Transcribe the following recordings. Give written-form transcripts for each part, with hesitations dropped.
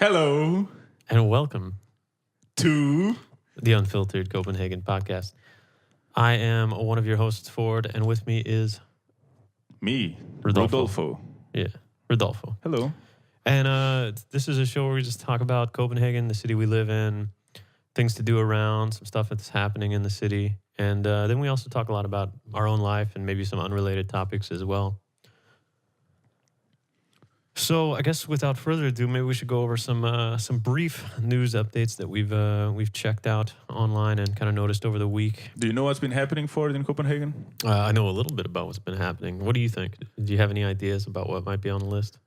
Hello And welcome to the Unfiltered Copenhagen podcast. I am one of your hosts, Ford, and with me is me, Rodolfo. Rodolfo. Yeah, Rodolfo. Hello. And this is a show where we just talk about Copenhagen, the city we live in, things to do around, some stuff that's happening in the city. And then we also talk a lot about our own life and maybe some unrelated topics as well. So I guess without further ado, maybe we should go over some brief news updates that we've checked out online and kind of noticed over the week. Do you know what's been happening for it in Copenhagen? I know a little bit about what's been happening. What do you think? Do you have any ideas about what might be on the list?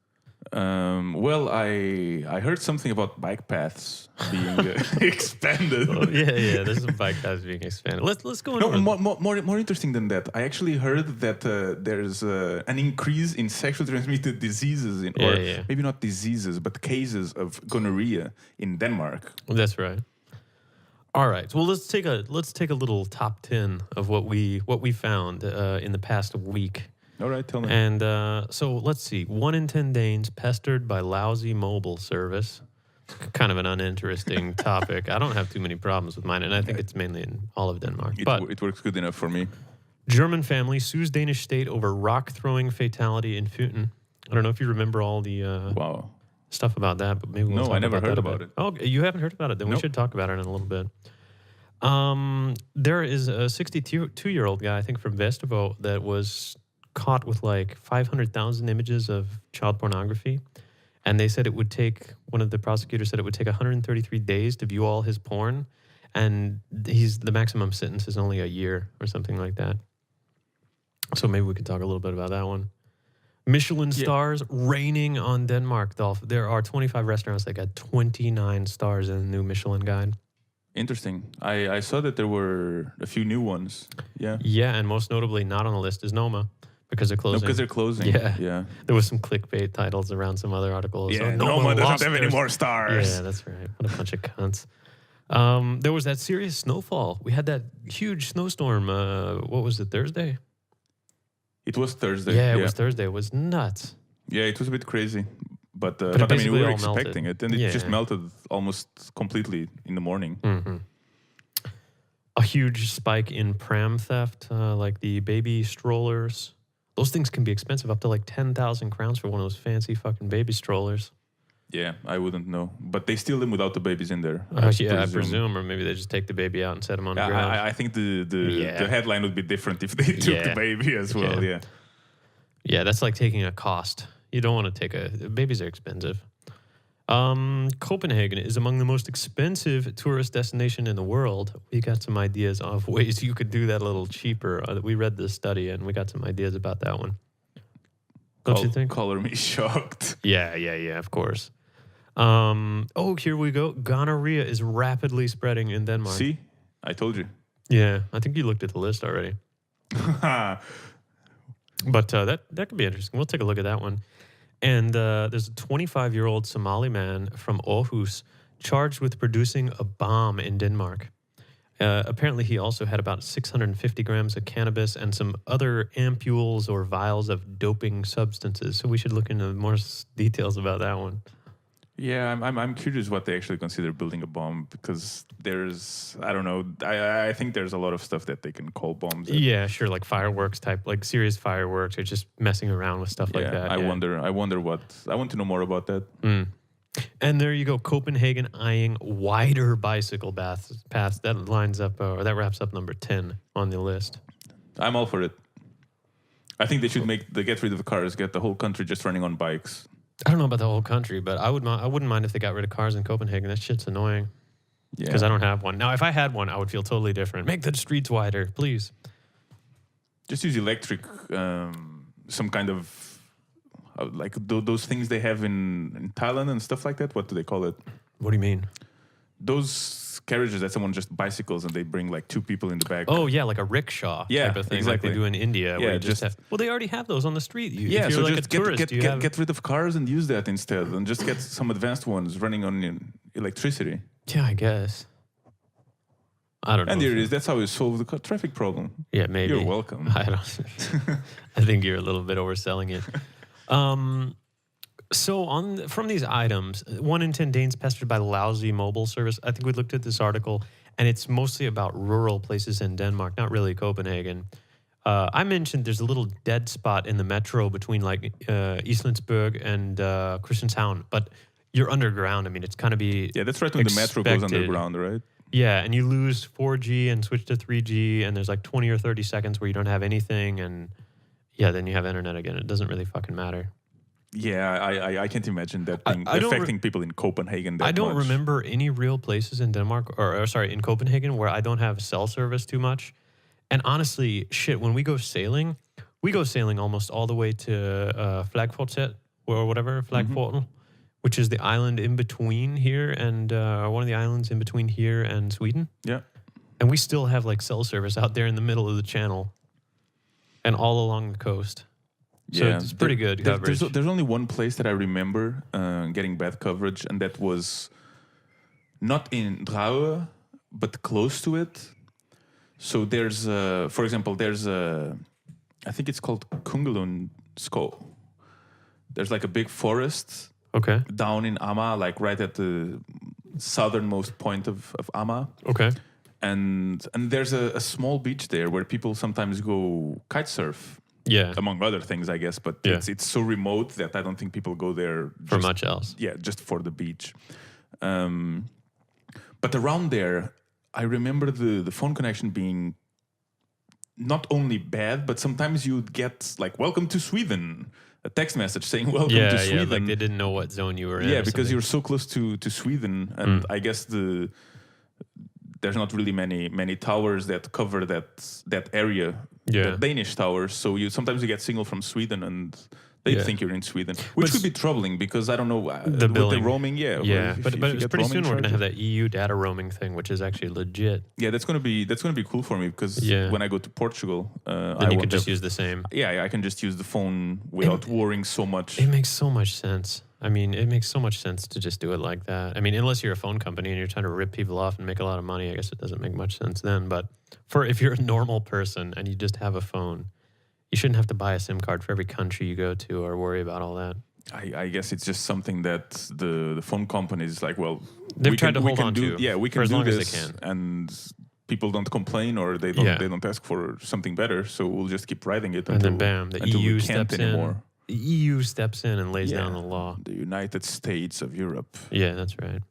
Well, I heard something about bike paths being expanded. Oh, yeah. There's some bike paths being expanded. Let's go. No, more interesting than that. I actually heard that there's an increase in sexually transmitted diseases, maybe not diseases, but cases of gonorrhea in Denmark. That's right. All right. Well, let's take a little top 10 of what we found in the past week. All right, tell me. And so let's see. 1 in 10 Danes pestered by lousy mobile service. Kind of an uninteresting topic. I don't have too many problems with mine, and I think it's mainly in all of Denmark. It works good enough for me. German family sues Danish state over rock-throwing fatality in Futten. I don't know if you remember all the stuff about that, but maybe we'll talk I never about heard that about it. Oh, you haven't heard about it? Then we should talk about it in a little bit. There is a 62-year-old guy, I think from Vesterbo, that was caught with like 500,000 images of child pornography. And they said one of the prosecutors said it would take 133 days to view all his porn. And the maximum sentence is only a year or something like that. So maybe we could talk a little bit about that one. Michelin stars raining on Denmark, Dolph. There are 25 restaurants that got 29 stars in the new Michelin guide. Interesting. I saw that there were a few new ones. Yeah. Yeah, and most notably not on the list is Noma. Because they're closing. No, because they're closing. Yeah. There was some clickbait titles around some other articles. Yeah, Noma doesn't have any more stars. Yeah, that's right. What a bunch of cunts. There was that serious snowfall. We had that huge snowstorm. What was it, Thursday? It was Thursday. Yeah, it was Thursday. It was nuts. Yeah, it was a bit crazy. But it I mean, we were all expecting melted. it. And it just melted almost completely in the morning. Mm-hmm. A huge spike in pram theft, like the baby strollers. Those things can be expensive, up to like 10,000 crowns for one of those fancy fucking baby strollers. Yeah, I wouldn't know. But they steal them without the babies in there. I presume. Or maybe they just take the baby out and set him on the ground. I think the headline would be different if they took the baby as well, Yeah, that's like taking a cost. You don't want to take babies are expensive. Copenhagen is among the most expensive tourist destination in the world. We got some ideas of ways you could do that a little cheaper. We read this study and we got some ideas about that one. Don't you think? Color me shocked. Yeah, of course. Here we go. Gonorrhea is rapidly spreading in Denmark. See? I told you. Yeah, I think you looked at the list already. But that could be interesting. We'll take a look at that one. And there's a 25-year-old Somali man from Aarhus charged with producing a bomb in Denmark. Apparently, he also had about 650 grams of cannabis and some other ampules or vials of doping substances. So we should look into more details about that one. Yeah, I'm curious what they actually consider building a bomb, because there's, I don't know, I think there's a lot of stuff that they can call bombs. Yeah, sure, like fireworks type, like serious fireworks, or just messing around with stuff like that. I wonder what, I want to know more about that. And there you go, Copenhagen eyeing wider bicycle paths. That lines up, or that wraps up number 10 on the list. I'm all for it. I think they should get rid of the cars, get the whole country just running on bikes. I don't know about the whole country, but I wouldn't mind if they got rid of cars in Copenhagen. That shit's annoying. Yeah. Because I don't have one. Now, if I had one, I would feel totally different. Make the streets wider, please. Just use electric, some kind of, like those things they have in Thailand and stuff like that. What do they call it? What do you mean? Those carriages that someone just bicycles and they bring like 2 people in the back. Oh, yeah, like a rickshaw type of thing, exactly. like they do in India. Yeah, well, they already have those on the street. If so you're like just a tourist, get rid of cars and use that instead, and just get some advanced ones running on electricity. Yeah, I guess. I don't know. And there it is. That's how you solve the traffic problem. Yeah, maybe. You're welcome. I think you're a little bit overselling it. So from these items, 1 in 10 Danes pestered by lousy mobile service. I think we looked at this article, and it's mostly about rural places in Denmark, not really Copenhagen. I mentioned there's a little dead spot in the metro between like Islandsburg and Christianshavn, but you're underground. I mean, it's kind of be that's right when the metro goes underground, right? Yeah, and you lose 4G and switch to 3G, and there's like 20 or 30 seconds where you don't have anything, and then you have internet again. It doesn't really fucking matter. Yeah, I can't imagine that thing affecting people in Copenhagen that much. I don't remember any real places in Denmark, or sorry, in Copenhagen where I don't have cell service too much. And honestly, shit, when we go sailing almost all the way to Flagfortet, or whatever, Flagforten, which is the island in between here and one of the islands in between here and Sweden. Yeah. And we still have like cell service out there in the middle of the channel and all along the coast. So it's pretty good coverage. There's only one place that I remember getting bad coverage, and that was not in Dragør, but close to it. So there's, for example, I think it's called Kungelund Skov. There's like a big forest down in Amager, like right at the southernmost point of Amager. Okay. And there's a small beach there where people sometimes go kite surf. Yeah. Among other things, I guess. But it's so remote that I don't think people go there for much else. Yeah, just for the beach. But around there, I remember the phone connection being not only bad, but sometimes you'd get like, welcome to Sweden. A text message saying, welcome to Sweden. Yeah, like they didn't know what zone you were in. Yeah, because you're so close to Sweden. And I guess there's not really many towers that cover that area, the Danish towers. So sometimes you get signal from Sweden, and they think you're in Sweden, which could be troubling because I don't know the roaming. But it's pretty soon we're gonna have that EU data roaming thing, which is actually legit. Yeah, that's gonna be cool for me because when I go to Portugal, then you can just use the same. Yeah, I can just use the phone without worrying so much. It makes so much sense. I mean, it makes so much sense to just do it like that. I mean, unless you're a phone company and you're trying to rip people off and make a lot of money, I guess it doesn't make much sense then. But if you're a normal person and you just have a phone, you shouldn't have to buy a SIM card for every country you go to or worry about all that. I guess it's just something that the phone companies like, well, they've tried to hold on to. Yeah, we can for as do long this, as they can. and people don't complain or they don't ask for something better. So we'll just keep writing it and then bam, the EU steps anymore. in. The EU steps in and lays down the law. The United States of Europe. Yeah, that's right.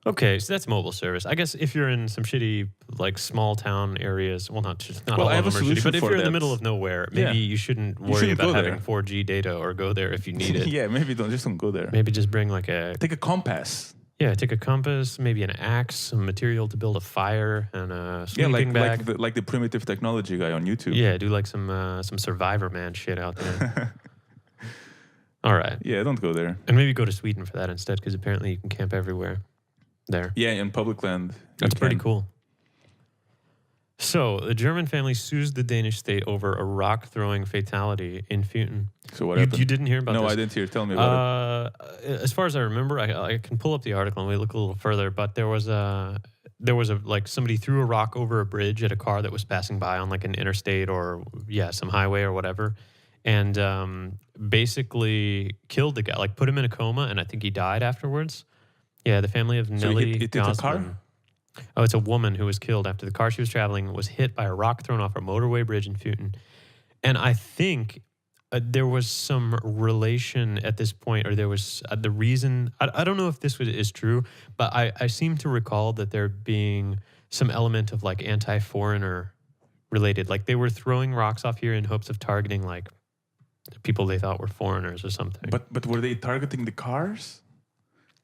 Okay, so that's mobile service. I guess if you're in some shitty, like small town areas, well, not all I have of them a are shitty, but if you're in the that. middle of nowhere, maybe you shouldn't worry about having 4G data or go there if you need it. Yeah, maybe don't go there. Maybe just bring like take a compass. Yeah, take a compass, maybe an axe, some material to build a fire, and a sleeping bag. like the primitive technology guy on YouTube. Yeah, do like some Survivor Man shit out there. All right. Yeah, don't go there. And maybe go to Sweden for that instead, because apparently you can camp everywhere there. Yeah, in public land. That's pretty cool. So, the German family sues the Danish state over a rock-throwing fatality in Funen. So what happened? You didn't hear about this? No, I didn't hear. Tell me about it. As far as I remember, I can pull up the article and we look a little further, but there was like somebody threw a rock over a bridge at a car that was passing by on like an interstate or some highway or whatever, and basically killed the guy, like put him in a coma, and I think he died afterwards. Yeah, the family of Nelly it hit a car? Oh, it's a woman who was killed after the car she was traveling was hit by a rock thrown off a motorway bridge in Funen. And I think there was some relation at this point, or there was the reason. I don't know if this is true, but I seem to recall that there being some element of like anti-foreigner related. Like they were throwing rocks off here in hopes of targeting like people they thought were foreigners or something. But were they targeting the cars?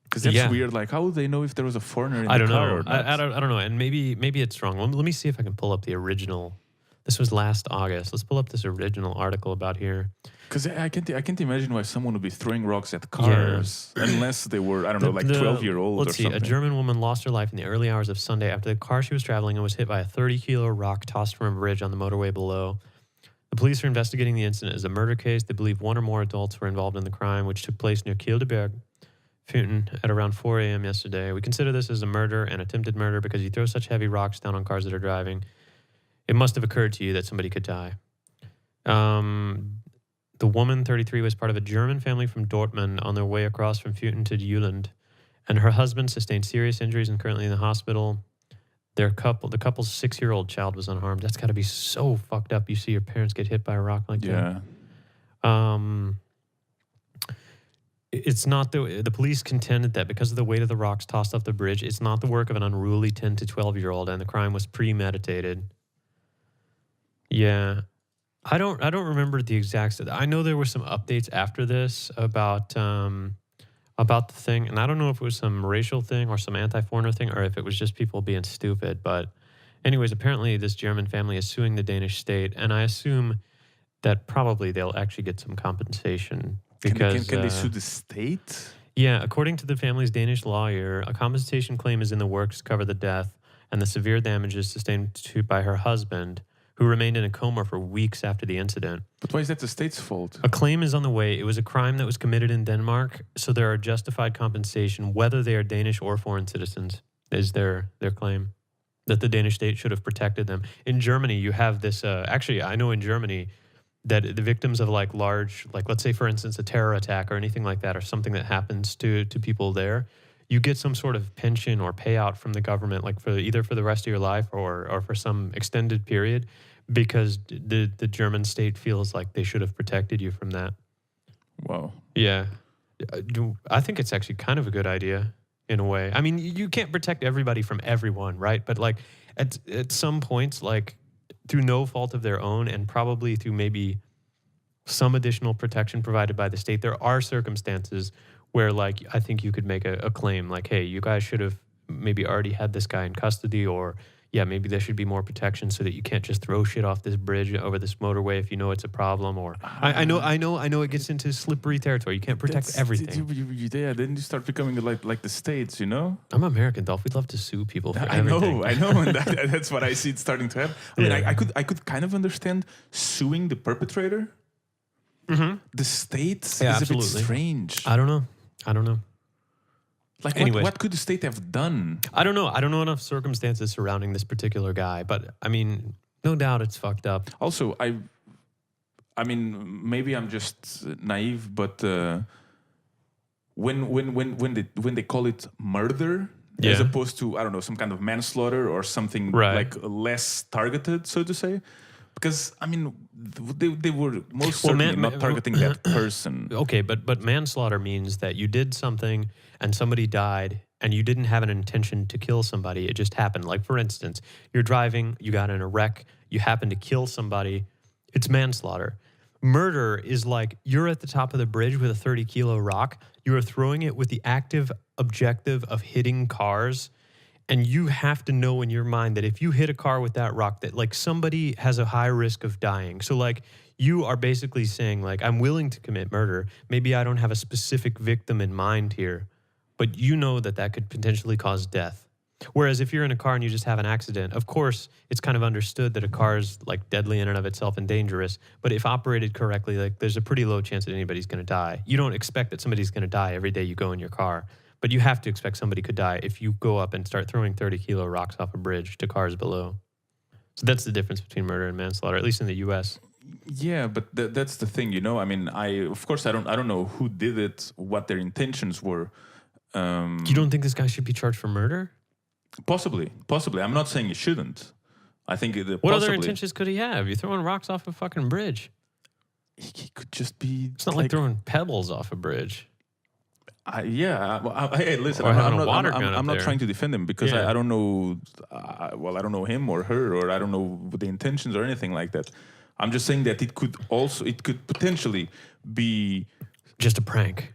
Because that's weird. Like, how would they know if there was a foreigner in the car or not? I don't know. And maybe it's wrong. Let me see if I can pull up the original. This was last August. Let's pull up this original article about here. Because I can't imagine why someone would be throwing rocks at cars unless they were, I don't know, like 12-year-old or something. Let's see. A German woman lost her life in the early hours of Sunday after the car she was traveling in was hit by a 30-kilo rock tossed from a bridge on the motorway below. The police are investigating the incident as a murder case. They believe one or more adults were involved in the crime, which took place near Kildeberg, Funen, at around 4 a.m. yesterday. We consider this as a murder and attempted murder because you throw such heavy rocks down on cars that are driving. It must have occurred to you that somebody could die. The woman, 33, was part of a German family from Dortmund on their way across from Futten to Jüland. And her husband sustained serious injuries and currently in the hospital. The couple's 6-year-old child was unharmed. That's got to be so fucked up. You see your parents get hit by a rock like that. It's not the police contended that because of the weight of the rocks tossed off the bridge, it's not the work of an unruly 10 to 12-year-old, and the crime was premeditated. Yeah. I don't remember the exact. I know there were some updates after this about the thing, and I don't know if it was some racial thing or some anti-foreigner thing, or if it was just people being stupid. But anyways, apparently this German family is suing the Danish state, and I assume that probably they'll actually get some compensation. Because, can they sue the state? Yeah, according to the family's Danish lawyer, a compensation claim is in the works to cover the death and the severe damages sustained by her husband, who remained in a coma for weeks after the incident. But why is that the state's fault? A claim is on the way. It was a crime that was committed in Denmark, so there are justified compensation, whether they are Danish or foreign citizens, is their claim, that the Danish state should have protected them. In Germany, you have this, actually, I know in Germany, that the victims of large, let's say, for instance, a terror attack or anything like that, or something that happens to people there, you get some sort of pension or payout from the government, either for the rest of your life or for some extended period, because the German state feels like they should have protected you from that. Wow. Yeah. I think it's actually kind of a good idea in a way. I mean, you can't protect everybody from everyone, right? But at some points, through no fault of their own, and probably through maybe some additional protection provided by the state, there are circumstances where, I think you could make a claim hey, you guys should have maybe already had this guy in custody, or maybe there should be more protection so that you can't just throw shit off this bridge over this motorway if you know it's a problem. Or I know it gets into slippery territory. You can't protect everything. Then you start becoming like the states, you know? I'm American, Dolph. We'd love to sue people for I everything. I know, and that's what I see it starting to happen. I mean, I could kind of understand suing the perpetrator. Mm-hmm. The state is absolutely. A bit strange. I don't know. What could the state have done? I don't know. I don't know enough circumstances surrounding this particular guy, but I mean, no doubt it's fucked up. Also, I mean, maybe I'm just naive, but when they call it murder, as opposed to, I don't know, some kind of manslaughter or something less targeted, so to say. Because, I mean, they were most certainly not targeting that person. Okay, but manslaughter means that you did something and somebody died and you didn't have an intention to kill somebody. It just happened. For instance, you're driving, you got in a wreck, you happen to kill somebody. It's manslaughter. Murder is you're at the top of the bridge with a 30-kilo rock. You are throwing it with the active objective of hitting cars. And you have to know in your mind that if you hit a car with that rock, that somebody has a high risk of dying. So you are basically saying I'm willing to commit murder. Maybe I don't have a specific victim in mind here, but you know that could potentially cause death. Whereas if you're in a car and you just have an accident, of course, it's kind of understood that a car is deadly in and of itself and dangerous. But if operated correctly, there's a pretty low chance that anybody's going to die. You don't expect that somebody's going to die every day you go in your car. But you have to expect somebody could die if you go up and start throwing 30-kilo rocks off a bridge to cars below. So that's the difference between murder and manslaughter, at least in the U.S. Yeah, but that's the thing, you know. I mean, I don't know who did it, what their intentions were. You don't think this guy should be charged for murder? Possibly. I'm not saying he shouldn't. I think what other intentions could he have? You're throwing rocks off a fucking bridge. He could just be. It's not like throwing pebbles off a bridge. Hey, listen, or I'm not trying to defend him because Yeah. I don't know. I don't know him or her, or I don't know the intentions or anything like that. I'm just saying that it could potentially be just a prank.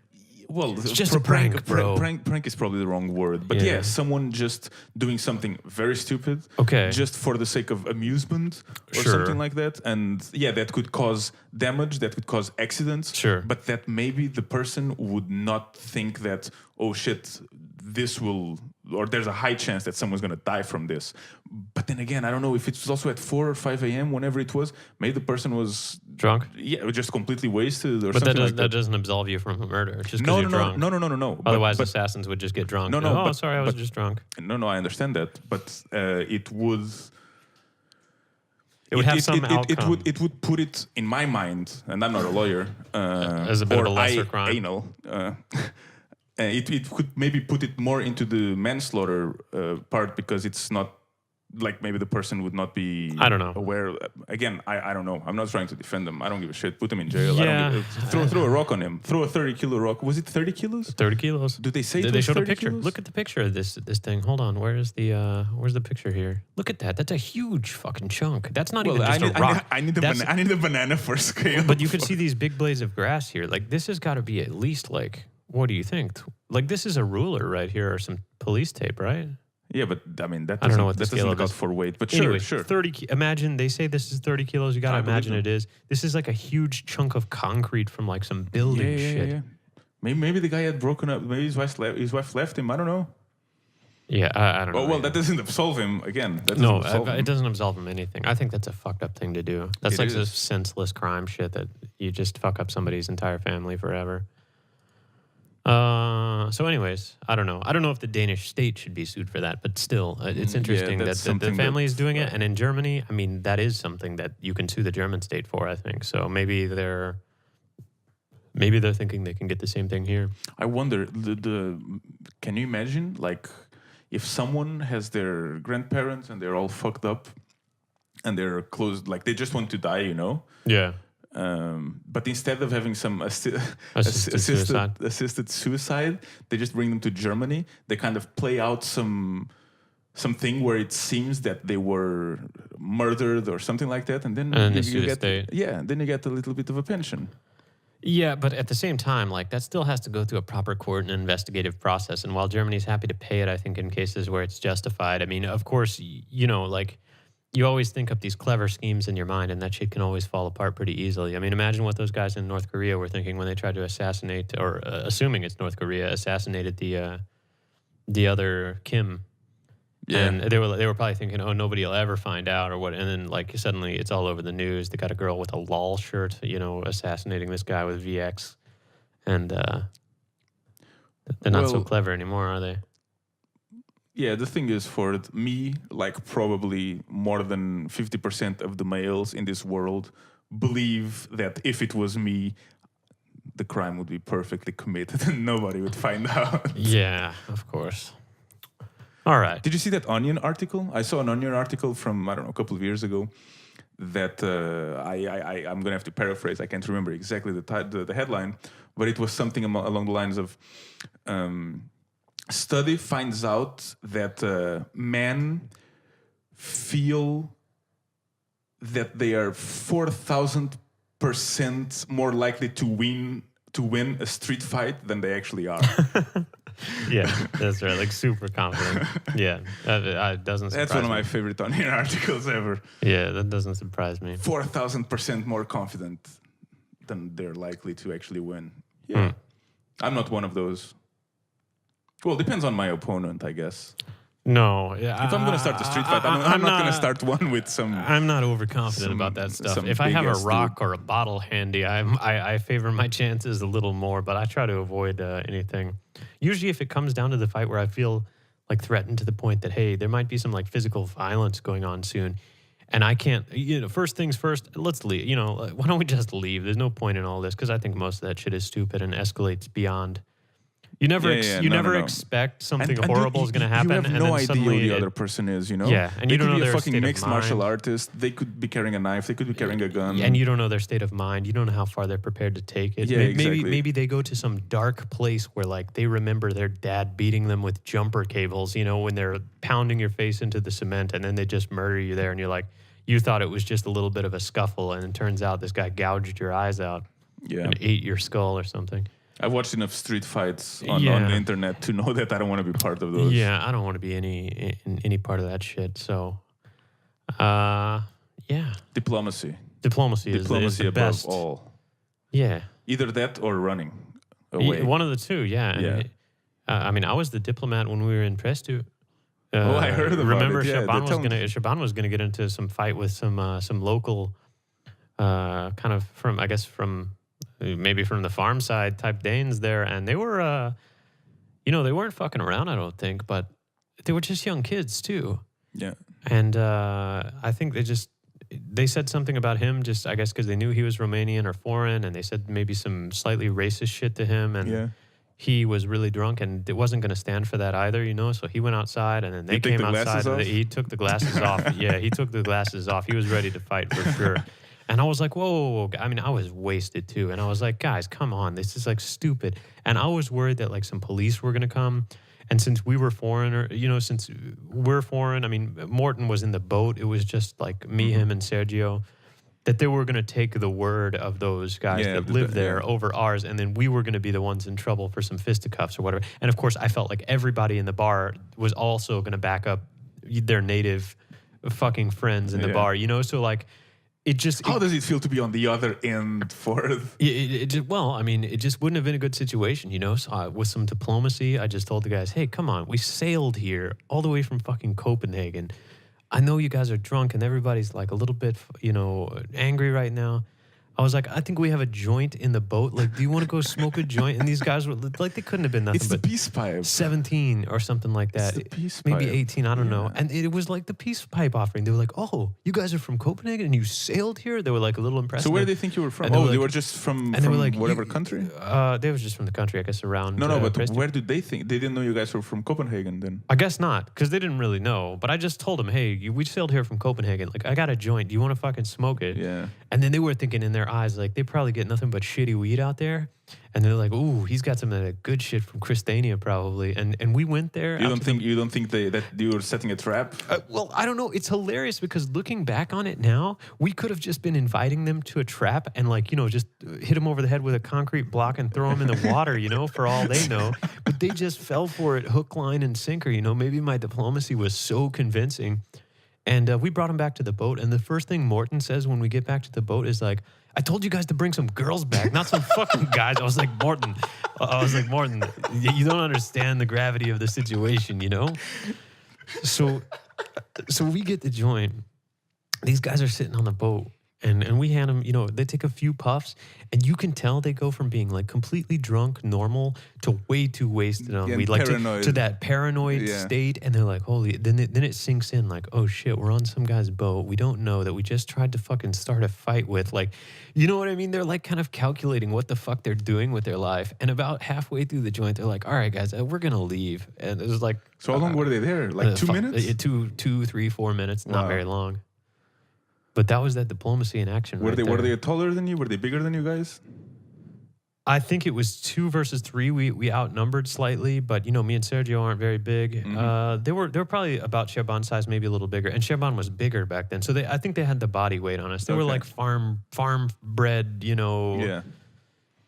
Well, it's just a prank, bro. Prank is probably the wrong word, but yeah, someone just doing something very stupid, just for the sake of amusement or something like that, and that could cause damage, that could cause accidents. Sure, but that maybe the person would not think that, oh shit, this will, or there's a high chance that someone's going to die from this. But then again, I don't know if it was also at 4 or 5 a.m. whenever it was. Maybe the person was drunk. Yeah, just completely wasted or but something like that. That doesn't absolve you from a murder. It's just because you're drunk. No. Otherwise, assassins would just get drunk. Sorry, I was just drunk. No, I understand that. But it would... It would have some outcome. It would put it in my mind, and I'm not a lawyer, As a bit of a lesser crime. anal. It could maybe put it more into the manslaughter part because it's not like maybe the person would not be I don't know. aware. Again, I don't know. I'm not trying to defend them. I don't give a shit. Put him in jail. Yeah. Throw a rock on him. Throw a 30-kilo rock. Was it 30 kilos? 30 kilos. Do they say They showed a 30 picture. kilos? Look at the picture of this thing. Hold on. Where's the picture here? Look at that. That's a huge fucking chunk. That's not even just a rock. I need a banana for scale. But you can see these big blades of grass here. Like this has got to be at least like, what do you think? Like this is a ruler right here or some police tape, right? Yeah, but I mean that I don't know doesn't, what the that scale doesn't of count this- for weight. But Anyway, sure. 30. Imagine they say this is 30 kilos. You got to I believe imagine them. it is. This is like a huge chunk of concrete from like some building shit. Yeah. Maybe the guy had broken up. Maybe his wife left him. I don't know. Yeah, I don't know. Oh well, that doesn't absolve him. Again, that doesn't No, absolve him. it doesn't absolve him anything. I think that's a fucked up thing to do. That's It like is. this senseless crime shit that you just fuck up somebody's entire family forever. So anyways, I don't know. I don't know if the Danish state should be sued for that, but still, it's interesting that that's the something family is that's- doing it. And in Germany, I mean, that is something that you can sue the German state for, I think. So maybe they're thinking they can get the same thing here. I wonder. Can you imagine, like, if someone has their grandparents and they're all fucked up, and they're close, like they just want to die, you know? Yeah. But instead of having some assisted suicide, they just bring them to Germany. They kind of play out something where it seems that they were murdered or something like that, and then And they sue the get state. then you get a little bit of a pension. Yeah, but at the same time, like that still has to go through a proper court and investigative process. And while Germany's happy to pay it, I think in cases where it's justified. I mean, of course, you know, like you always think up these clever schemes in your mind, and that shit can always fall apart pretty easily. I mean, imagine what those guys in North Korea were thinking when they tried to assassinate, or assuming it's North Korea, assassinated the other Kim. Yeah. And they were probably thinking, oh, nobody will ever find out or what. And then like suddenly it's all over the news. They got a girl with a LOL shirt, you know, assassinating this guy with VX. And they're not so Well, clever anymore, are they? Yeah, the thing is, for me, like probably more than 50% of the males in this world believe that if it was me, the crime would be perfectly committed and nobody would find out. Yeah, of course. All right. Did you see that Onion article? I saw an Onion article from, I don't know, a couple of years ago that I'm going to have to paraphrase. I can't remember exactly the headline, but it was something along the lines of study finds out that men feel that they are 4,000% more likely to win a street fight than they actually are. Yeah, that's right. Like super confident. Yeah, that doesn't surprise That's one of me. my favorite Onion articles ever. Yeah, that doesn't surprise me. 4,000% more confident than they're likely to actually win. Yeah. I'm not one of those. Well, depends on my opponent, I guess. No. Yeah, If I'm going to start a street fight, I'm not going to start one with some... I'm not overconfident about that stuff. some If I have a big-ass rock or a bottle handy, I favor my chances a little more, but I try to avoid anything. Usually if it comes down to the fight where I feel like threatened to the point that, hey, there might be some like physical violence going on soon, and I can't, you know, first things first, let's leave. You know, why don't we just leave? There's no point in all this because I think most of that shit is stupid and escalates beyond. You never, No. expect something And horrible is going to happen, You have and no then idea suddenly who the it- other person is, you know? Yeah, and they you don't could know be a their fucking state of mixed martial mind. artist. They could be carrying a knife. They could be carrying a gun. And you don't know their state of mind. You don't know how far they're prepared to take it. Yeah, exactly. Maybe they go to some dark place where like they remember their dad beating them with jumper cables, you know, when they're pounding your face into the cement, and then they just murder you there, and you're like, you thought it was just a little bit of a scuffle, and it turns out this guy gouged your eyes out and ate your skull or something. I've watched enough street fights on Yeah. the internet to know that I don't want to be part of those. Yeah, I don't want to be in any part of that shit. So, yeah, Diplomacy. diplomacy is the above best. all. Yeah. Either that or running away. One of the two, yeah. And, Yeah. I mean, I was the diplomat when we were in Prestu. I heard about remember it. Yeah, Shaban was gonna get into some fight with some local, kind of from maybe from the farm side type Danes there, and they were, they weren't fucking around, I don't think, but they were just young kids too. Yeah. And I think they just they said something about him, just I guess because they knew he was Romanian or foreign, and they said maybe some slightly racist shit to him, and he was really drunk and it wasn't going to stand for that either, you know. So he went outside, and then they came outside, and he took the glasses off. Yeah, he took the glasses off. He was ready to fight for sure. And I was like, whoa. I mean, I was wasted too. And I was like, guys, come on. This is like stupid. And I was worried that like some police were going to come. And since we were foreign, since we're foreign, I mean, Morton was in the boat. It was just like me, him, and Sergio, that they were going to take the word of those guys that live there over ours. And then we were going to be the ones in trouble for some fisticuffs or whatever. And of course, I felt like everybody in the bar was also going to back up their native fucking friends in the bar, you know? So like, how does it feel to be on the other end for it? Well, I mean, it just wouldn't have been a good situation, you know? So with some diplomacy, I just told the guys, hey, come on, we sailed here all the way from fucking Copenhagen. I know you guys are drunk and everybody's like a little bit, angry right now. I was like, I think we have a joint in the boat. Like, do you want to go smoke a joint? And these guys were like, they couldn't have been nothing but peace pipe. 17 or something like that. It's the peace maybe pipe. 18, I don't know. And it was like the peace pipe offering. They were like, oh, you guys are from Copenhagen and you sailed here? They were like a little impressed. So where do they think you were from? They were just from whatever country? They were just from the country, I guess, around. No, but Preston. Where did they think? They didn't know you guys were from Copenhagen then? I guess not, because they didn't really know. But I just told them, hey, we sailed here from Copenhagen. Like, I got a joint. Do you want to fucking smoke it? Yeah. And then they were thinking in their eyes, like, they probably get nothing but shitty weed out there. And they're like, ooh, he's got some of that good shit from Christania probably. And we went there. You don't think that you were setting a trap? Well, I don't know. It's hilarious because looking back on it now, we could have just been inviting them to a trap and just hit them over the head with a concrete block and throw them in the water, for all they know. But they just fell for it hook, line, and sinker. Maybe my diplomacy was so convincing. And we brought him back to the boat. And the first thing Morton says when we get back to the boat is like, I told you guys to bring some girls back, not some fucking guys. I was like, Morton, you don't understand the gravity of the situation, So we get the joint. These guys are sitting on the boat. And we hand them, they take a few puffs, and you can tell they go from being like completely drunk, normal, to way too wasted on weed, like to that paranoid state. And they're like, holy, then it sinks in like, oh shit, we're on some guy's boat. We don't know that we just tried to fucking start a fight with. Like, you know what I mean? They're like kind of calculating what the fuck they're doing with their life. And about halfway through the joint, they're like, all right, guys, we're going to leave. And it was like. So how long were they there? Like 2 minutes? 2, 3, 4 minutes, not very long. But that was that diplomacy in action. Were they taller than you? Were they bigger than you guys? I think it was 2 versus 3. We outnumbered slightly, but me and Sergio aren't very big. Mm-hmm. They were probably about Shaban's size, maybe a little bigger. And Shaban was bigger back then, so I think they had the body weight on us. They were like farm bred,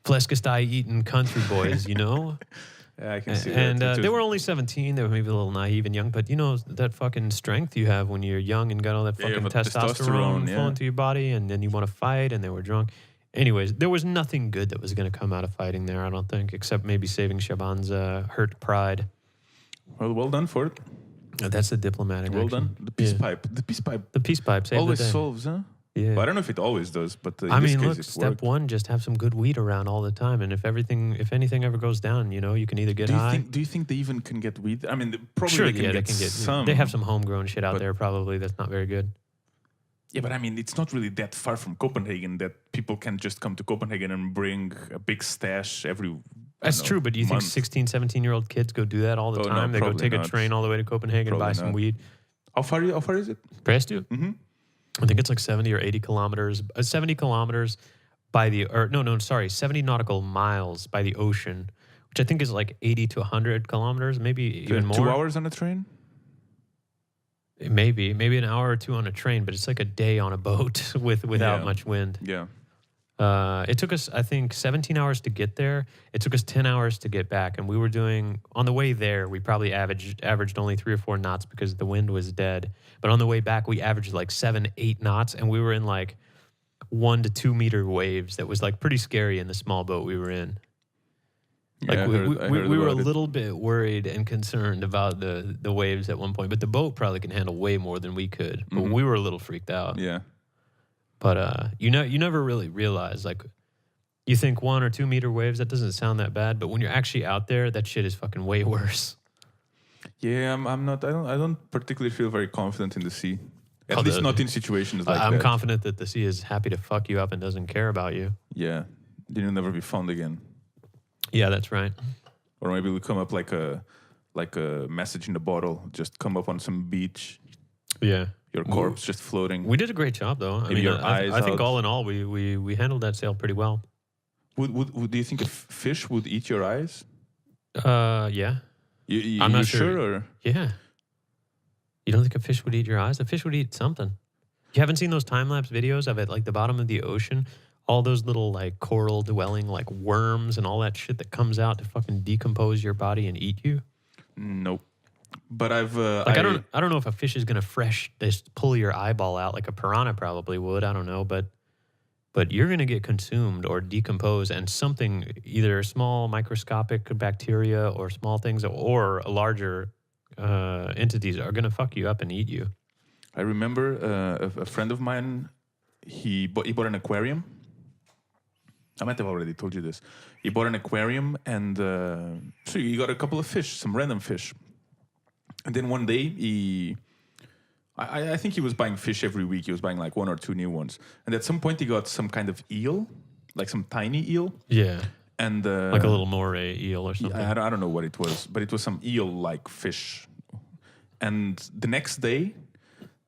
Fleskestai eating country boys, Yeah, I can see and that. they were only 17. They were maybe a little naive and young, but that fucking strength you have when you're young and got all that fucking testosterone flowing through your body, and then you want to fight, and they were drunk. Anyways, there was nothing good that was going to come out of fighting there, I don't think, except maybe saving Shaban's hurt pride. Well done for it. That's the diplomatic Well action. done. The peace pipe. The peace pipe saved always the day. solves, huh? Yeah. But I don't know if it always does, but I mean, look, step one, just have some good weed around all the time. And if anything ever goes down, you can either get high. Do you think they even can get weed? I mean, probably sure, they can get some. They have some homegrown shit out there probably that's not very good. Yeah, but I mean, it's not really that far from Copenhagen that people can just come to Copenhagen and bring a big stash every That's true, but do you think 16, 17-year-old kids go do that all the time? No, they go take a train all the way to Copenhagen and buy some weed? How far is it? Presto? Mm-hmm. I think it's like 70 or 80 kilometers. 70 kilometers 70 nautical miles by the ocean, which I think is like 80 to 100 kilometers, maybe even more. 2 hours on a train? Maybe an hour or 2 on a train, but it's like a day on a boat without much wind. Yeah. It took us, I think, 17 hours to get there. It took us 10 hours to get back. And we were on the way there, we probably averaged only 3 or 4 knots because the wind was dead. But on the way back, we averaged like 7, 8 knots. And we were in like 1 to 2 meter waves. That was like pretty scary in the small boat we were in. Like I heard we were a little bit worried and concerned about the waves at one point. But the boat probably can handle way more than we could. But we were a little freaked out. Yeah. But you never really realize, like, you think 1 or 2 meter waves, that doesn't sound that bad, but when you're actually out there, that shit is fucking way worse. Yeah, I don't particularly feel very confident in the sea At least not in situations like I'm that. confident that the sea is happy to fuck you up and doesn't care about you. Yeah. Then you'll never be found again. Yeah, that's right. Or maybe we come up like a message in the bottle. Just come up on some beach. Yeah. Your corpse just floating. We did a great job, though. Maybe your eyes I think out. all in all, we handled that sail pretty well. Would do you think a fish would eat your eyes? Yeah. I'm not sure. Or? Yeah. You don't think a fish would eat your eyes? A fish would eat something. You haven't seen those time-lapse videos of it, like the bottom of the ocean? All those little like coral-dwelling like worms and all that shit that comes out to fucking decompose your body and eat you? Nope. But I've I don't know if a fish is gonna just pull your eyeball out like a piranha probably would. I don't know, but you're gonna get consumed or decompose, and something, either small microscopic bacteria or small things or larger entities, are gonna fuck you up and eat you. I remember a friend of mine. He bought an aquarium. I might have already told you this. He bought an aquarium, and so he got a couple of fish, some random fish. And then one day I think he was buying fish every week. He was buying like 1 or 2 new ones. And at some point he got some kind of eel, like some tiny eel. Yeah. And like a little moray eel or something. I don't know what it was, but it was some eel-like fish. And the next day,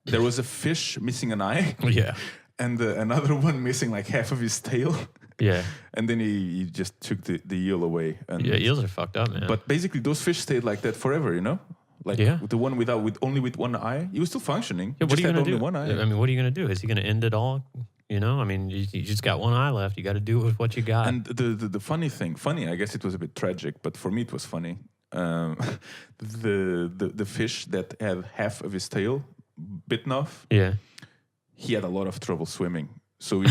there was a fish missing an eye. Yeah. And another one missing like half of his tail. Yeah. And then he just took the eel away. And yeah, eels are fucked up, man. But basically, those fish stayed like that forever, you know? Like the one with only one eye, he was still functioning. Yeah, what are you gonna do? One eye. I mean, what are you gonna do? Is he gonna end it all? You know, I mean, you just got one eye left. You got to do with what you got. And the funny, I guess it was a bit tragic, but for me it was funny. The fish that had half of his tail bitten off. Yeah, he had a lot of trouble swimming. So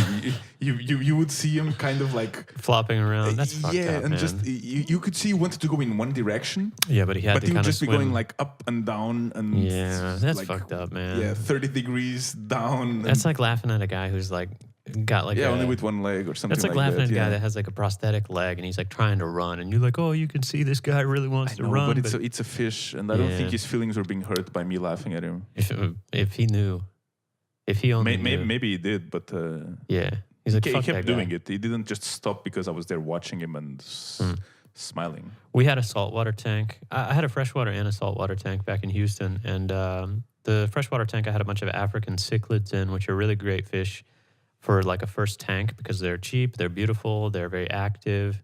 you would see him kind of like flopping around. That's fucked up, and man. just you could see he wanted to go in one direction. Yeah, but he had to would kind of just swim. be going like up and down and yeah, that's like, fucked up, man. Yeah, 30 degrees down. That's like laughing at a guy who's like got like only with one leg or something. That's like like laughing that, at a guy that has like a prosthetic leg and he's like trying to run, and you're like, oh, you can see this guy really wants to run, but it's a fish, and I don't think his feelings were being hurt by me laughing at him. If he knew, if he only knew. Maybe he did, but yeah. He's like, he fuck kept that doing guy. it. He didn't just stop because I was there watching him and smiling. We had a saltwater tank. I had a freshwater and a saltwater tank back in Houston. And the freshwater tank, I had a bunch of African cichlids in, which are really great fish for like a first tank because they're cheap, they're beautiful, they're very active.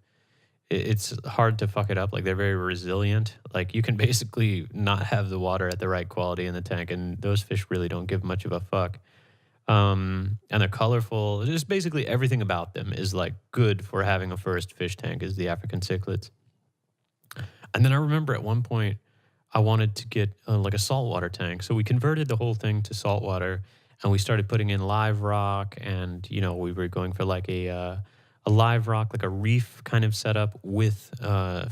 It's hard to fuck it up. Like, they're very resilient. Like, you can basically not have the water at the right quality in the tank, and those fish really don't give much of a fuck. And they're colorful. Just basically everything about them is like good for having a first fish tank, is the African cichlids. And then I remember at one point I wanted to get like a saltwater tank. So we converted the whole thing to saltwater, and we started putting in live rock, and, you know, we were going for like a live rock, like a reef kind of setup with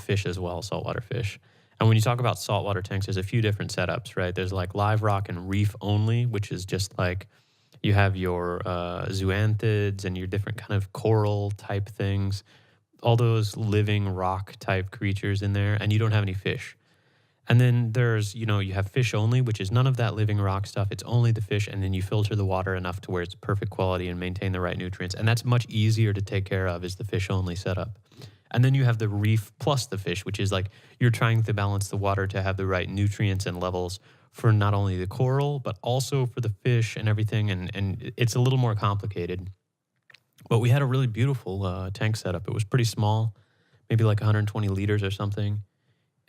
fish as well, saltwater fish. And when you talk about saltwater tanks, there's a few different setups, right? There's like live rock and reef only, which is just like, you have your zoanthids and your different kind of coral type things, all those living rock type creatures in there, and you don't have any fish. And then there's, you know, you have fish only, which is none of that living rock stuff. It's only the fish, and then you filter the water enough to where it's perfect quality and maintain the right nutrients. And that's much easier to take care of, is the fish only setup. And then you have the reef plus the fish, which is like you're trying to balance the water to have the right nutrients and levels for not only the coral, but also for the fish and everything. And it's a little more complicated. But we had a really beautiful tank setup. It was pretty small, maybe like 120 liters or something.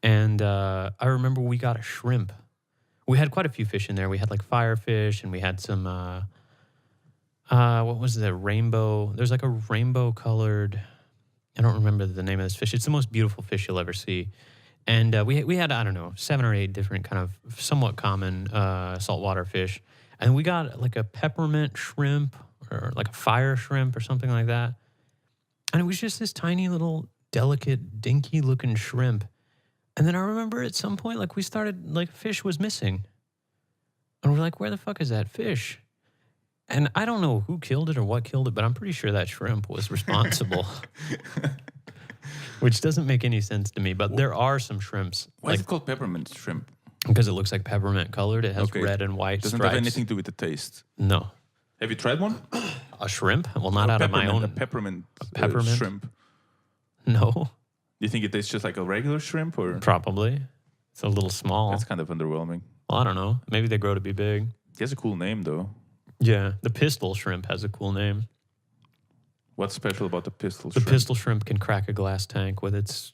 And I remember we got a shrimp. We had quite a few fish in there. We had like firefish, and we had some, what was the rainbow? There's like a rainbow colored, I don't remember the name of this fish. It's the most beautiful fish you'll ever see. And we had, I don't know, 7 or 8 different kind of somewhat common saltwater fish. And we got like a peppermint shrimp or like a fire shrimp or something like that. And it was just this tiny little delicate, dinky looking shrimp. And then I remember at some point, like, we started, like, fish was missing. And we're like, where the fuck is that fish? And I don't know who killed it or what killed it, but I'm pretty sure that shrimp was responsible. Which doesn't make any sense to me, but there are some shrimps. Why is it called peppermint shrimp? because it looks like peppermint colored. It has Okay. red and white Doesn't stripes. have anything to do with the taste. No. Have you tried one? A shrimp? Well, not out of my own. A peppermint, peppermint? shrimp. No, Do you think it tastes just like a regular shrimp, or probably. It's a little small. that's kind of underwhelming? Well, I don't know. Maybe they grow to be big. He has a cool name though. Yeah, the pistol shrimp has a cool name. What's special about the pistol The shrimp? pistol shrimp can crack a glass tank with its,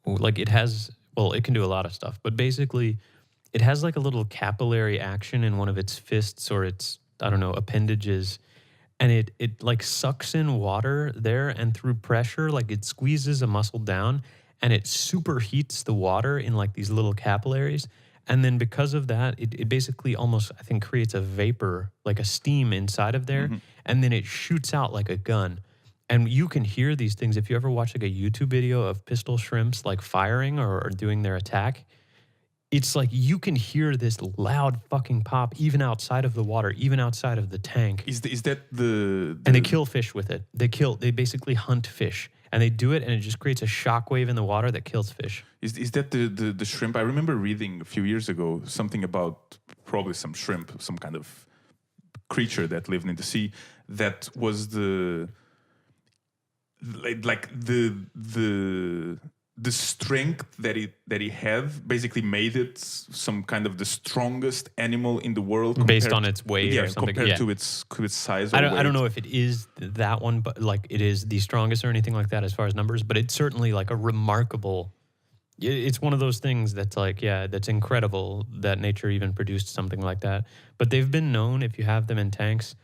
like it has, well, it can do a lot of stuff, but basically it has like a little capillary action in one of its fists or its, I don't know, appendages. And it like sucks in water there, and through pressure, like it squeezes a muscle down and it superheats the water in like these little capillaries. And then because of that, it basically almost, I think, creates a vapor, like a steam inside of there. And then it shoots out like a gun. And you can hear these things. If you ever watch like a YouTube video of pistol shrimps like firing or doing their attack, it's like you can hear this loud fucking pop even outside of the water, even outside of the tank. Is that the And they kill fish with it. They basically hunt fish. And they do it, and it just creates a shockwave in the water that kills fish. Is that the shrimp? I remember reading a few years ago something about probably some shrimp, some kind of creature that lived in the sea. That was the strength that it had basically made it some kind of the strongest animal in the world Based on its weight or something. compared to its size. Or I don't know if it is that one, but like it is the strongest or anything like that as far as numbers, but it's certainly like a remarkable, it's one of those things that's like, yeah, that's incredible that nature even produced something like that. But they've been known, if you have them in tanks,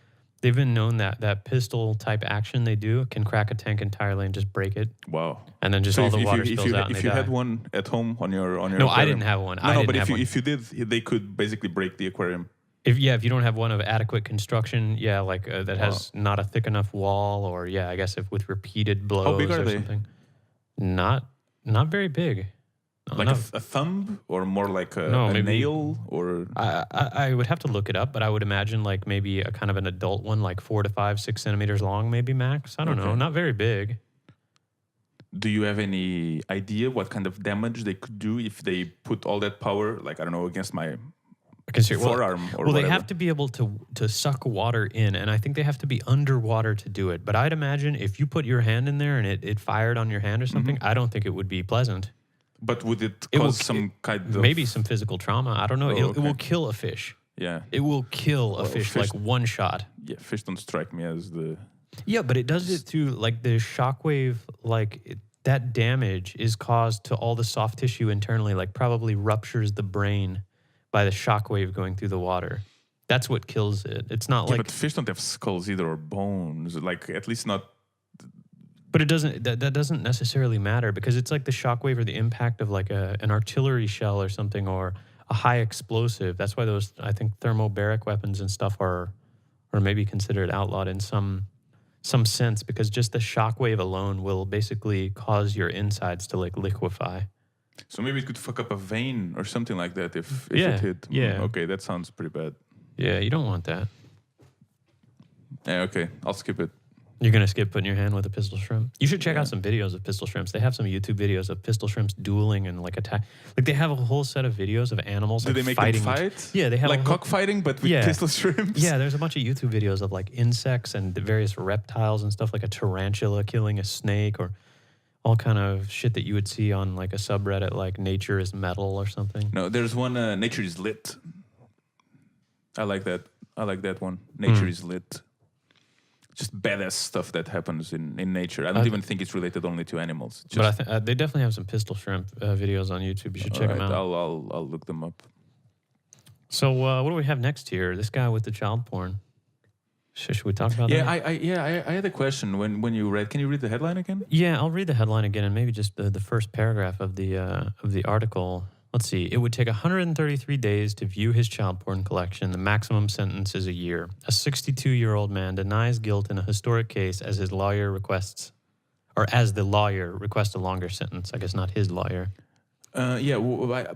they've been known that pistol type action they do can crack a tank entirely and just break it. Wow. And then just So all the water spills out and if they you die. had one at home on your No, I aquarium- didn't have one. No, but one. if you did, they could basically break the aquarium. If you don't have one of adequate construction, like that has not a thick enough wall, or I guess if with repeated blows How big are or they? something. Not very big. Like No. a thumb, or more like a maybe- nail, or I would have to look it up, but I would imagine like maybe a kind of an adult one, like 4 to 5, 6 centimeters long, maybe max. I don't know. Okay. Not very big. do you have any idea what kind of damage they could do if they put all that power, like I don't know, against my forearm or well, whatever? they have to be able to suck water in, and I think they have to be underwater to do it. But I'd imagine if you put your hand in there and it fired on your hand or something, I don't think it would be pleasant. But would it It will cause ki- some kind of Maybe some physical trauma. I don't know. Oh, It will kill a fish. Yeah, It will kill a Well, fish fish- like one shot. yeah. Fish don't strike me as the Yeah, but it does it through like the shockwave, that damage is caused to all the soft tissue internally, like probably ruptures the brain by the shockwave going through the water. That's what kills it. It's not yeah, like, but fish don't have skulls either or bones. Like at least not. but it doesn't, that doesn't necessarily matter because it's like the shockwave or the impact of like an artillery shell or something or a high explosive. That's why those, I think, thermobaric weapons and stuff are maybe considered outlawed in some sense because just the shockwave alone will basically cause your insides to like liquefy. So maybe it could fuck up a vein or something like that if Yeah, it hit. yeah. Okay, that sounds pretty bad. Yeah, you don't want that. Yeah, okay, I'll skip it. You're going to skip putting your hand with a pistol shrimp? You should check out some videos of pistol shrimps. They have some YouTube videos of pistol shrimps dueling and like attack. Like they have a whole set of videos of animals Do like they make fighting. them fight? Yeah, they have like a whole- cockfighting, but with Yeah. pistol shrimps. Yeah, there's a bunch of YouTube videos of like insects and the various reptiles and stuff like a tarantula killing a snake or all kind of shit that you would see on like a subreddit like Nature is Metal or something. No, there's one. Nature is lit. I like that. I like that one. Nature is lit. Just badass stuff that happens in nature. I don't even think it's related only to animals. Just, But I think they definitely have some pistol shrimp videos on YouTube. You should check them out. I'll look them up. So what do we have next here? This guy with the child porn. Should we talk about that? I had a question when you read. Can you read the headline again? Yeah, I'll read the headline again and maybe just the first paragraph of the article. Let's see. It would take 133 days to view his child porn collection. The maximum sentence is a year. A 62-year-old man denies guilt in a historic case as the lawyer requests a longer sentence. I guess not his lawyer. Yeah,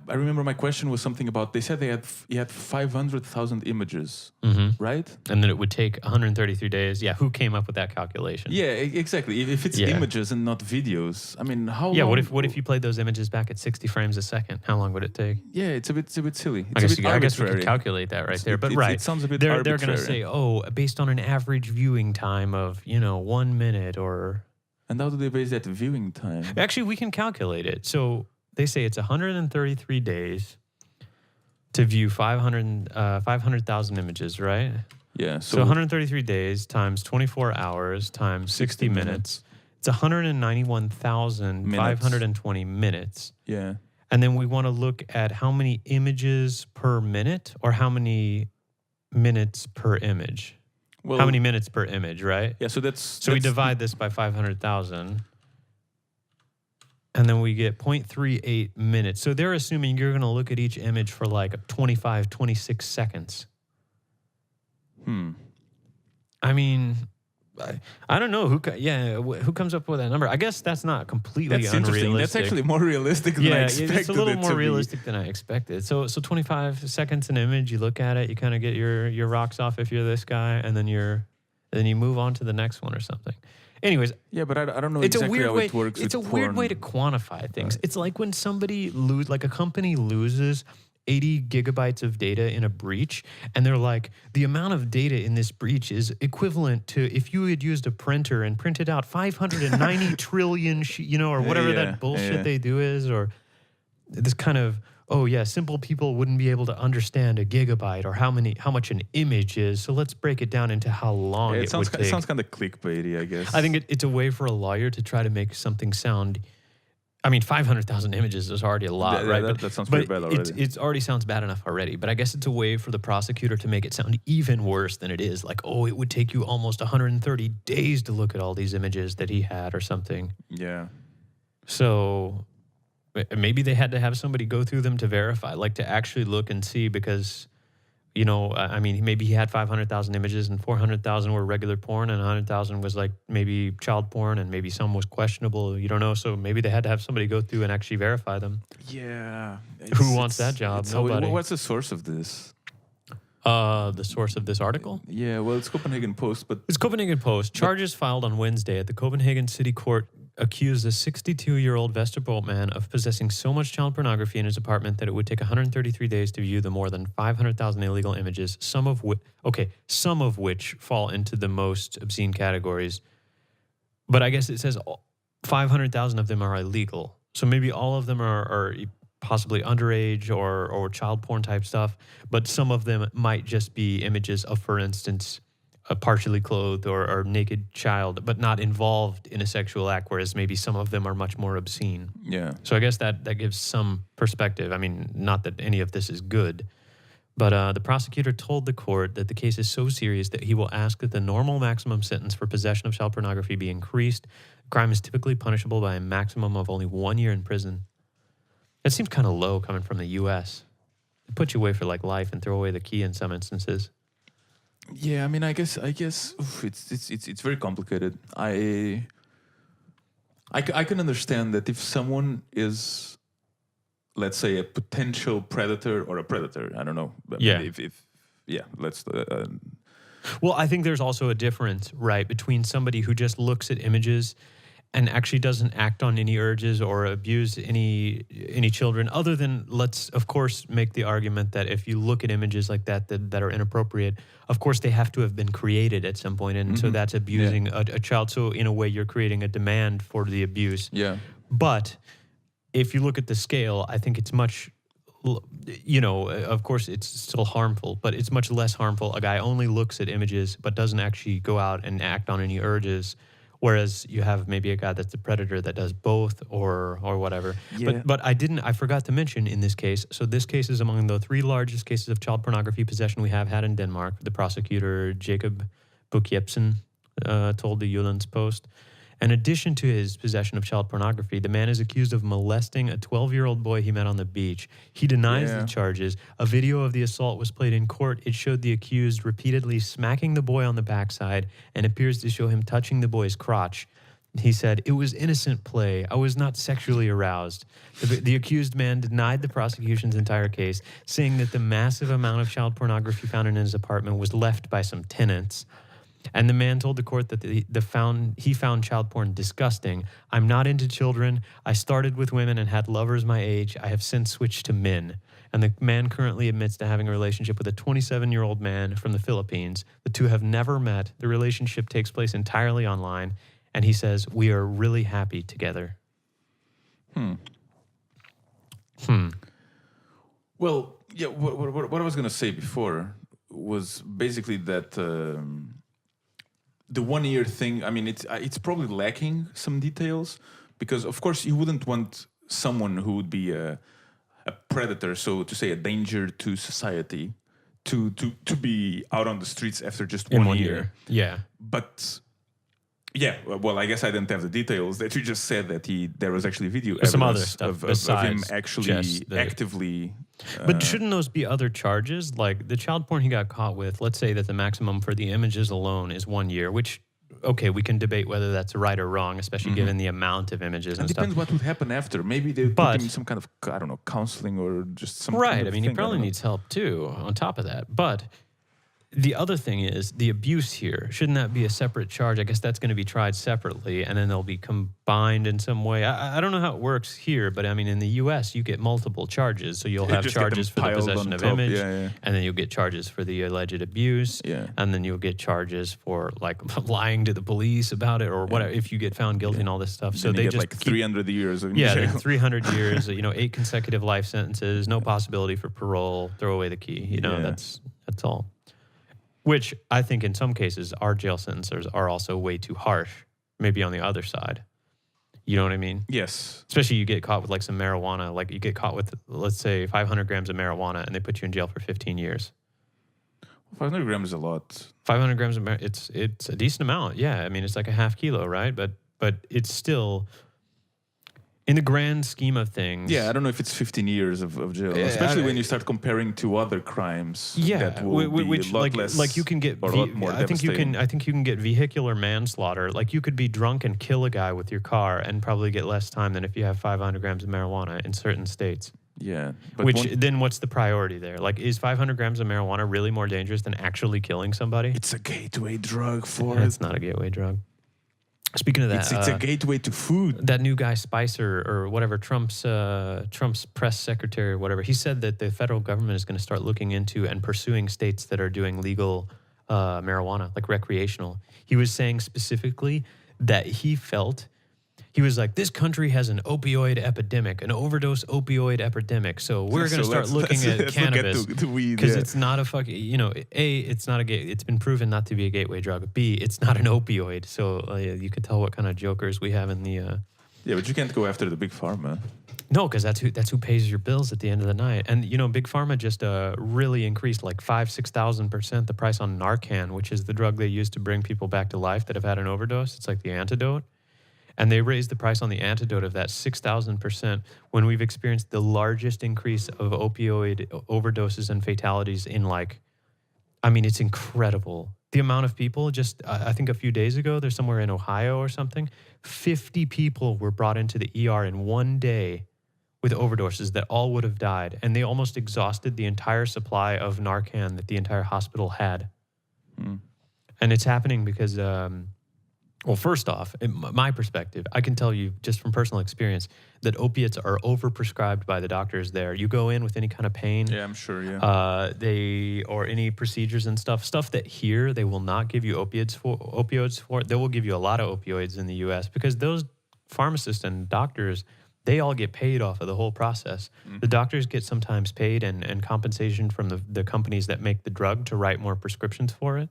I remember my question was something about. They said he had 500,000 images, right? And then it would take 133 days. Yeah, who came up with that calculation? Yeah, exactly. If it's images and not videos, I mean, how? Yeah, long, what if you played those images back at 60 frames a second? How long would it take? Yeah, it's a bit silly. I guess we could calculate that right there. But it sounds a bit they're arbitrary. going to say, oh, based on an average viewing time of 1 minute or. And how do they base that viewing time? Actually, we can calculate it. So they say it's 133 days to view 500,000 images, right? Yeah. So 133 days times 24 hours times 60 minutes. It's 191,520 minutes. Yeah. And then we want to look at how many images per minute or how many minutes per image. Well, how many minutes per image, right? Yeah, so we divide this by 500,000. And then we get 0.38 minutes. So they're assuming you're going to look at each image for like 25, 26 seconds. I mean, I don't know who comes up with that number. I guess that's not completely unrealistic. That's actually more realistic than I expected. Yeah, it's a little more realistic than I expected. So 25 seconds an image, you look at it, you kind of get your rocks off if you're this guy, and then you move on to the next one or something. Anyways, yeah, but I don't know exactly how it works. It's a weird way to quantify things. Right. It's like when somebody like a company loses 80 gigabytes of data in a breach, and they're like, the amount of data in this breach is equivalent to if you had used a printer and printed out 590 trillion, or whatever that bullshit they do is, or this kind of, simple people wouldn't be able to understand a gigabyte or how much an image is. So let's break it down into how long it would take. It sounds kind of clickbaity, I guess. I think it's a way for a lawyer to try to make something sound. I mean, 500,000 images is already a lot, right? That sounds pretty bad already. It already sounds bad enough already. But I guess it's a way for the prosecutor to make it sound even worse than it is. Like, it would take you almost 130 days to look at all these images that he had or something. Yeah. So maybe they had to have somebody go through them to verify, like to actually look and see because, I mean, maybe he had 500,000 images and 400,000 were regular porn and 100,000 was like maybe child porn and maybe some was questionable. You don't know. So maybe they had to have somebody go through and actually verify them. Yeah. Who wants that job? Nobody. What's the source of this? The source of this article? Yeah, well, it's Copenhagen Post, but... It's Copenhagen Post. Charges filed on Wednesday at the Copenhagen City Court accused a 62-year-old Vesterbo man of possessing so much child pornography in his apartment that it would take 133 days to view the more than 500,000 illegal images, some of which fall into the most obscene categories. But I guess it says 500,000 of them are illegal. So maybe all of them are possibly underage or child porn type stuff, but some of them might just be images of, for instance, a partially clothed or naked child, but not involved in a sexual act, whereas maybe some of them are much more obscene. Yeah. So I guess that gives some perspective. I mean, not that any of this is good, but the prosecutor told the court that the case is so serious that he will ask that the normal maximum sentence for possession of child pornography be increased. The crime is typically punishable by a maximum of only 1 year in prison. That seems kind of low coming from the U.S. They put you away for like life and throw away the key in some instances. Yeah, I mean, I guess it's very complicated. I can understand that if someone is, let's say, a potential predator or a predator, I don't know. Yeah. Well, I think there's also a difference, right, between somebody who just looks at images and actually doesn't act on any urges or abuse any children, other than, let's, of course, make the argument that if you look at images like that are inappropriate, of course, they have to have been created at some point, and so that's abusing a child. So in a way, you're creating a demand for the abuse. Yeah. But if you look at the scale, I think it's much, of course, it's still harmful, but it's much less harmful. A guy only looks at images but doesn't actually go out and act on any urges. Whereas you have maybe a guy that's a predator that does both or whatever. Yeah. But I forgot to mention in this case, so this case is among the 3 largest cases of child pornography possession we have had in Denmark. The prosecutor, Jacob Buk-Jepsen, told the Jyllands-Post. In addition to his possession of child pornography, the man is accused of molesting a 12-year-old boy he met on the beach. He denies the charges. A video of the assault was played in court. It showed the accused repeatedly smacking the boy on the backside and appears to show him touching the boy's crotch. He said, "It was innocent play. I was not sexually aroused." The accused man denied the prosecution's entire case, saying that the massive amount of child pornography found in his apartment was left by some tenants. And the man told the court that he found child porn disgusting. "I'm not into children. I started with women and had lovers my age. I have since switched to men." And the man currently admits to having a relationship with a 27-year-old man from the Philippines. The two have never met. The relationship takes place entirely online. And he says, "We are really happy together." Well, yeah. What I was gonna say before was basically that the 1 year thing. I mean, it's probably lacking some details because, of course, you wouldn't want someone who would be a predator, so to say, a danger to society, to be out on the streets after just In 1 year. Yeah. But yeah, well, I guess I didn't have the details that you just said that there was actually video Some other evidence stuff of him besides actually just the- actively. But shouldn't those be other charges? Like the child porn he got caught with, let's say that the maximum for the images alone is 1 year, which, okay, we can debate whether that's right or wrong, especially given the amount of images and It depends stuff. what would happen after. Maybe they would But- put him in some kind of, I don't know, counseling or just some Right. kind of I mean, thing. he probably don't know. needs help too on top of that. But the other thing is the abuse here. Shouldn't that be a separate charge? I guess that's going to be tried separately and then they'll be combined in some way. I don't know how it works here, but I mean, in the U.S., you get multiple charges. So you'll You have just get them charges for the piled possession on of top. image, Yeah. and then you'll get charges for the alleged abuse, Yeah. and then you'll get charges for like lying to the police about it or whatever if you get found guilty and all this stuff. So Then you they get just like keep 300 years of yeah, jail. they're 300 years, 8 consecutive life sentences, no possibility for parole, throw away the key. Yeah. That's all. Which I think in some cases our jail sentences are also way too harsh, maybe on the other side. You know what I mean? Yes. Especially you get caught with like some marijuana, like you get caught with, let's say, 500 grams of marijuana and they put you in jail for 15 years. 500 grams is a lot. 500 grams of marijuana, it's a decent amount. Yeah, I mean, it's like a half kilo, right? But it's still, in the grand scheme of things. Yeah, I don't know if it's 15 years of jail, especially when you start comparing to other crimes. Yeah, that will be which a lot less, like you can get. or a lot more I think you devastating. can get vehicular manslaughter. Like you could be drunk and kill a guy with your car and probably get less time than if you have 500 grams of marijuana in certain states. Yeah, but Which then what's the priority there? Like, is 500 grams of marijuana really more dangerous than actually killing somebody? it's a gateway drug for It's it. not a gateway drug. Speaking of that, It's a gateway to food. that new guy Spicer or whatever, Trump's press secretary or whatever, he said that the federal government is going to start looking into and pursuing states that are doing legal marijuana, like recreational. He was saying specifically that he was like, this country has an opioid epidemic, an overdose opioid epidemic. So we're going to start looking at cannabis to weed. because Yeah. it's not a fucking, A, it's not it's been proven not to be a gateway drug. B, it's not an opioid. So you could tell what kind of jokers we have in the. Yeah, but you can't go after the big pharma. No, because that's who pays your bills at the end of the night. And Big Pharma just really increased like 6,000% the price on Narcan, which is the drug they use to bring people back to life that have had an overdose. It's like the antidote. And they raised the price on the antidote of that 6,000% when we've experienced the largest increase of opioid overdoses and fatalities in it's incredible. The amount of people I think a few days ago, there's somewhere in Ohio or something, 50 people were brought into the ER in one day with overdoses that all would have died. And they almost exhausted the entire supply of Narcan that the entire hospital had. And it's happening because... well, first off, in my perspective, I can tell you just from personal experience that opiates are overprescribed by the doctors there. You go in with any kind of pain, Yeah, I'm sure. Yeah. or any procedures and stuff that here they will not give you opioids for. They will give you a lot of opioids in the U.S. because those pharmacists and doctors, they all get paid off of the whole process. The doctors get sometimes paid and compensation from the companies that make the drug to write more prescriptions for it.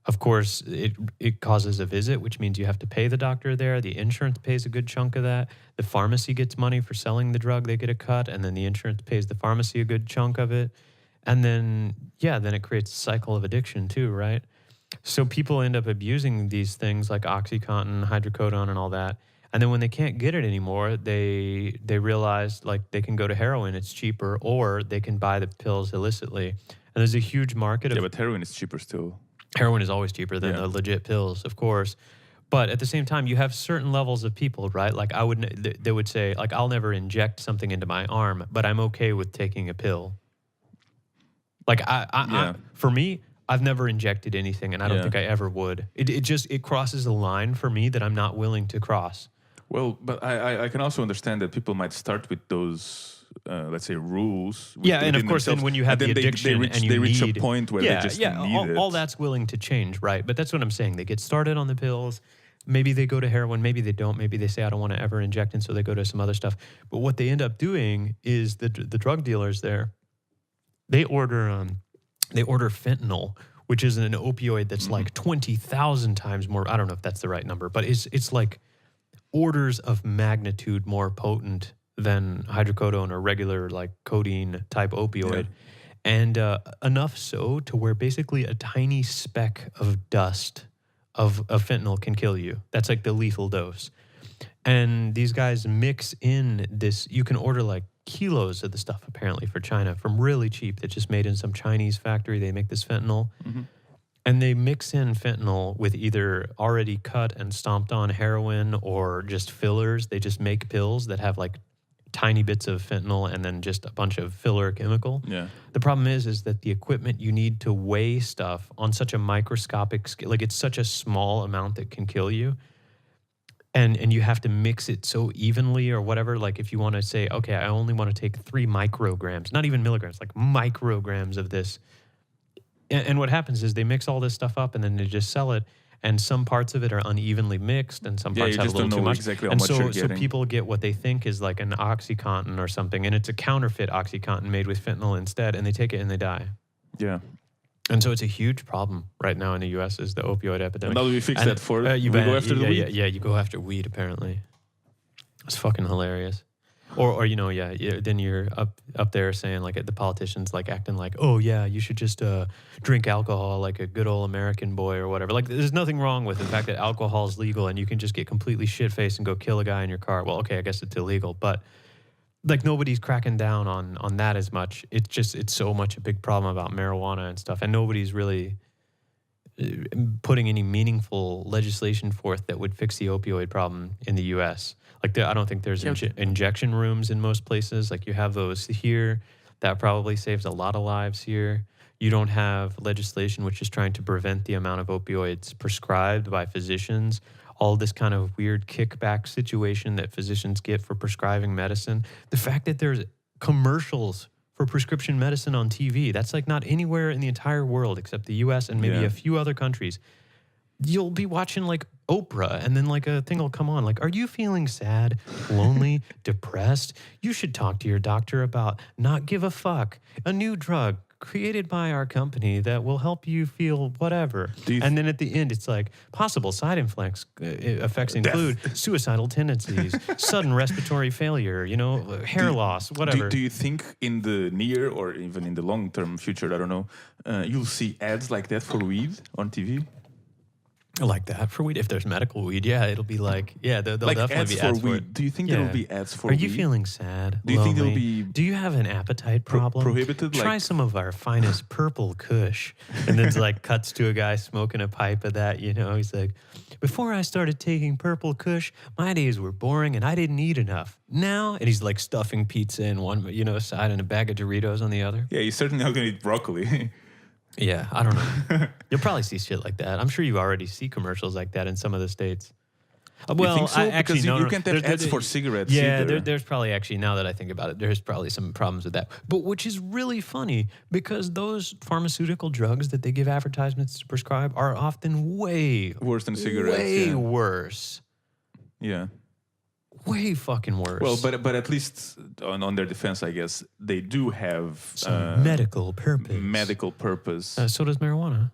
Of course, it causes a visit, which means you have to pay the doctor there. The insurance pays a good chunk of that. The pharmacy gets money for selling the drug. They get a cut, and then the insurance pays the pharmacy a good chunk of it. And then it creates a cycle of addiction too, right? So people end up abusing these things like OxyContin, hydrocodone, and all that. And then when they can't get it anymore, they realize like they can go to heroin, it's cheaper, or they can buy the pills illicitly. And there's a huge market of... Yeah, but heroin is cheaper still. Heroin is always cheaper than Yeah. the legit pills, of course. But at the same time, you have certain levels of people, right? Like they would say, like, I'll never inject something into my arm, but I'm okay with taking a pill. Like for me, I've never injected anything, and I don't think I ever would. It crosses a line for me that I'm not willing to cross. Well, but I can also understand that people might start with those, let's say, rules. And of course, then when you have the addiction they reach a point where they just need it. All that's willing to change, right? But that's what I'm saying. They get started on the pills. Maybe they go to heroin. Maybe they don't. Maybe they say, I don't want to ever inject, and so they go to some other stuff. But what they end up doing is the drug dealers there, they order fentanyl, which is an opioid that's like 20,000 times more. I don't know if that's the right number, but it's like orders of magnitude more potent than hydrocodone or regular like codeine type opioid. And enough so to where basically a tiny speck of dust of fentanyl can kill you. That's like the lethal dose. And these guys mix in this, you can order like kilos of the stuff apparently for China from really cheap. That's just made in some Chinese factory. They make this fentanyl. And they mix in fentanyl with either already cut and stomped on heroin or just fillers. They just make pills that have like tiny bits of fentanyl and then just a bunch of filler chemical. Yeah. The problem is that the equipment you need to weigh stuff on such a microscopic scale, like it's such a small amount that can kill you. And you have to mix it so evenly or whatever. Like if you want to say, okay, I only want to take 3 micrograms, not even milligrams, like micrograms of this. And what happens is they mix all this stuff up and then they just sell it. And some parts of it are unevenly mixed and some parts have a little too much. Exactly how and much you're getting. So people get what they think is like an OxyContin or something. And it's a counterfeit OxyContin made with fentanyl instead. And they take it and they die. Yeah. And so it's a huge problem right now in the U.S. is the opioid epidemic. And now we fix that for you go after the weed? Yeah, you go after weed apparently. It's fucking hilarious. Or then you're up there saying like the politicians like acting like, oh yeah, you should just drink alcohol like a good old American boy or whatever. Like there's nothing wrong with the fact that alcohol is legal and you can just get completely shit-faced and go kill a guy in your car. Well, okay, I guess it's illegal, but like nobody's cracking down on that as much. It's so much a big problem about marijuana and stuff, and nobody's really putting any meaningful legislation forth that would fix the opioid problem in the U.S. Like I don't think there's injection rooms in most places. Like you have those here. That probably saves a lot of lives here. You don't have legislation which is trying to prevent the amount of opioids prescribed by physicians. All this kind of weird kickback situation that physicians get for prescribing medicine. The fact that there's commercials for prescription medicine on TV, that's like not anywhere in the entire world except the U.S. and maybe a few other countries. You'll be watching like Oprah and then like a thing will come on like, are you feeling sad, lonely, depressed? You should talk to your doctor about Not Give a Fuck, a new drug created by our company that will help you feel whatever. And then at the end, it's like possible side effects include suicidal tendencies, sudden respiratory failure, hair loss, whatever. Do you think in the near or even in the long-term future, I don't know, you'll see ads like that for weed on TV? Like that for weed? If there's medical weed, it'll be like, there'll like definitely be ads for weed. it. Do you think there will be ads for weed? weed? Are you feeling sad? Do you think there'll be... Do you have an appetite problem? Prohibited? Try some of our finest purple kush. And then it's like cuts to a guy smoking a pipe of that, He's like, before I started taking purple kush, my days were boring and I didn't eat enough. Now, and he's like stuffing pizza in one, side and a bag of Doritos on the other. Yeah, you're certainly not going to eat broccoli. Yeah, I don't know. You'll probably see shit like that. I'm sure you already see commercials like that in some of the states. Well, you think so? Because you can't have ads for cigarettes either. There's probably actually, now that I think about it, there's probably some problems with that. But which is really funny because those pharmaceutical drugs that they give advertisements to prescribe are often way worse than cigarettes. Way worse. Yeah. Way fucking worse. Well, but at least on their defense, I guess, they do have some medical purpose. Medical purpose. So does marijuana.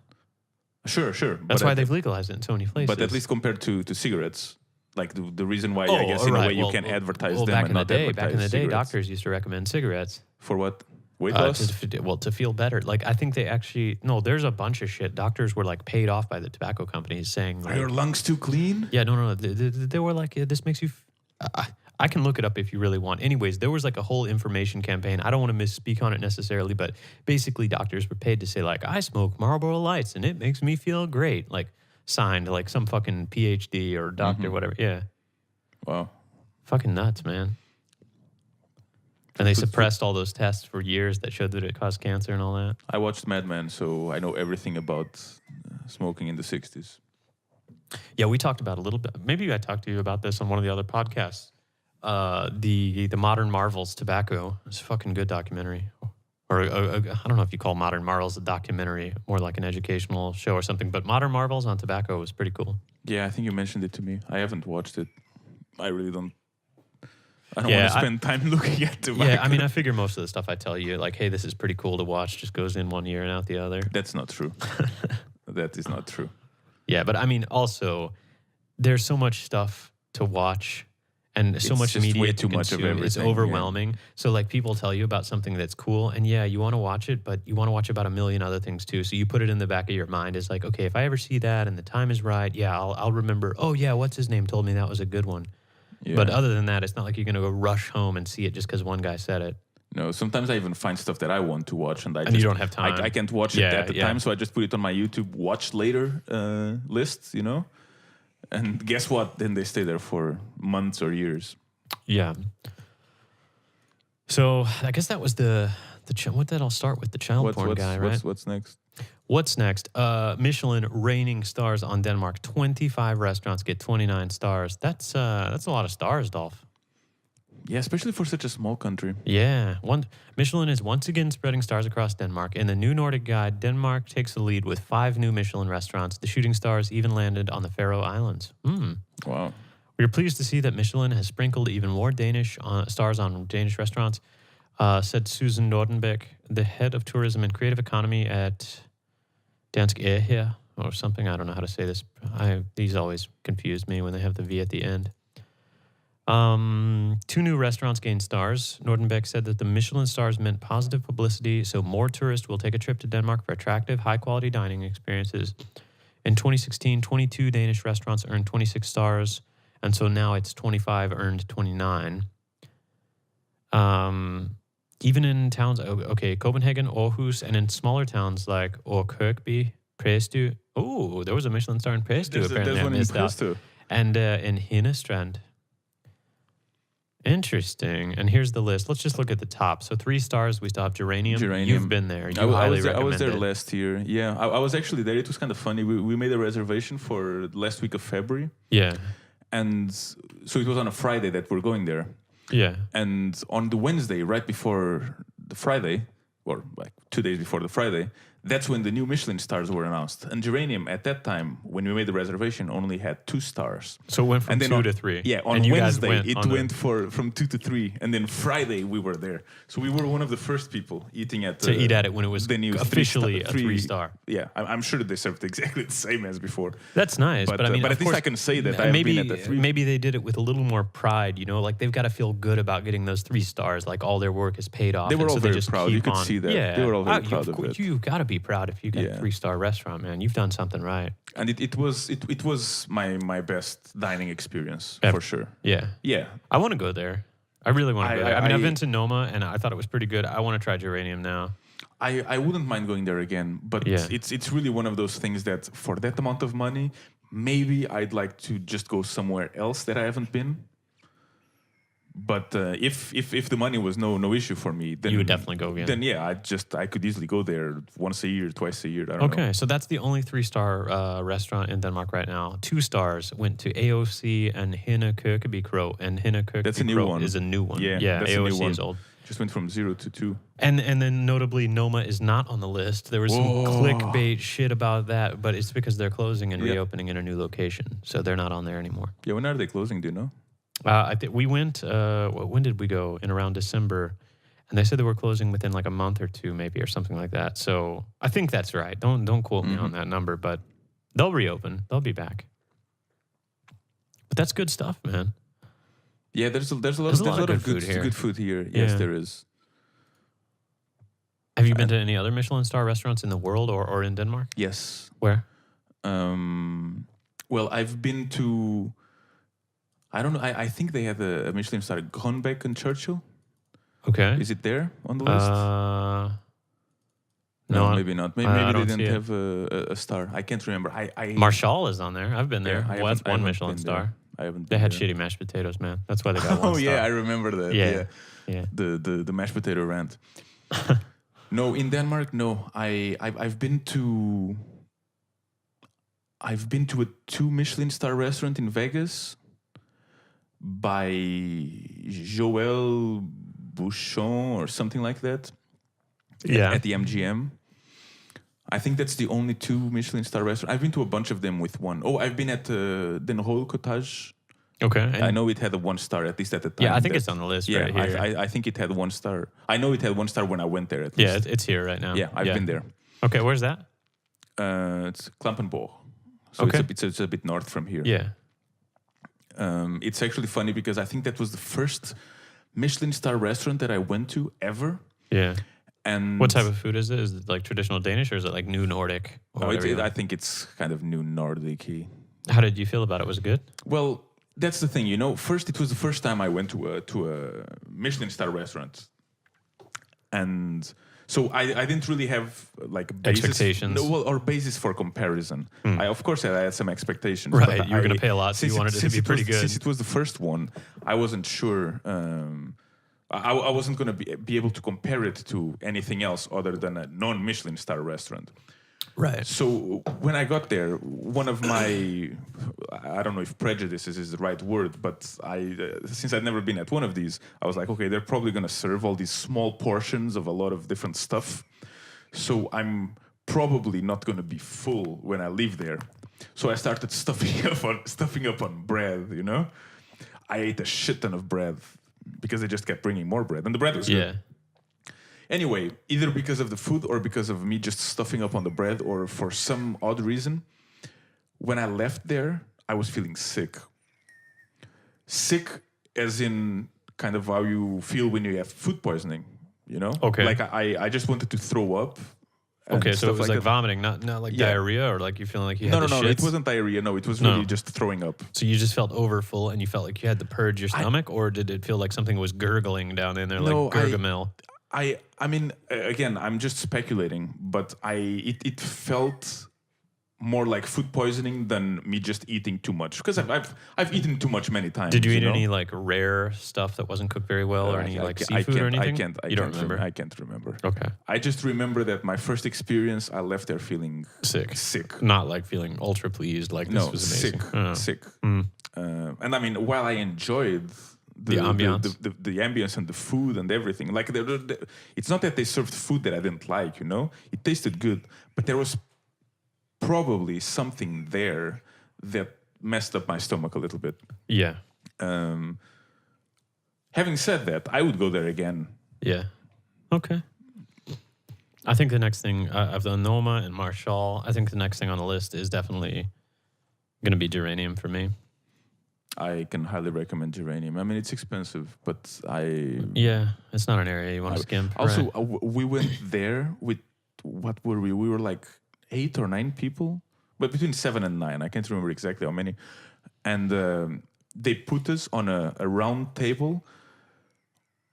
Sure. That's why they've legalized it in so many places. But at least compared to cigarettes, like the reason why, I guess, in a way you can advertise them back and not advertise Back in the day, cigarettes. Doctors used to recommend cigarettes. For what? Weight loss? To feel better. Like, I think they actually... No, there's a bunch of shit. Doctors were, like, paid off by the tobacco companies saying... Like, are your lungs too clean? Yeah, no. They were like, this makes you... I can look it up if you really want. Anyways, there was like a whole information campaign. I don't want to misspeak on it necessarily, but basically doctors were paid to say like, I smoke Marlboro Lights and it makes me feel great. Like signed, like some fucking PhD or doctor, whatever. Yeah. Wow. Fucking nuts, man. And they suppressed all those tests for years that showed that it caused cancer and all that. I watched Mad Men, so I know everything about smoking in the 60s. Yeah, we talked about a little bit. Maybe I talked to you about this on one of the other podcasts. The Modern Marvels tobacco. It's a fucking good documentary. Or I don't know if you call Modern Marvels a documentary, more like an educational show or something. But Modern Marvels on tobacco was pretty cool. Yeah, I think you mentioned it to me. I haven't watched it. I really don't. I don't want to spend time looking at tobacco. Yeah, I mean, I figure most of the stuff I tell you, like, hey, this is pretty cool to watch, just goes in one ear and out the other. That's not true. That is not true. Yeah, but I mean, also, there's so much stuff to watch and so much media way to too much of consume. It's everything, overwhelming. So, like, people tell you about something that's cool, and yeah, you want to watch it, but you want to watch about a million other things too. So you put it in the back of your mind as like, okay, if I ever see that and the time is right, yeah, I'll remember. Oh yeah, what's his name told me that was a good one. Yeah. But other than that, it's not like you're going to go rush home and see it just because one guy said it. No, sometimes I even find stuff that I want to watch, and you don't have time. I can't watch it at the time, so I just put it on my YouTube watch later list, you know. And guess what? Then they stay there for months or years. Yeah. So I guess that was what did I'll start with the child porn guy, right? What's next? What's next? Michelin raining stars on Denmark. 25 restaurants get 29 stars. That's a lot of stars, Dolph. Yeah, especially for such a small country. Yeah. Michelin is once again spreading stars across Denmark. In the new Nordic Guide, Denmark takes the lead with 5 new Michelin restaurants. The shooting stars even landed on the Faroe Islands. Wow. We are pleased to see that Michelin has sprinkled even more Danish stars on Danish restaurants, said Susan Nordenbeck, the head of tourism and creative economy at Dansk Air or something. I don't know how to say this. These always confuse me when they have the V at the end. 2 new restaurants gained stars. Nordenbeck said that the Michelin stars meant positive publicity, so more tourists will take a trip to Denmark for attractive, high-quality dining experiences. In 2016, 22 Danish restaurants earned 26 stars, and so now it's 25 earned 29. Even in towns, Copenhagen, Aarhus, and in smaller towns like Kirkby, Præstø. Oh, there was a Michelin star in Præstø, apparently. There's one in Præstø. And in Hinnestrand. Interesting. And here's the list. Let's just look at the top. So 3 stars, we still have Geranium. You've been there. I was there last year. Yeah, I was actually there. It was kind of funny. We made a reservation for the last week of February. Yeah. And so it was on a Friday that we're going there. Yeah. And on the Wednesday, right before the Friday, or like 2 days before the Friday, that's when the new Michelin stars were announced. And Geranium, at that time, when we made the reservation, only had 2 stars. So it went from 2 to 3. Yeah, on Wednesday, it went from 2 to 3. And then Friday, we were there. So we were one of the first people eating at... to eat at it when it was the new officially a 3-star. Yeah, I'm sure that they served exactly the same as before. That's nice. But I mean, but at least I can say that I've been at the 3. Maybe they did it with a little more pride, you know? Like, they've got to feel good about getting those 3 stars. Like, all their work is paid off. They were all very proud. You could see that. Yeah. They were all very proud of it. You've got to be proud if you get a 3-star restaurant, man. You've done something right. And it was my best dining experience, for sure. Yeah. Yeah. I want to go there. I really want to go there. I mean, I've been to Noma, and I thought it was pretty good. I want to try Geranium now. I wouldn't mind going there again, but it's really one of those things that for that amount of money, maybe I'd like to just go somewhere else that I haven't been. But if the money was no issue for me, then you would definitely go again. Then yeah, I could easily go there once a year, twice a year. I don't know. Okay, so that's the only 3-star restaurant in Denmark right now. 2 stars went to AOC and Hinne Kirkeby Kroh, and Hinne Kirkeby Kroh is a new one. Yeah, that's AOC a new one. Is old. Just went from 0 to 2. And then notably, Noma is not on the list. There was some clickbait shit about that, but it's because they're closing and reopening in a new location, so they're not on there anymore. Yeah, when are they closing? Do you know? I think we went. When did we go? In around December, and they said they were closing within like a month or 2, maybe, or something like that. So I think that's right. Don't quote me on that number, but they'll reopen. They'll be back. But that's good stuff, man. Yeah, there's a lot of good food here. Yes, there is. Have you been to any other Michelin star restaurants in the world or in Denmark? Yes. Where? Well, I've been to. I don't know. I think they have a Michelin star, Grønbæk and Churchill. Okay. Is it there on the list? No, No, maybe not. I Maybe they don't see didn't it. have a star. I can't remember. I Marshall is on there. I've been there. Yeah, I Well, that's haven't- I one haven't Michelin been star. there. I haven't. They been had there. shitty mashed potatoes, man. That's why they got one Oh star. yeah, I remember that. Yeah. Yeah. Yeah. The mashed potato rant. No, in Denmark, no. I've been to a 2 Michelin star restaurant in Vegas by Joël Bouchon or something like that. Yeah. At the MGM. I think that's the only 2 Michelin star restaurant. I've been to a bunch of them with one. Oh, I've been at Den Rol Cottage. Okay. I know it had a 1 star, at least at the time. Yeah, I think it's on the list Yeah, right here. I think it had 1 star. I know it had 1 star when I went there, at Yeah, least. it's here right now. Yeah, I've been there. Okay, where's that? It's Klampenborg. So Okay. it's a bit north from here. Yeah. It's actually funny because I think that was the first Michelin star restaurant that I went to ever. Yeah. And What type of food is it? Is it like traditional Danish or is it like new Nordic? Or Oh, whatever you I want? think it's kind of new Nordic-y. How did you feel about it? Was it good? Well, that's the thing, you know. First, it was the first time I went to a Michelin star restaurant, and so I didn't really have like basis, Expectations. no, well, or basis for comparison. I of course I had some expectations. Right, but you were gonna pay a lot, so you wanted it to be pretty good. Since it was the first one, I wasn't sure. I wasn't going to be able to compare it to anything else other than a non-Michelin star restaurant. Right. So when I got there, one of my, I don't know if prejudices is the right word, but since I'd never been at one of these, I was like, okay, they're probably going to serve all these small portions of a lot of different stuff. So I'm probably not going to be full when I leave there. So I started stuffing up on bread, you know? I ate a shit ton of bread because they just kept bringing more bread. And the bread was good. Yeah. Anyway, either because of the food or because of me just stuffing up on the bread or for some odd reason, when I left there, I was feeling sick. Sick as in kind of how you feel when you have food poisoning, you know? Okay. Like I just wanted to throw up. and Okay, so it stuff was like that. vomiting, not like Yeah. diarrhea or like you feeling like you No, had no, the no. shits? It wasn't diarrhea. No, it was No. really just throwing up. So you just felt overfull and you felt like you had to purge your stomach, or did it feel like something was gurgling down in there, No, like Gargamel? I mean, again, I'm just speculating, but it felt more like food poisoning than me just eating too much, because I've eaten too much many times. Did you eat know? any like rare stuff that wasn't cooked very well, or any like seafood or anything? I You don't can't remember? I can't remember. Okay. I just remember that my first experience, I left there feeling Sick. Not like feeling ultra pleased, like this No, was amazing. sick, Oh. sick. Mm. And I mean, while I enjoyed The ambiance. the ambience and the food and everything, like it's not that they served food that I didn't like, you know, it tasted good, but there was probably something there that messed up my stomach a little bit. Yeah. Having said that, I would go there again. Yeah. Okay. I think the next thing, I've done Noma and Marshall. I think the next thing on the list is definitely going to be Geranium for me. I can highly recommend Geranium. I mean, it's expensive, but Yeah, it's not an area you want to skimp. Also, right. we went there with, what were we? We were like 8 or 9 people, but between 7 and 9. I can't remember exactly how many. And they put us on a round table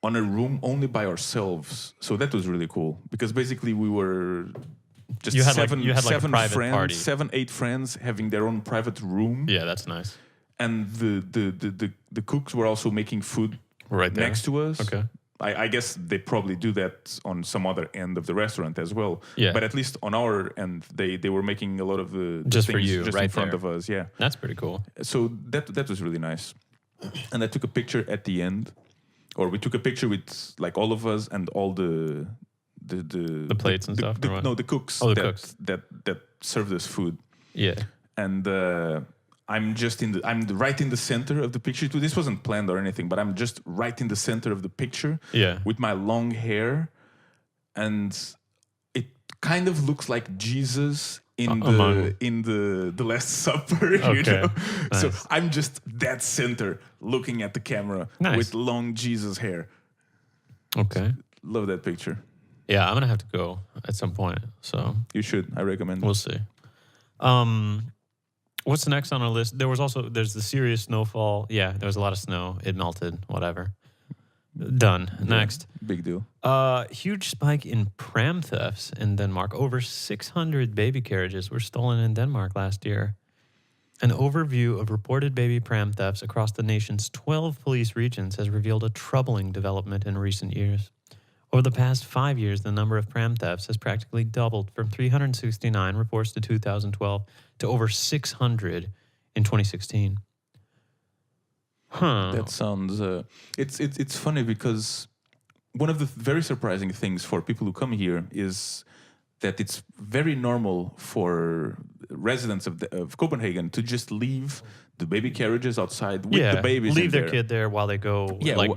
on a room only by ourselves. So that was really cool, because basically we were just You had seven a private friends, party. 7, 8 friends having their own private room. Yeah, that's nice. And the cooks were also making food Right there. next to us. Okay. I guess they probably do that on some other end of the restaurant as well. Yeah. But at least on our end, they were making a lot of the Just for things you, just right in front there. of us. Yeah. That's pretty cool. So that was really nice. And I took a picture at the end, or we took a picture with like all of us and all the plates and stuff, or what? No, the cooks. Oh, the that, cooks. that served us food. Yeah. And I'm right in the center of the picture. This wasn't planned or anything, but I'm just right in the center of the picture. Yeah. With my long hair, and it kind of looks like Jesus in the Last Supper. You Okay. know? So Nice. I'm just that center looking at the camera Nice. with long Jesus hair. Okay. Love that picture. Yeah, I'm gonna have to go at some point. So You should. I recommend. we'll see. What's next on our list? There's the serious snowfall. Yeah, there was a lot of snow. It melted. Whatever. Done. Next. Big deal. Huge spike in pram thefts in Denmark. Over 600 baby carriages were stolen in Denmark last year. An overview of reported baby pram thefts across the nation's 12 police regions has revealed a troubling development in recent years. Over the past 5 years, the number of pram thefts has practically doubled from 369 reports to 2012 to over 600 in 2016. That sounds. It's funny because one of the very surprising things for people who come here is that it's very normal for residents of Copenhagen to just leave the baby carriages outside with the babies. Leave in their there. kid there while they go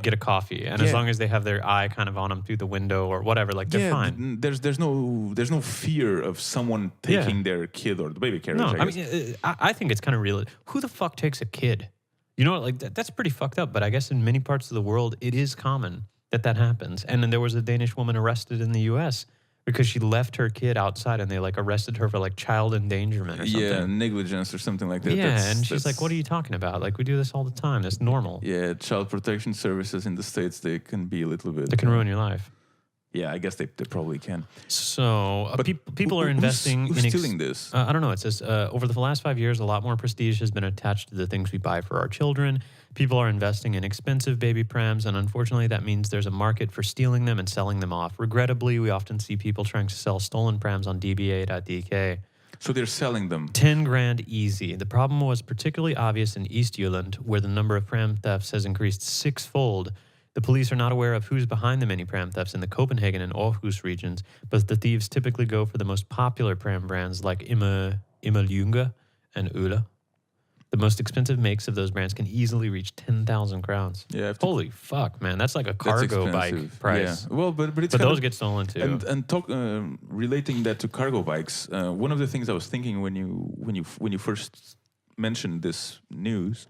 get a coffee, and as long as they have their eye kind of on them through the window or whatever, like they're fine. There's no fear of someone taking their kid or the baby carriage. No, I mean I think it's kind of real. Who the fuck takes a kid? You know, like that's pretty fucked up. But I guess in many parts of the world, it is common that happens. And then there was a Danish woman arrested in the U.S. because she left her kid outside, and they like arrested her for like child endangerment or something. Yeah, negligence or something like that. Yeah, and she's like, "What are you talking about? Like we do this all the time. That's normal." Yeah, child protection services in the States, they can be a little bit. They can ruin your life. Yeah, I guess they probably can. So people are investing who's in stealing this. I don't know. It says over the last 5 years, a lot more prestige has been attached to the things we buy for our children. People are investing in expensive baby prams, and unfortunately, that means there's a market for stealing them and selling them off. Regrettably, we often see people trying to sell stolen prams on dba.dk. So they're selling them. 10 grand easy. The problem was particularly obvious in East Jylland, where the number of pram thefts has increased sixfold. The police are not aware of who's behind the many pram thefts in the Copenhagen and Aarhus regions, but the thieves typically go for the most popular pram brands like Immerlunga and Ulla. The most expensive makes of those brands can easily reach 10,000 crowns. Yeah, holy fuck, man! That's like a cargo bike price. Yeah. Well, but it's those get stolen too. And relating that to cargo bikes, one of the things I was thinking when you first mentioned this news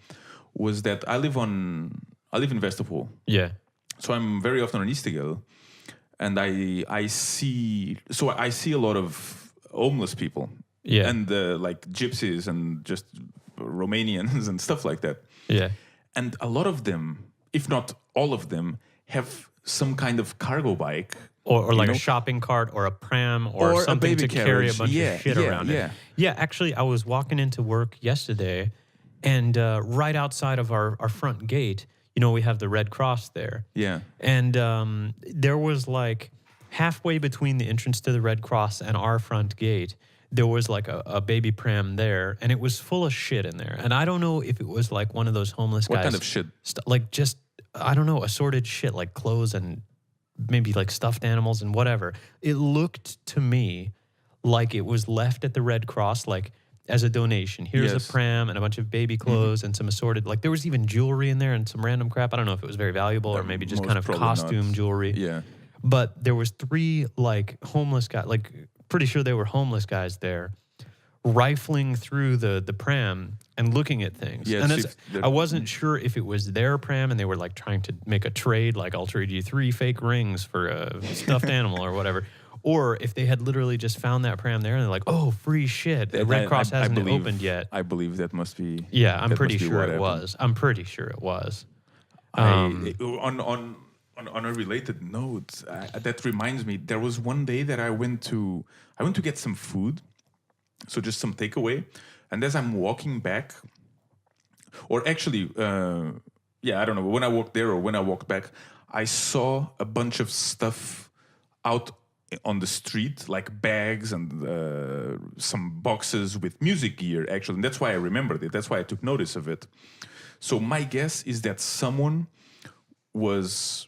was that I live in Vesterpol. Yeah. So I'm very often on Istigal, and I see a lot of homeless people. Yeah. And like gypsies and just Romanians and stuff like that. Yeah. And a lot of them, if not all of them, have some kind of cargo bike. Or like a shopping cart or a pram or something to carry a bunch of shit around it. Yeah, actually, I was walking into work yesterday, and right outside of our front gate, you know, we have the Red Cross there. Yeah. And there was like halfway between the entrance to the Red Cross and our front gate, there was like a baby pram there, and it was full of shit in there. And I don't know if it was like one of those homeless guys. What kind of shit? Like just, I don't know, assorted shit like clothes and maybe like stuffed animals and whatever. It looked to me like it was left at the Red Cross, like as a donation. Here's a pram and a bunch of baby clothes and some assorted, like there was even jewelry in there and some random crap. I don't know if it was very valuable or maybe just kind of costume jewelry. Yeah. But there was 3 like homeless guys, like pretty sure they were homeless guys there, rifling through the pram and looking at things. Yeah, and I wasn't sure if it was their pram and they were like trying to make a trade, like I'll trade you 3 fake rings for a stuffed animal or whatever. Or if they had literally just found that pram there and they're like, oh, free shit. The Red Cross hasn't opened yet. I believe that must be. Yeah, I'm pretty sure it was. I'm pretty sure it was. On a related note, that reminds me, there was one day that I went to get some food, so just some takeaway, and as I'm walking back, or actually, I don't know, when I walked there or when I walked back, I saw a bunch of stuff out on the street, like bags and some boxes with music gear, actually, and that's why I remembered it. That's why I took notice of it. So my guess is that someone was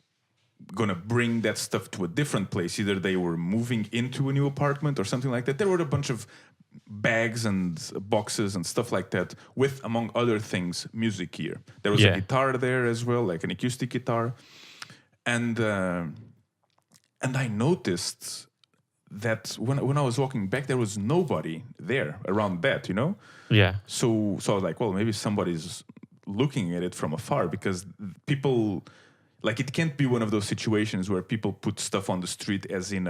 gonna bring that stuff to a different place. Either they were moving into a new apartment or something like that. There were a bunch of bags and boxes and stuff like that with, among other things, music gear. There was a guitar there as well, like an acoustic guitar. And I noticed that when I was walking back, there was nobody there around that, you know? Yeah. So I was like, well, maybe somebody's looking at it from afar, because people, like, it can't be one of those situations where people put stuff on the street as in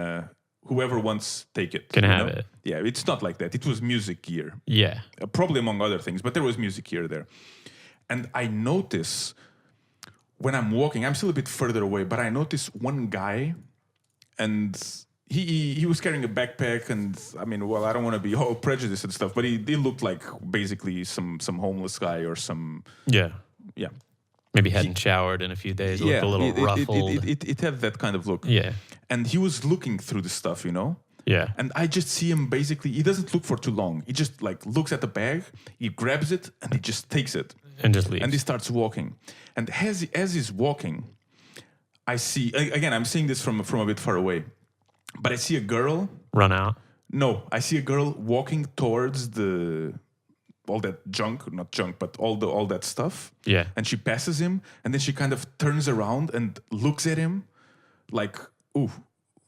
whoever wants, take it. Can have it. Yeah, it's not like that. It was music gear. Yeah. Probably among other things, but there was music gear there. And I notice when I'm walking, I'm still a bit further away, but I notice one guy, and he was carrying a backpack, and I mean, well, I don't want to be all prejudiced and stuff, but he looked like basically some homeless guy or some Yeah. yeah. Maybe hadn't showered in a few days, looked a little ruffled. It had that kind of look. Yeah. And he was looking through the stuff, you know? Yeah. And I just see him basically, he doesn't look for too long. He just like looks at the bag, he grabs it, and he just takes it. And just leaves. And he starts walking. And as he's walking, I see, again, I'm seeing this from a bit far away, but I see a girl. Run out? No, I see a girl walking towards all that junk, not junk, but all that stuff. Yeah. And she passes him, and then she kind of turns around and looks at him like, ooh,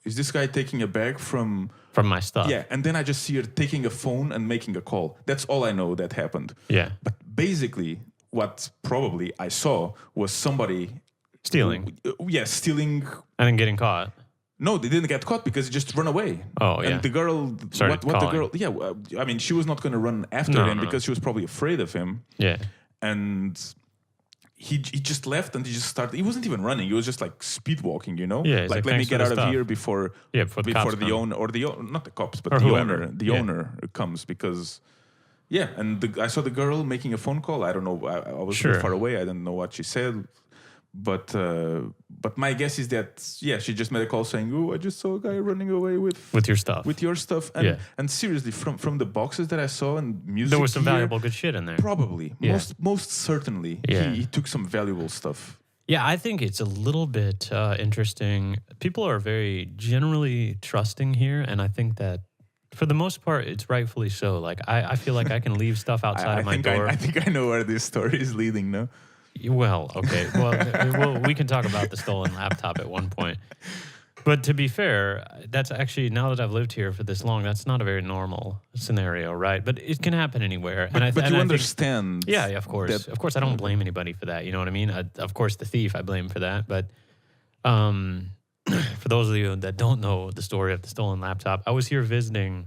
is this guy taking a bag from my stuff? Yeah. And then I just see her taking a phone and making a call. That's all I know that happened. Yeah. But basically, what probably I saw was somebody stealing. Stealing. And then getting caught. No, they didn't get caught because he just run away. Oh, yeah. And the girl, what the girl, I mean, she was not going to run after him because she was probably afraid of him. Yeah. And he just left and he just started, he wasn't even running. He was just like speed walking, you know? Yeah. Like, let me get out of here before the owner, or not the cops, but the owner comes because, I saw the girl making a phone call. I don't know. I was too far away. I didn't know what she said. But my guess is that she just made a call saying, "Oh, I just saw a guy running away with your stuff, and seriously, from the boxes that I saw and music, there was some valuable good shit in there. Probably, most certainly, he took some valuable stuff. Yeah, I think it's a little bit interesting. People are very generally trusting here, and I think that for the most part, it's rightfully so. Like I feel like I can leave stuff outside of my door. I think I know where this story is leading now. Well, okay. Well, we can talk about the stolen laptop at one point. But to be fair, that's actually, now that I've lived here for this long, that's not a very normal scenario, right? But it can happen anywhere. But you understand. Yeah, of course. Of course, I don't blame anybody for that. You know what I mean? Of course, the thief, I blame for that. But for those of you that don't know the story of the stolen laptop, I was here visiting,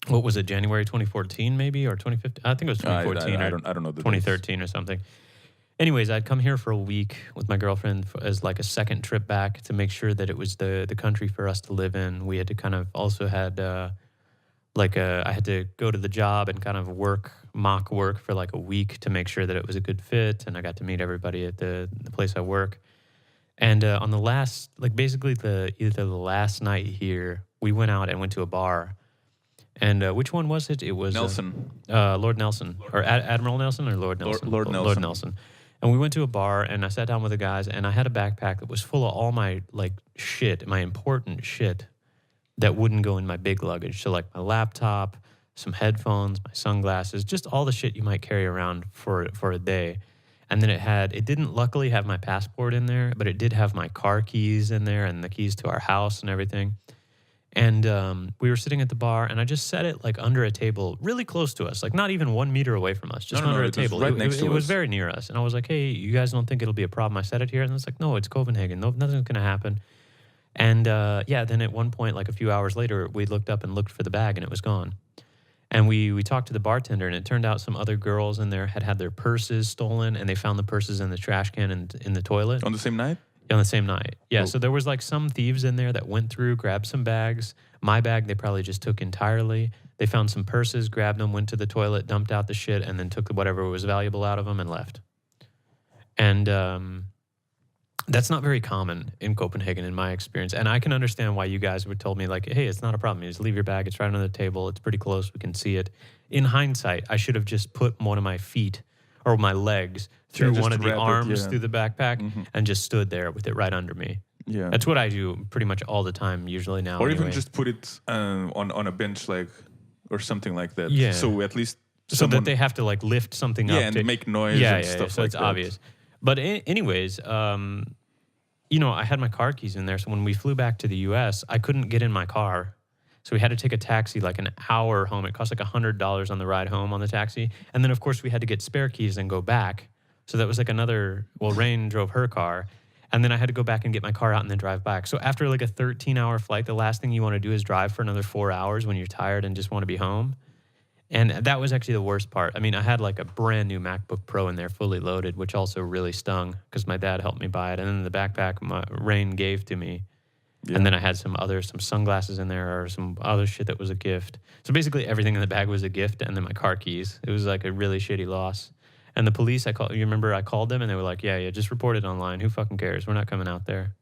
what was it, January 2014 maybe, or 2015? I think it was 2014 I don't know. 2013 or something. Anyways, I'd come here for a week with my girlfriend as like a second trip back to make sure that it was the country for us to live in. We had to kind of also had I had to go to the job and kind of mock work for like a week to make sure that it was a good fit. And I got to meet everybody at the place I work. And on the last, like basically either the last night here, we went out and went to a bar. And which one was it? It was Nelson. Lord Nelson. Or Admiral Nelson or Lord Nelson? Lord Nelson. Lord Nelson. And we went to a bar, and I sat down with the guys, and I had a backpack that was full of all my like shit, my important shit that wouldn't go in my big luggage. So like my laptop, some headphones, my sunglasses, just all the shit you might carry around for a day. And then it didn't luckily have my passport in there, but it did have my car keys in there and the keys to our house and everything. And we were sitting at the bar, and I just set it like under a table, really close to us, like not even 1 meter away from us, just under a table. Right next to us. It was very near us. And I was like, hey, you guys don't think it'll be a problem? I set it here. And it's like, no, it's Copenhagen. No, nothing's going to happen. And then at one point, like a few hours later, we looked up and looked for the bag, and it was gone. And we talked to the bartender, and it turned out some other girls in there had their purses stolen, and they found the purses in the trash can and in the toilet. On the same night? On the same night. Yeah, Cool. So there was like some thieves in there that went through, grabbed some bags. My bag, they probably just took entirely. They found some purses, grabbed them, went to the toilet, dumped out the shit, and then took whatever was valuable out of them and left. And that's not very common in Copenhagen in my experience. And I can understand why you guys would told me like, hey, it's not a problem. You just leave your bag. It's right under the table. It's pretty close. We can see it. In hindsight, I should have just put one of my feet or my legs through one of the arms through the backpack and just stood there with it right under me. Yeah, that's what I do pretty much all the time usually now. Or even just put it on a bench like or something like that. Yeah. So at least so that they have to like lift something up. And make noise and stuff so like it's that. obvious. But anyways, I had my car keys in there. So when we flew back to the U.S., I couldn't get in my car. So we had to take a taxi like an hour home. It cost like $100 on the ride home on the taxi. And then, of course, we had to get spare keys and go back. So that was like Rain drove her car. And then I had to go back and get my car out and then drive back. So after like a 13-hour flight, the last thing you want to do is drive for another 4 hours when you're tired and just want to be home. And that was actually the worst part. I mean, I had like a brand new MacBook Pro in there, fully loaded, which also really stung because my dad helped me buy it. And then the backpack Rain gave to me. Yeah. And then I had some sunglasses in there or some other shit that was a gift. So basically everything in the bag was a gift, and then my car keys. It was like a really shitty loss. And the police, you remember I called them and they were like, yeah, just report it online. Who fucking cares? We're not coming out there.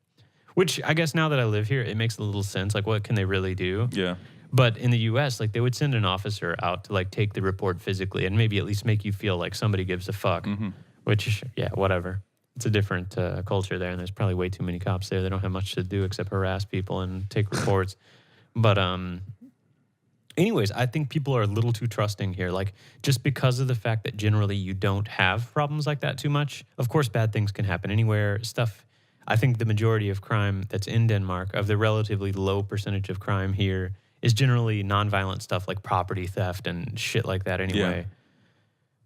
Which I guess now that I live here, it makes a little sense. Like, what can they really do? Yeah. But in the U.S., like, they would send an officer out to, like, take the report physically and maybe at least make you feel like somebody gives a fuck. Mm-hmm. Which, yeah, whatever. It's a different culture there, and there's probably way too many cops there. They don't have much to do except harass people and take reports. But anyways, I think people are a little too trusting here. Like, just because of the fact that generally you don't have problems like that too much. Of course, bad things can happen anywhere. I think the majority of crime that's in Denmark, of the relatively low percentage of crime here, is generally nonviolent stuff like property theft and shit like that anyway. Yeah.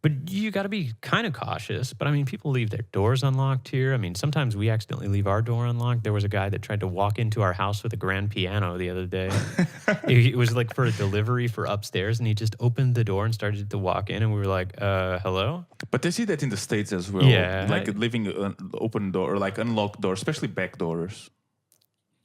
But you got to be kind of cautious. But I mean, people leave their doors unlocked here. I mean, sometimes we accidentally leave our door unlocked. There was a guy that tried to walk into our house with a grand piano the other day. It was like for a delivery for upstairs, and he just opened the door and started to walk in, and we were like, hello? But they see that in the States as well. Yeah. Like leaving an open door, or like unlocked doors, especially back doors.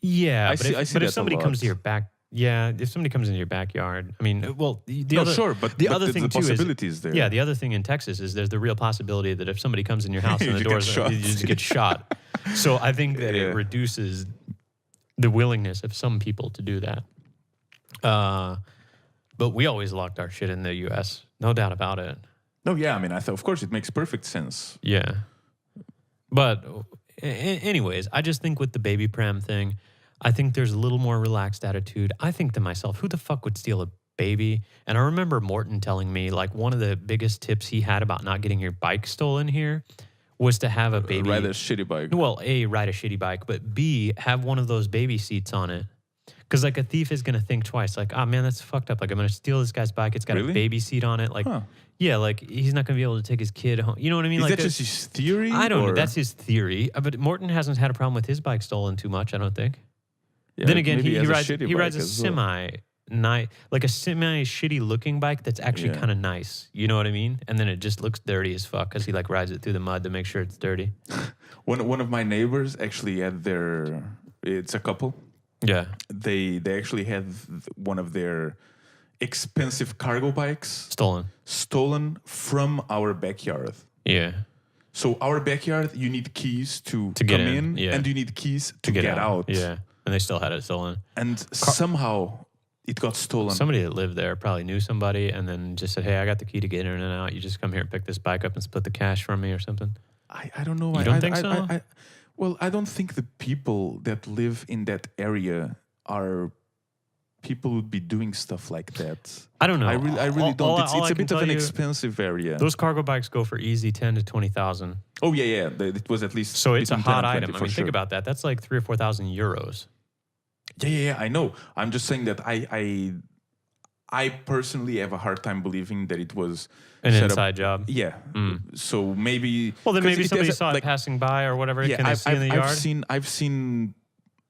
Yeah, I see if that a somebody lot. comes to your back, if somebody comes into your backyard, I mean, well, but the other thing the too possibility is is there. Yeah, the other thing in Texas is there's the real possibility that if somebody comes in your house and the You doors get shot. you just get shot. So I think that it reduces the willingness of some people to do that. But we always locked our shit in the U.S. No doubt about it. No, yeah, I mean, of course, it makes perfect sense. Yeah. But anyways, I just think with the baby pram thing, I think there's a little more relaxed attitude. I think to myself, who the fuck would steal a baby? And I remember Morton telling me, like, one of the biggest tips he had about not getting your bike stolen here was to have a baby. Ride a shitty bike. Well, A, ride a shitty bike, but B, have one of those baby seats on it. Because, like, a thief is going to think twice. Like, oh, man, that's fucked up. Like, I'm going to steal this guy's bike. It's got a baby seat on it. Like, yeah, like, he's not going to be able to take his kid home. You know what I mean? Is like, that just his theory? I don't know. That's his theory. But Morton hasn't had a problem with his bike stolen too much, I don't think. Yeah, then again, he rides a like a semi shitty looking bike that's actually kind of nice. You know what I mean? And then it just looks dirty as fuck because he like rides it through the mud to make sure it's dirty. One of my neighbors actually had it's a couple. Yeah. They actually had one of their expensive cargo bikes stolen from our backyard. Yeah. So our backyard, you need keys to come in and you need keys to get out. Yeah. And they still had it stolen. And somehow it got stolen. Somebody that lived there probably knew somebody and then just said, hey, I got the key to get in and out. You just come here and pick this bike up and split the cash from me or something. I don't know. You don't think so? Well, I don't think the people that live in that area are people would be doing stuff like that. I don't know. I really don't. It's a bit of an expensive area. Those cargo bikes go for easy 10 to 20,000. Oh yeah. It was at least. So it's a hot 10 item. I mean, think about that. That's like 3,000 or 4,000 euros. Yeah. I know. I'm just saying that I personally have a hard time believing that it was an inside job. Yeah. So maybe. Well, then maybe somebody saw it passing by or whatever. Yeah, Can they see in the yard? I've seen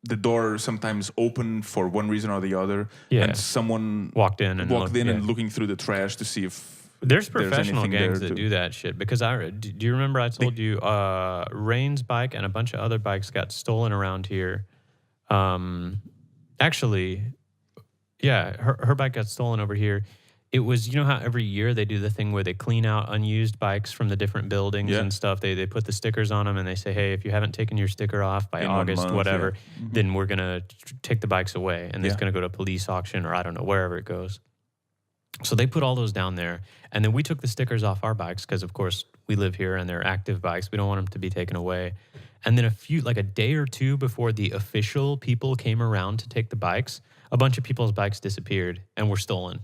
the door sometimes open for one reason or the other, and someone walked in and looking through the trash to see if there's professional gangs that too. do that shit. Because do you remember I told you Rain's bike and a bunch of other bikes got stolen around here. Actually, yeah, her bike got stolen over here. It was, you know how every year they do the thing where they clean out unused bikes from the different buildings and stuff. They put the stickers on them and they say, hey, if you haven't taken your sticker off by August, whatever, then we're going to take the bikes away. And it's going to go to a police auction or I don't know, wherever it goes. So they put all those down there. And then we took the stickers off our bikes because, of course, we live here and they're active bikes. We don't want them to be taken away. And then a day or two before the official people came around to take the bikes, a bunch of people's bikes disappeared and were stolen.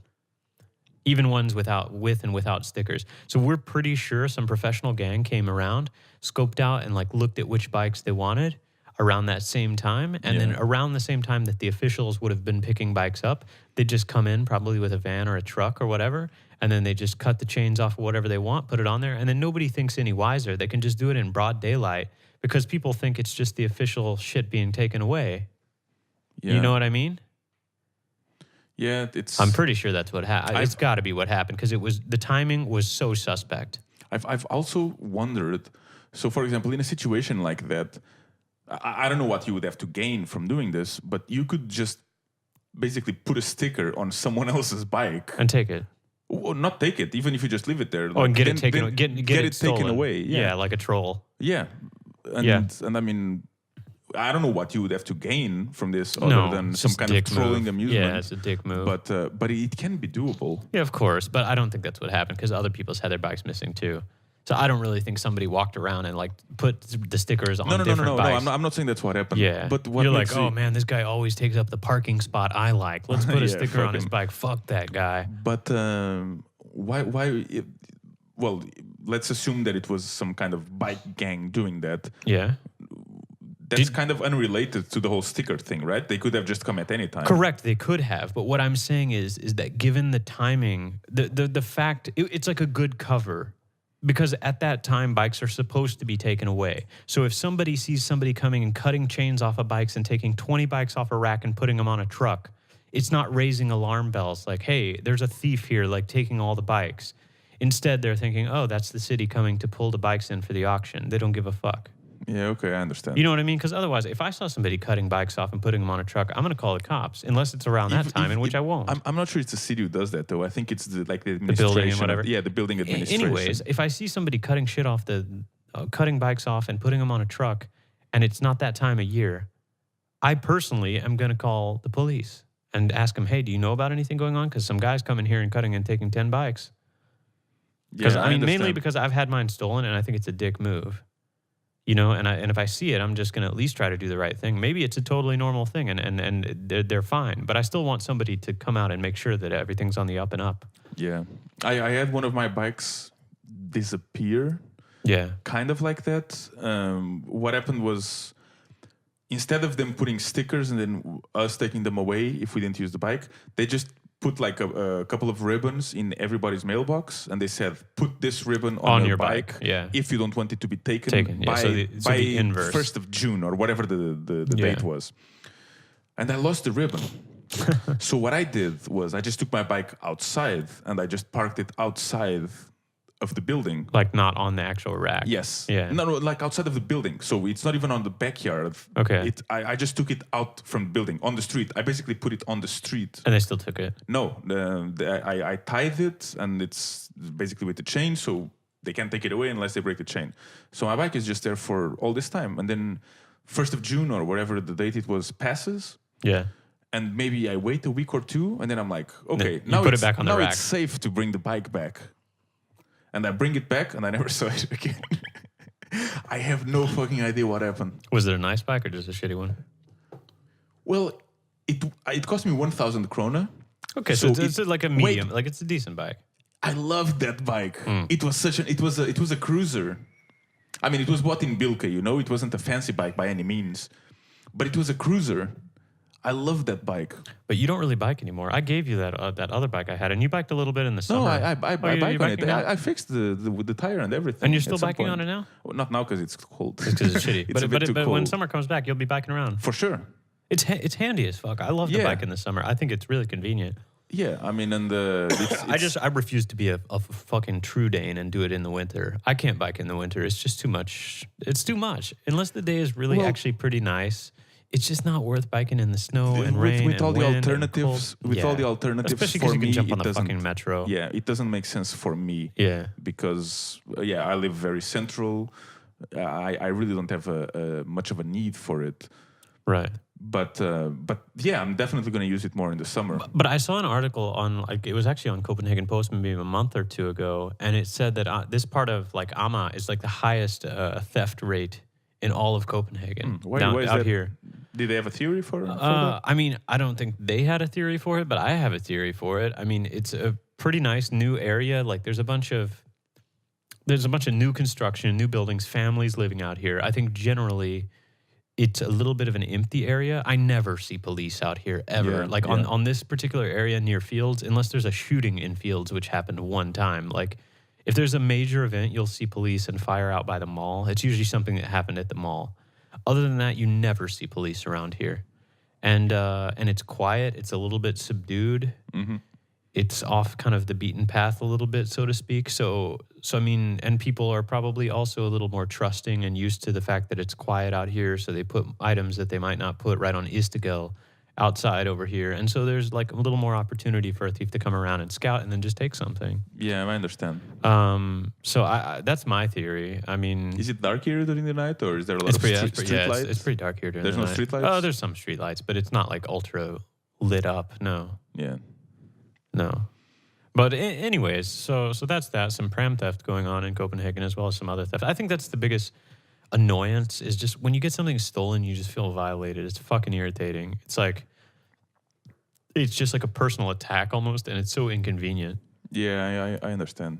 Even ones with and without stickers. So we're pretty sure some professional gang came around, scoped out and like looked at which bikes they wanted around that same time. And then around the same time that the officials would have been picking bikes up, they'd just come in probably with a van or a truck or whatever. And then they just cut the chains off of whatever they want, put it on there. And then nobody thinks any wiser. They can just do it in broad daylight because people think it's just the official shit being taken away. Yeah. You know what I mean? Yeah, it's. I'm pretty sure that's what happened. It's got to be what happened because the timing was so suspect. I've also wondered. So, for example, in a situation like that, I don't know what you would have to gain from doing this, but you could just basically put a sticker on someone else's bike And take it. or not take it, even if you just leave it there. Oh, and get it then taken. Get it taken stolen. away. Yeah, like a troll. yeah, and Yeah. and I mean, I don't know what you would have to gain from this other than it's some just kind of dick trolling move. amusement. Yeah, it's a dick move. But it can be doable. Yeah, of course. But I don't think that's what happened because other people's had their bikes missing too. So I don't really think somebody walked around and like put the stickers on different bikes. No. I'm not saying that's what happened. Yeah, but what you're like, makes oh man, this guy always takes up the parking spot I like. Let's put a Yeah, sticker fuck on his him. bike. Fuck that guy. But why? Well, let's assume that it was some kind of bike gang doing that. Yeah. That's kind of unrelated to the whole sticker thing, right? They could have just come at any time. Correct, they could have, but what I'm saying is that given the timing, the fact it's like a good cover because at that time bikes are supposed to be taken away. So if somebody sees somebody coming and cutting chains off of bikes and taking 20 bikes off a rack and putting them on a truck, it's not raising alarm bells like, hey, there's a thief here like taking all the bikes. Instead, they're thinking, oh, that's the city coming to pull the bikes in for the auction. They don't give a fuck. Yeah, okay, I understand. You know what I mean? Because otherwise, if I saw somebody cutting bikes off and putting them on a truck, I'm going to call the cops, unless it's around that time, in which I won't. I'm not sure it's the city who does that, though. I think it's the administration. The building and whatever. Yeah, the building administration. Anyways, if I see somebody cutting shit off cutting bikes off and putting them on a truck, and it's not that time of year, I personally am going to call the police and ask them, hey, do you know about anything going on? Because some guy's coming here and cutting and taking 10 bikes. Because Yeah, I mean, mainly understand. because I've had mine stolen, and I think it's a dick move. You know, and if I see it, I'm just going to at least try to do the right thing. Maybe it's a totally normal thing, and they're fine. But I still want somebody to come out and make sure that everything's on the up and up. Yeah, I had one of my bikes disappear. Yeah. Kind of like that. What happened was, instead of them putting stickers and then us taking them away if we didn't use the bike, they just put like a couple of ribbons in everybody's mailbox, and they said, put this ribbon on your bike, yeah, if you don't want it to be taken yeah. by, So the inverse. 1st of June or whatever the date was. And I lost the ribbon. So what I did was I just took my bike outside and I just parked it outside of the building. Like not on the actual rack. Yes. Yeah. No, like outside of the building. So it's not even on the backyard. Okay. I just took it out from the building on the street. I basically put it on the street. And they still took it. No, I tied it, and it's basically with the chain, so they can't take it away unless they break the chain. So my bike is just there for all this time, and then 1st of June or whatever the date it was passes. Yeah. And maybe I wait a week or two, and then I'm like, okay, now put it back on the rack. It's safe to bring the bike back. And I bring it back, and I never saw it again. I have no fucking idea what happened. Was it a nice bike or just a shitty one? Well, it cost me 1,000 krona. Okay, so it's like a medium, like it's a decent bike. I loved that bike. It was it was a cruiser. I mean, it was bought in Bilka, you know. It wasn't a fancy bike by any means, but it was a cruiser. I loved that bike. But you don't really bike anymore. I gave you that other bike I had, and you biked a little bit in the summer. No, I bike on it. Now? I fixed the tire and everything. And you're still at some biking point. on it now? Well, not now because it's cold. It's because it's shitty. But when cold. summer comes back, you'll be biking around. For sure. It's handy as fuck. I love the bike in the summer. I think it's really convenient. Yeah, I mean, and I refuse to be a fucking true Dane and do it in the winter. I can't bike in the winter. It's just too much. It's too much. Unless the day is really actually pretty nice. It's just not worth biking in the snow and rain with all and the wind alternatives. and With all cold. the alternatives, especially for because you can me, jump on it the doesn't. fucking metro. Yeah, it doesn't make sense for me. Yeah, because I live very central. I really don't have much of a need for it. Right. But yeah, I'm definitely going to use it more in the summer. But I saw an article on, like, it was actually on Copenhagen Post maybe a month or two ago, and it said that this part of like Ama is like the highest theft rate in all of Copenhagen. Why is out that? here. Did they have a theory for that? I mean, I don't think they had a theory for it, but I have a theory for it. I mean, it's a pretty nice new area. Like, there's a bunch of new construction, new buildings, families living out here. I think generally it's a little bit of an empty area. I never see police out here ever. On this particular area near Fields, unless there's a shooting in Fields, which happened one time. Like, if there's a major event, you'll see police and fire out by the mall. It's usually something that happened at the mall. Other than that, you never see police around here. and it's quiet. It's a little bit subdued. Mm-hmm. It's off kind of the beaten path a little bit, so to speak. So I mean, and people are probably also a little more trusting and used to the fact that it's quiet out here. So they put items that they might not put right on Istigel outside over here. And so there's like a little more opportunity for a thief to come around and scout and then just take something. Yeah, I understand. So I that's my theory. I mean, Is it dark here during the night, or is there a lot of street lights? It's pretty dark here during There's the night. no street lights? Oh, there's some street lights, but it's not like ultra lit up. No. Yeah. No. But anyways, so that's that. Some pram theft going on in Copenhagen as well as some other theft. I think that's the biggest annoyance is just when you get something stolen, you just feel violated. It's fucking irritating. It's just like a personal attack almost, and it's so inconvenient. Yeah, I understand.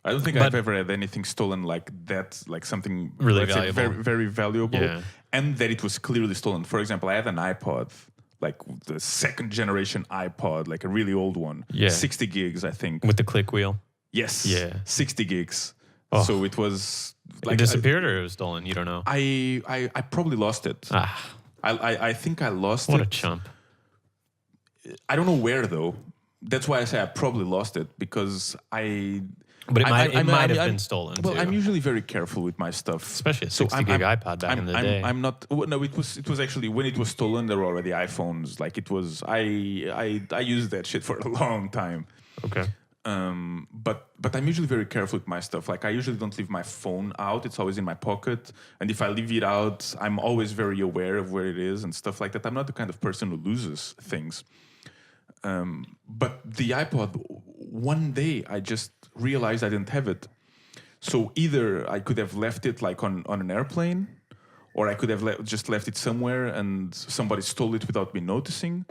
I don't think I've ever had anything stolen like that, like something really valuable. Very, very valuable, yeah. And that it was clearly stolen. For example, I had an iPod, like the second generation iPod, like a really old one. Yeah. 60 gigs, I think. With the click wheel? Yes. Yeah. 60 gigs. Oh. So it was like... It disappeared or it was stolen? You don't know? I probably lost it. I think I lost it. What a chump. I don't know where, though. That's why I say I probably lost it, because But it might have been stolen, well, too. I'm usually very careful with my stuff. Especially a 60 gig iPod back in the day. I'm not... Well, no, it was actually... When it was stolen, there were already iPhones. Like, it was... I used that shit for a long time. Okay. But I'm usually very careful with my stuff. Like, I usually don't leave my phone out. It's always in my pocket. And if I leave it out, I'm always very aware of where it is and stuff like that. I'm not the kind of person who loses things. But the iPod, one day I just realized I didn't have it. So either I could have left it like on an airplane, or I could have just left it somewhere and somebody stole it without me noticing.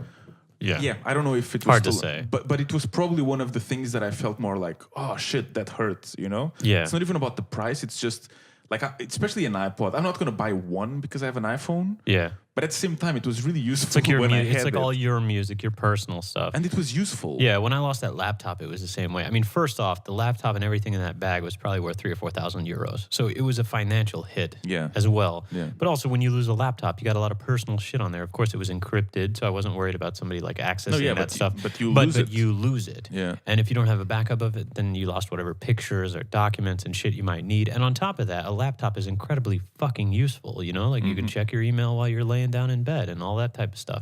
Yeah, I don't know if it was hard stolen, to say, but it was probably one of the things that I felt more like, oh shit, that hurts, you know? Yeah, it's not even about the price. It's just like, especially an iPod. I'm not gonna buy one because I have an iPhone. Yeah. But at the same time, it was really useful. It's like it's like all your music, your personal stuff. And it was useful. Yeah, when I lost that laptop, it was the same way. I mean, first off, the laptop and everything in that bag was probably worth 3,000 or 4,000 euros. So it was a financial hit as well. Yeah. But also, when you lose a laptop, you got a lot of personal shit on there. Of course, it was encrypted, so I wasn't worried about somebody like accessing that stuff. But you lose it. Yeah. And if you don't have a backup of it, then you lost whatever pictures or documents and shit you might need. And on top of that, a laptop is incredibly fucking useful, you know? Like you can check your email while you're laying down in bed and all that type of stuff.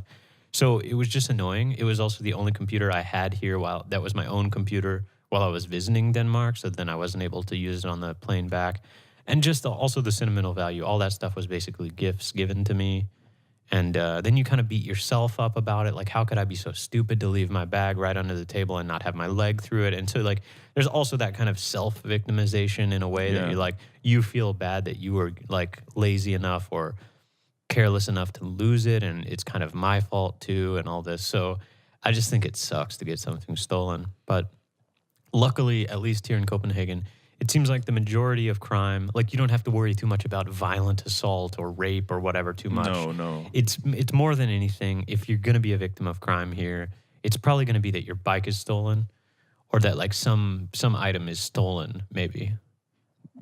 So it was just annoying. It was also the only computer I had here that was my own computer while I was visiting Denmark. So then I wasn't able to use it on the plane back. And just also the sentimental value. All that stuff was basically gifts given to me. And then you kind of beat yourself up about it. Like, how could I be so stupid to leave my bag right under the table and not have my leg through it? And so, like, there's also that kind of self-victimization in a way that you're like, you feel bad that you were, like, lazy enough or careless enough to lose it, and it's kind of my fault too, and all this. So I just think it sucks to get something stolen. But luckily, at least here in Copenhagen, it seems like the majority of crime, like you don't have to worry too much about violent assault or rape or whatever too much. No. It's more than anything, if you're going to be a victim of crime here, it's probably going to be that your bike is stolen or that like some item is stolen, maybe.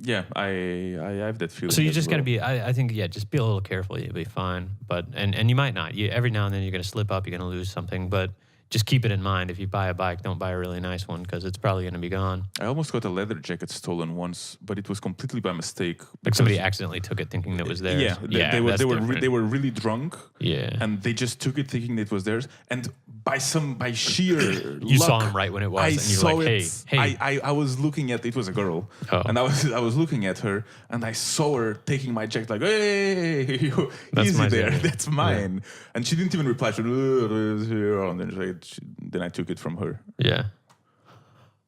Yeah, I have that feeling. So you just got to be, I think, just be a little careful. You'll be fine. But, and you might not. Every now and then you're going to slip up, you're going to lose something. But just keep it in mind. If you buy a bike, don't buy a really nice one because it's probably going to be gone. I almost got a leather jacket stolen once, but it was completely by mistake. Like somebody accidentally took it thinking it was theirs. They were really drunk. Yeah. And they just took it thinking it was theirs. And by sheer you luck, saw him right when it was. I and you saw were like, it. Hey. I was looking at it was a girl, and I was looking at her, and I saw her taking my jacket like, hey, easy there, that's mine. Yeah. And she didn't even reply. She and then I took it from her. Yeah.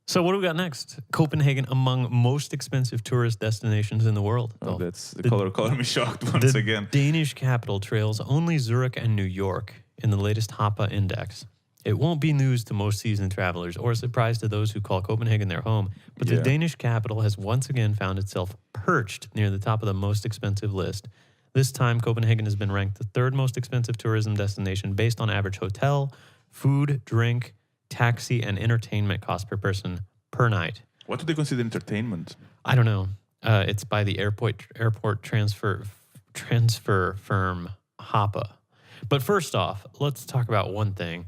So what do we got next? Copenhagen among most expensive tourist destinations in the world. Oh, that's the color me shocked once again. Danish capital trails only Zurich and New York in the latest HAPA index. It won't be news to most seasoned travelers or a surprise to those who call Copenhagen their home, but the Danish capital has once again found itself perched near the top of the most expensive list. This time, Copenhagen has been ranked the third most expensive tourism destination based on average hotel, food, drink, taxi, and entertainment cost per person per night. What do they consider entertainment? I don't know. It's by the airport transfer firm HAPA. But first off, let's talk about one thing.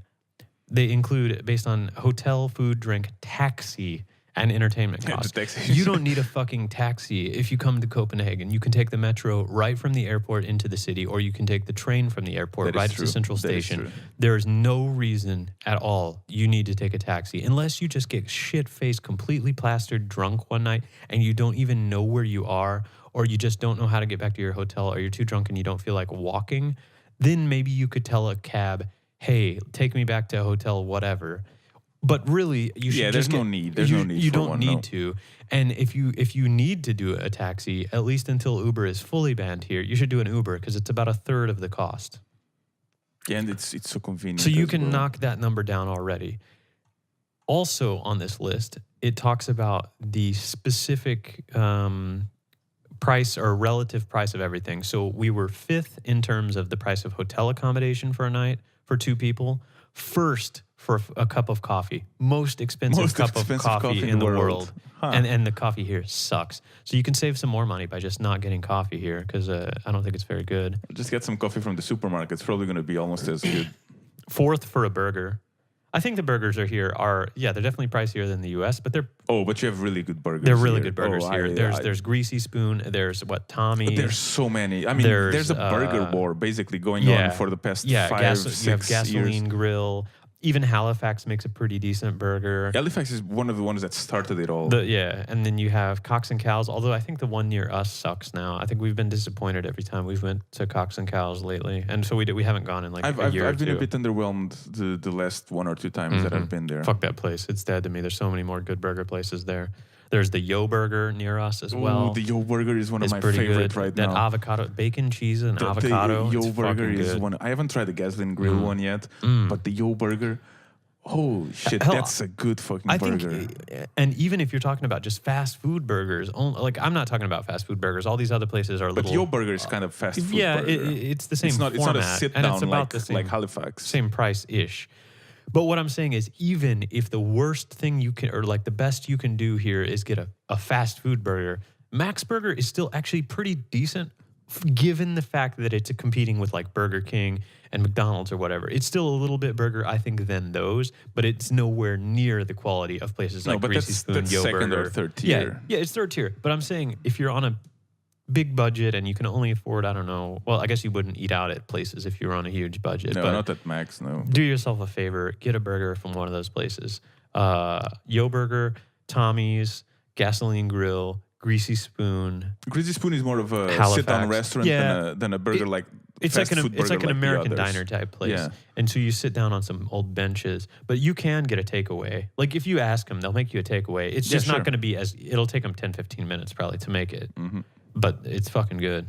They include, based on hotel, food, drink, taxi, and entertainment costs. You don't need a fucking taxi if you come to Copenhagen. You can take the metro right from the airport into the city, or you can take the train from the airport right to the central station. There is no reason at all you need to take a taxi unless you just get shit-faced, completely plastered drunk one night and you don't even know where you are, or you just don't know how to get back to your hotel, or you're too drunk and you don't feel like walking. Then maybe you could tell a cab, hey, take me back to hotel whatever. But really, you should there's no need. There's no need. You don't need to. And if you need to do a taxi, at least until Uber is fully banned here, you should do an Uber because it's about a third of the cost. Yeah, and it's so convenient. So you can knock that number down already. Also on this list, it talks about the specific price or relative price of everything. So we were 5th in terms of the price of hotel accommodation for a night for 2 people. First for a cup of coffee. Most expensive cup of coffee in the world. Huh. And the coffee here sucks. So you can save some more money by just not getting coffee here because I don't think it's very good. Just get some coffee from the supermarket. It's probably going to be almost as good. 4th for a burger. I think the burgers they're definitely pricier than the U.S., but they're... Oh, but you have really good burgers. They're really good burgers here. There's Greasy Spoon. There's Tommy. But there's so many. I mean, there's a burger war basically going on for the past 5, 6 you have Gasoline years. Grill. Even Halifax makes a pretty decent burger. Halifax is one of the ones that started it all. And then you have Cox and Cows, although I think the one near us sucks now. I think we've been disappointed every time we've went to Cox and Cows lately. And so we haven't gone in a year or two. I've been a bit underwhelmed the last 1 or 2 times that I've been there. Fuck that place. It's dead to me. There's so many more good burger places there. There's the Yo Burger near us as well. The Yo Burger is one of my favorites right now. That avocado, bacon, cheese, and avocado. The Yo Burger is one. I haven't tried the Gasoline Grill one yet, but the Yo Burger... Oh shit, that's a good fucking burger. And even if you're talking about just fast food burgers, I'm not talking about fast food burgers. All these other places are But Yo Burger is kind of fast food burger. It's the same format. It's not a sit-down like Halifax. Same price-ish. But what I'm saying is, even if the worst thing you can, or like the best you can do here is get a fast food burger, Max Burger is still actually pretty decent given the fact that it's competing with like Burger King and McDonald's or whatever. It's still a little bit burger, I think, than those, but it's nowhere near the quality of places like Greasy Spoon, Yo Burger. Second or third tier. Yeah, it's third tier. But I'm saying if you're on a big budget and you can only afford, I don't know, well, I guess you wouldn't eat out at places if you were on a huge budget. No, but not at Max, no. Do yourself a favor, get a burger from one of those places. Yo Burger, Tommy's, Gasoline Grill, Greasy Spoon. Greasy Spoon is more of a sit-down restaurant than a burger it's like an American diner type place. Yeah. And so you sit down on some old benches, but you can get a takeaway. Like if you ask them, they'll make you a takeaway. It's just not going to be it'll take them 10, 15 minutes probably to make it. Mm-hmm. But it's fucking good.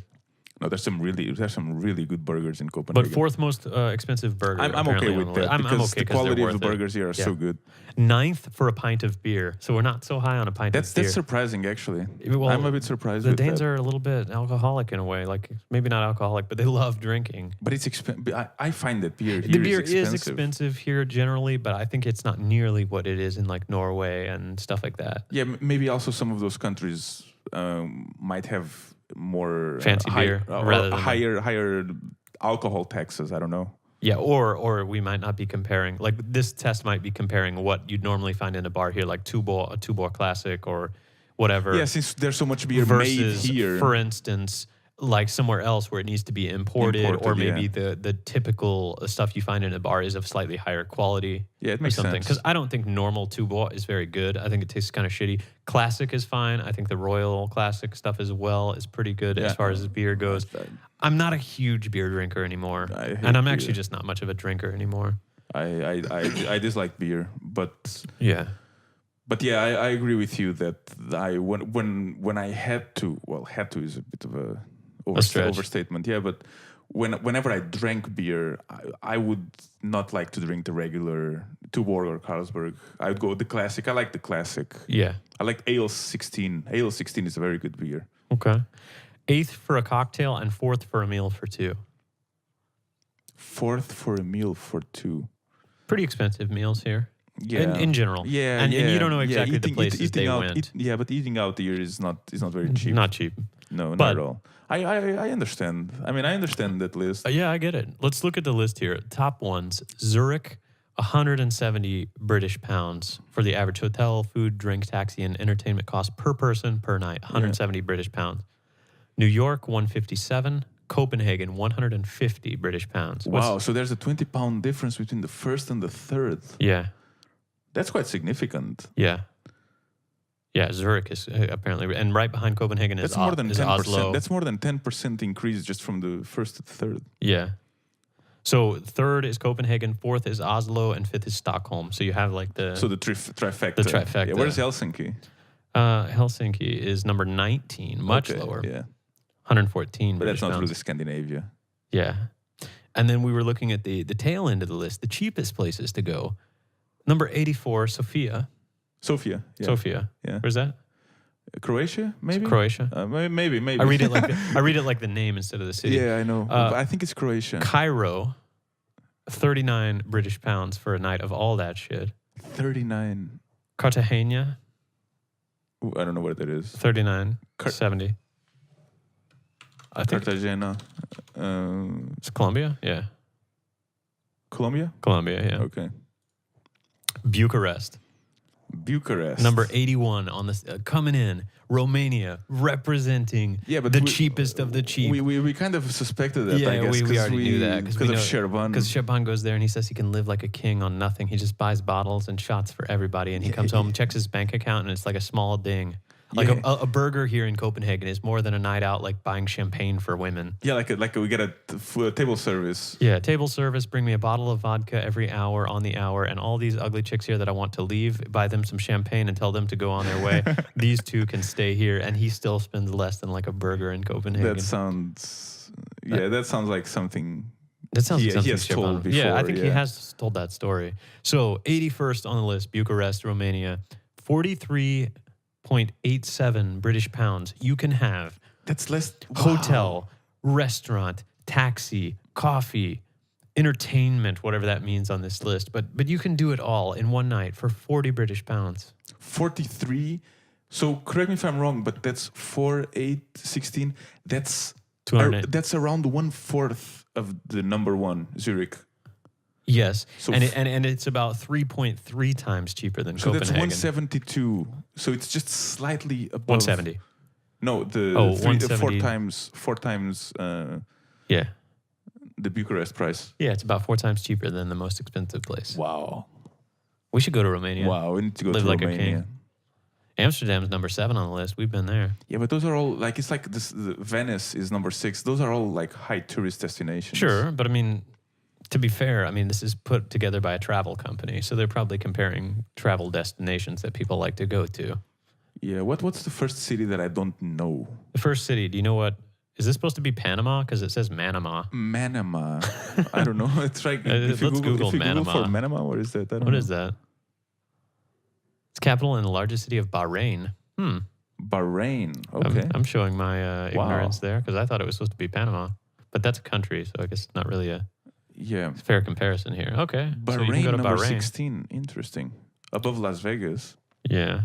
No, there's some really good burgers in Copenhagen. But 4th most expensive burger. I'm okay with that because the quality of the burgers here are so good. 9th for a pint of beer. So we're not so high on a pint of beer. That's surprising, actually. Well, I'm a bit surprised with that. The Danes are a little bit alcoholic in a way. Like, maybe not alcoholic, but they love drinking. But it's expensive. I find that beer here the beer is expensive here generally, but I think it's not nearly what it is in like Norway and stuff like that. Yeah, maybe also some of those countries might have more fancy beer rather than higher alcohol taxes. I don't know. Yeah, or we might not be comparing, like this test might be comparing what you'd normally find in a bar here, like a Tuborg Classic or whatever. Yeah, since there's so much beer made here. For instance, like somewhere else where it needs to be imported or maybe the typical stuff you find in a bar is of slightly higher quality. Yeah, it makes sense. Because I don't think normal Tuborg is very good. I think it tastes kind of shitty. Classic is fine. I think the Royal Classic stuff as well is pretty good as far as beer goes. I'm not a huge beer drinker anymor, and I'm actually just not much of a drinker anymore. I dislike beer, but yeah. But yeah, I agree with you that when I had to is a bit of a overstatement. Yeah, but whenever I drank beer, I would not like to drink the regular Tuborg or Carlsberg. I would go with the classic. I like the classic. Yeah. I like Ale 16. Ale 16 is a very good beer. Okay. 8th for a cocktail and 4th for a meal for 2. 4th for a meal for 2. Pretty expensive meals here. Yeah. In general. Yeah. And you don't know exactly the places they went. But eating out here is not very cheap. Not cheap. No, not But- at all. I understand. I mean, I understand that list. Yeah, I get it. Let's look at the list here. Top ones: Zurich, 170 British pounds for the average hotel, food, drink, taxi, and entertainment cost per person per night. 170 British pounds. New York, 157. Copenhagen, 150 British pounds. Wow, so there's a 20-pound difference between the first and the third. Yeah, That's quite significant. yeah. Yeah, Zurich is apparently, and right behind Copenhagen is, That's more than is 10%. Oslo. That's more than 10% increase just from the first to third. Yeah. So third is Copenhagen, fourth is Oslo, and fifth is Stockholm. So you have like the So the trifecta. The trifecta. Yeah, where's Helsinki? Helsinki is number 19, much Okay, lower, Yeah, 114. but that's British not pounds. really Scandinavia. Yeah. And then we were looking at the tail end of the list, the cheapest places to go. Number 84, Sofia. Sofia. Yeah. Sofia. Yeah. Where's that? Croatia, maybe. Croatia. Maybe. I read it like the name instead of the city. Yeah, I know. But I think it's Croatia. Cairo, 39 British pounds for a night of all that shit. 39. Cartagena, Ooh, I don't know what that is. 39, 70. I think Cartagena. it's Colombia. Yeah. Colombia? Colombia, yeah. Okay. Bucharest, Bucharest. number 81 on this, coming in. Romania, representing but the cheapest of the cheap. We kind of suspected that, Yeah, I guess. we already knew that. Because of Sherban. Because Sherban goes there and he says he can live like a king on nothing. He just buys bottles and shots for everybody. And he comes home, checks his bank account, and it's like a small ding. Like a burger here in Copenhagen is more than a night out, like buying champagne for women. Yeah, like we get a table service. Yeah, table service, bring me a bottle of vodka every hour on the hour, and all these ugly chicks here that I want to leave, buy them some champagne and tell them to go on their way. These two can stay here, and he still spends less than like a burger in Copenhagen. That sounds like something. That sounds like something he has told Sherban- before. Yeah, I think he has told that story. So 81st on the list, Bucharest, Romania, 43.87 British pounds. You can have That's less. hotel, restaurant, taxi, coffee, entertainment, whatever that means on this list. But you can do it all in one night for 40 British pounds. 43. So correct me if I'm wrong, but that's 4, 8, 16. That's 208. that's around 1/4 of the number one, Zurich. Yes, So and it's about 3.3 times cheaper than So that's Copenhagen. 172. So it's just slightly above. 170. No, the 170. four times Yeah. the Bucharest price. Yeah, it's about 4 times cheaper than the most expensive place. Wow. We should go to Romania. Wow, we need to go Live to like a Romania. king. Amsterdam's number 7 on the list. We've been there. Yeah, but those are all like it's like this. Venice is number 6. Those are all like high tourist destinations. Sure, but I mean, to be fair, I mean, this is put together by a travel company, so they're probably comparing travel destinations that people like to go to. Yeah. What's the first city that I don't know? The first city, do you know what? Is this supposed to be Panama? Because it says Manama. Manama. I don't know. It's like if you let's Google if you Google for Manama. Manama, what is that? I don't What know. is that? It's capital and the largest city of Bahrain. Bahrain. Okay. I'm showing my ignorance there because I thought it was supposed to be Panama, but that's a country, so I guess it's not really a Yeah. fair comparison here. Okay, so you Bahrain can go to number Bahrain. 16. Interesting. Above Las Vegas. Yeah.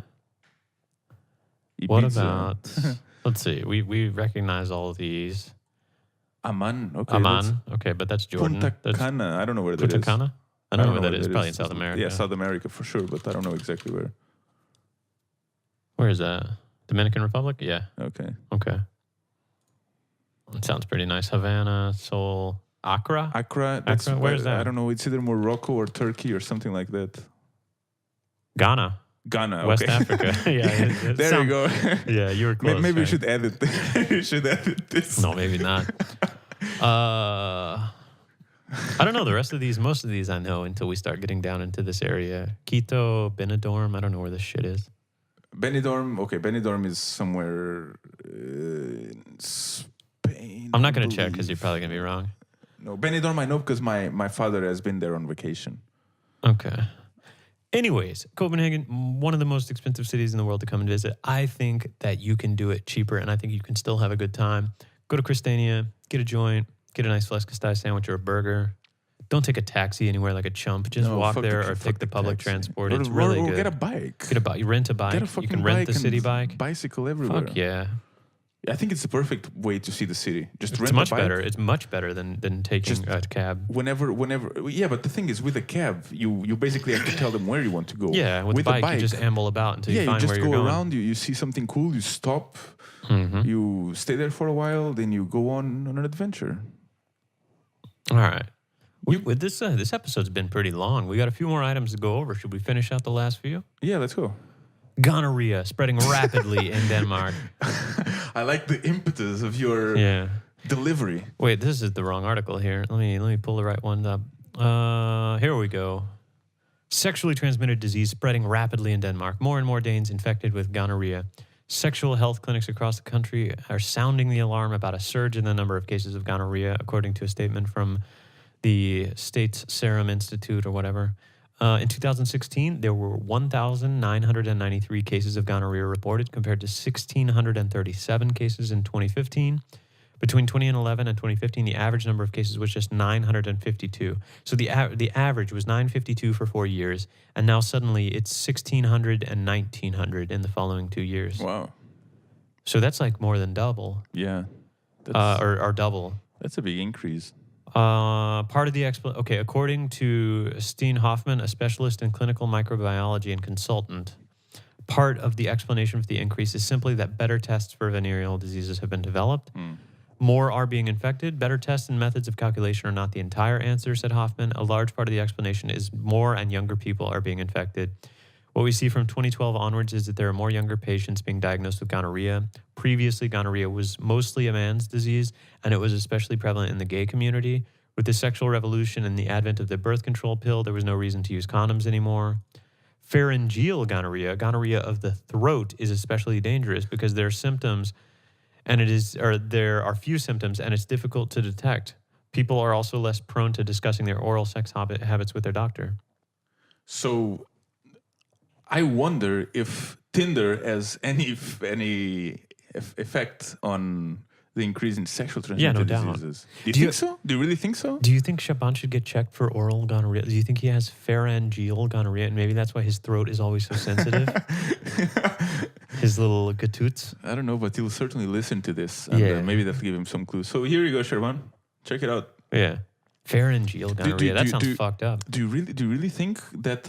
What Ibiza. about? Let's see. We recognize all of these. Amman? Okay. Amman. Okay, but that's Jordan. Punta That's Cana. I don't know where that Punta is. Cana. I don't know where that is. Probably in South America. Yeah, South America for sure, but I don't know exactly where. Where is that? Dominican Republic? Yeah. Okay. Okay. It sounds pretty nice. Havana, Seoul, Accra. Accra. That's Accra? Where's that? I don't know. It's either Morocco or Turkey or something like that. Ghana, Ghana. West okay. Africa. Yeah. There you go. Yeah, you were close. Maybe we right? should edit. We should edit this. No, maybe not. I don't know. The rest of these, most of these I know until we start getting down into this area. Quito, Benidorm. I don't know where this shit is. Benidorm. Okay, Benidorm is somewhere in Spain. I'm not I going to check because you're believe. probably going to be wrong. No, Benidorm I know because my father has been there on vacation. Okay. Anyways, Copenhagen, one of the most expensive cities in the world to come and visit. I think that you can do it cheaper, and I think you can still have a good time. Go to Christiania, get a joint, get a nice fleskestei sandwich or a burger. Don't take a taxi anywhere like a chump. Just No, walk fuck there the- or fuck take the public taxi. transport. Or- It's really or good. get a bike. Get a bike. You rent a bike. Get a You fucking can rent bike the city and bike. Bicycle everywhere. Fuck yeah. I think it's the perfect way to see the city. Just It's rent much a bike. better. It's much better than taking a cab. Whenever, yeah. But the thing is, with a cab, you basically have to tell them where you want to go. Yeah, with a bike, you just amble about until you find just where go you're going. around. You see something cool, you stop, you stay there for a while, then you go on an adventure. All right. With this episode's been pretty long. We got a few more items to go over. Should we finish out the last few? Yeah, let's go. Gonorrhea spreading rapidly in Denmark. I like the impetus of your delivery. Wait, this is the wrong article here. Let me pull the right one up. Here we go. Sexually transmitted disease spreading rapidly in Denmark. More and more Danes infected with gonorrhea. Sexual health clinics across the country are sounding the alarm about a surge in the number of cases of gonorrhea, according to a statement from the state's Serum Institute or whatever. In 2016, there were 1,993 cases of gonorrhea reported compared to 1,637 cases in 2015. Between 2011 and 2015, the average number of cases was just 952. So the average was 952 for 4 years, and now suddenly it's 1,600 and 1,900 in the following 2 years. Wow. So that's like more than double. Yeah. Or double. That's a big increase. Part of the according to Steen Hoffman, a specialist in clinical microbiology and consultant, part of the explanation for the increase is simply that better tests for venereal diseases have been developed. More are being infected. Better tests and methods of calculation are not the entire answer, said Hoffman. A large part of the explanation is more and younger people are being infected. What we see from 2012 onwards is that there are more younger patients being diagnosed with gonorrhea. Previously, gonorrhea was mostly a man's disease, and it was especially prevalent in the gay community. With the sexual revolution and the advent of the birth control pill, there was no reason to use condoms anymore. Pharyngeal gonorrhea, gonorrhea of the throat, is especially dangerous because there are symptoms, there are few symptoms, and it's difficult to detect. People are also less prone to discussing their oral sex habits with their doctor. So I wonder if Tinder has any effect on the increase in sexual transmitted diseases. Do you think so? Do you really think so? Do you think Shaban should get checked for oral gonorrhea? Do you think he has pharyngeal gonorrhea, and maybe that's why his throat is always so sensitive? His little gatoots? I don't know, but he'll certainly listen to this, and maybe that'll give him some clues. So here you go, Shaban. Check it out. Yeah. Pharyngeal gonorrhea. That sounds fucked up. Do you really think that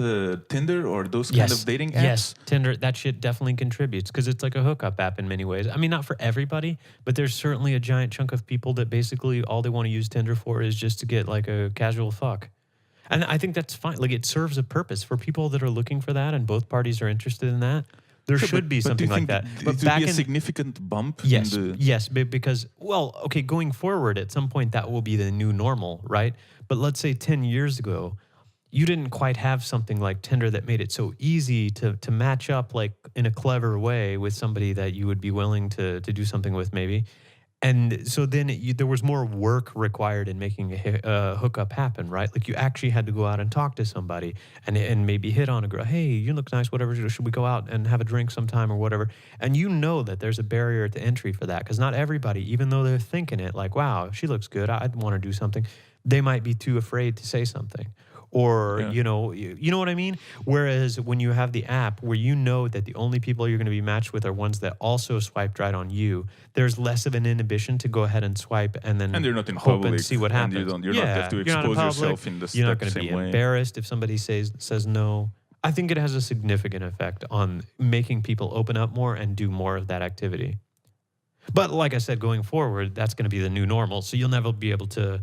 Tinder or those kind of dating apps? Yes, Tinder, that shit definitely contributes because it's like a hookup app in many ways. I mean, not for everybody, but there's certainly a giant chunk of people that basically all they want to use Tinder for is just to get like a casual fuck. And I think that's fine. Like it serves a purpose for people that are looking for that and both parties are interested in that. There should be something like that. But it would be a significant bump? Yes, because, going forward, at some point, that will be the new normal, right? But let's say 10 years ago, you didn't quite have something like Tinder that made it so easy to match up like in a clever way with somebody that you would be willing to do something with maybe. And so then there was more work required in making a hookup happen, right? Like you actually had to go out and talk to somebody and maybe hit on a girl. Hey, you look nice, whatever. Should we go out and have a drink sometime or whatever? And you know that there's a barrier to entry for that because not everybody, even though they're thinking it like, wow, she looks good, I'd want to do something, they might be too afraid to say something. Or, you know what I mean? Whereas when you have the app where you know that the only people you're going to be matched with are ones that also swiped right on you, there's less of an inhibition to go ahead and swipe and then you're not in hope public and see what happens. You're not have to expose yourself in the You're not going to same be way. embarrassed if somebody says no. I think it has a significant effect on making people open up more and do more of that activity. But like I said, going forward, that's going to be the new normal. So you'll never be able to...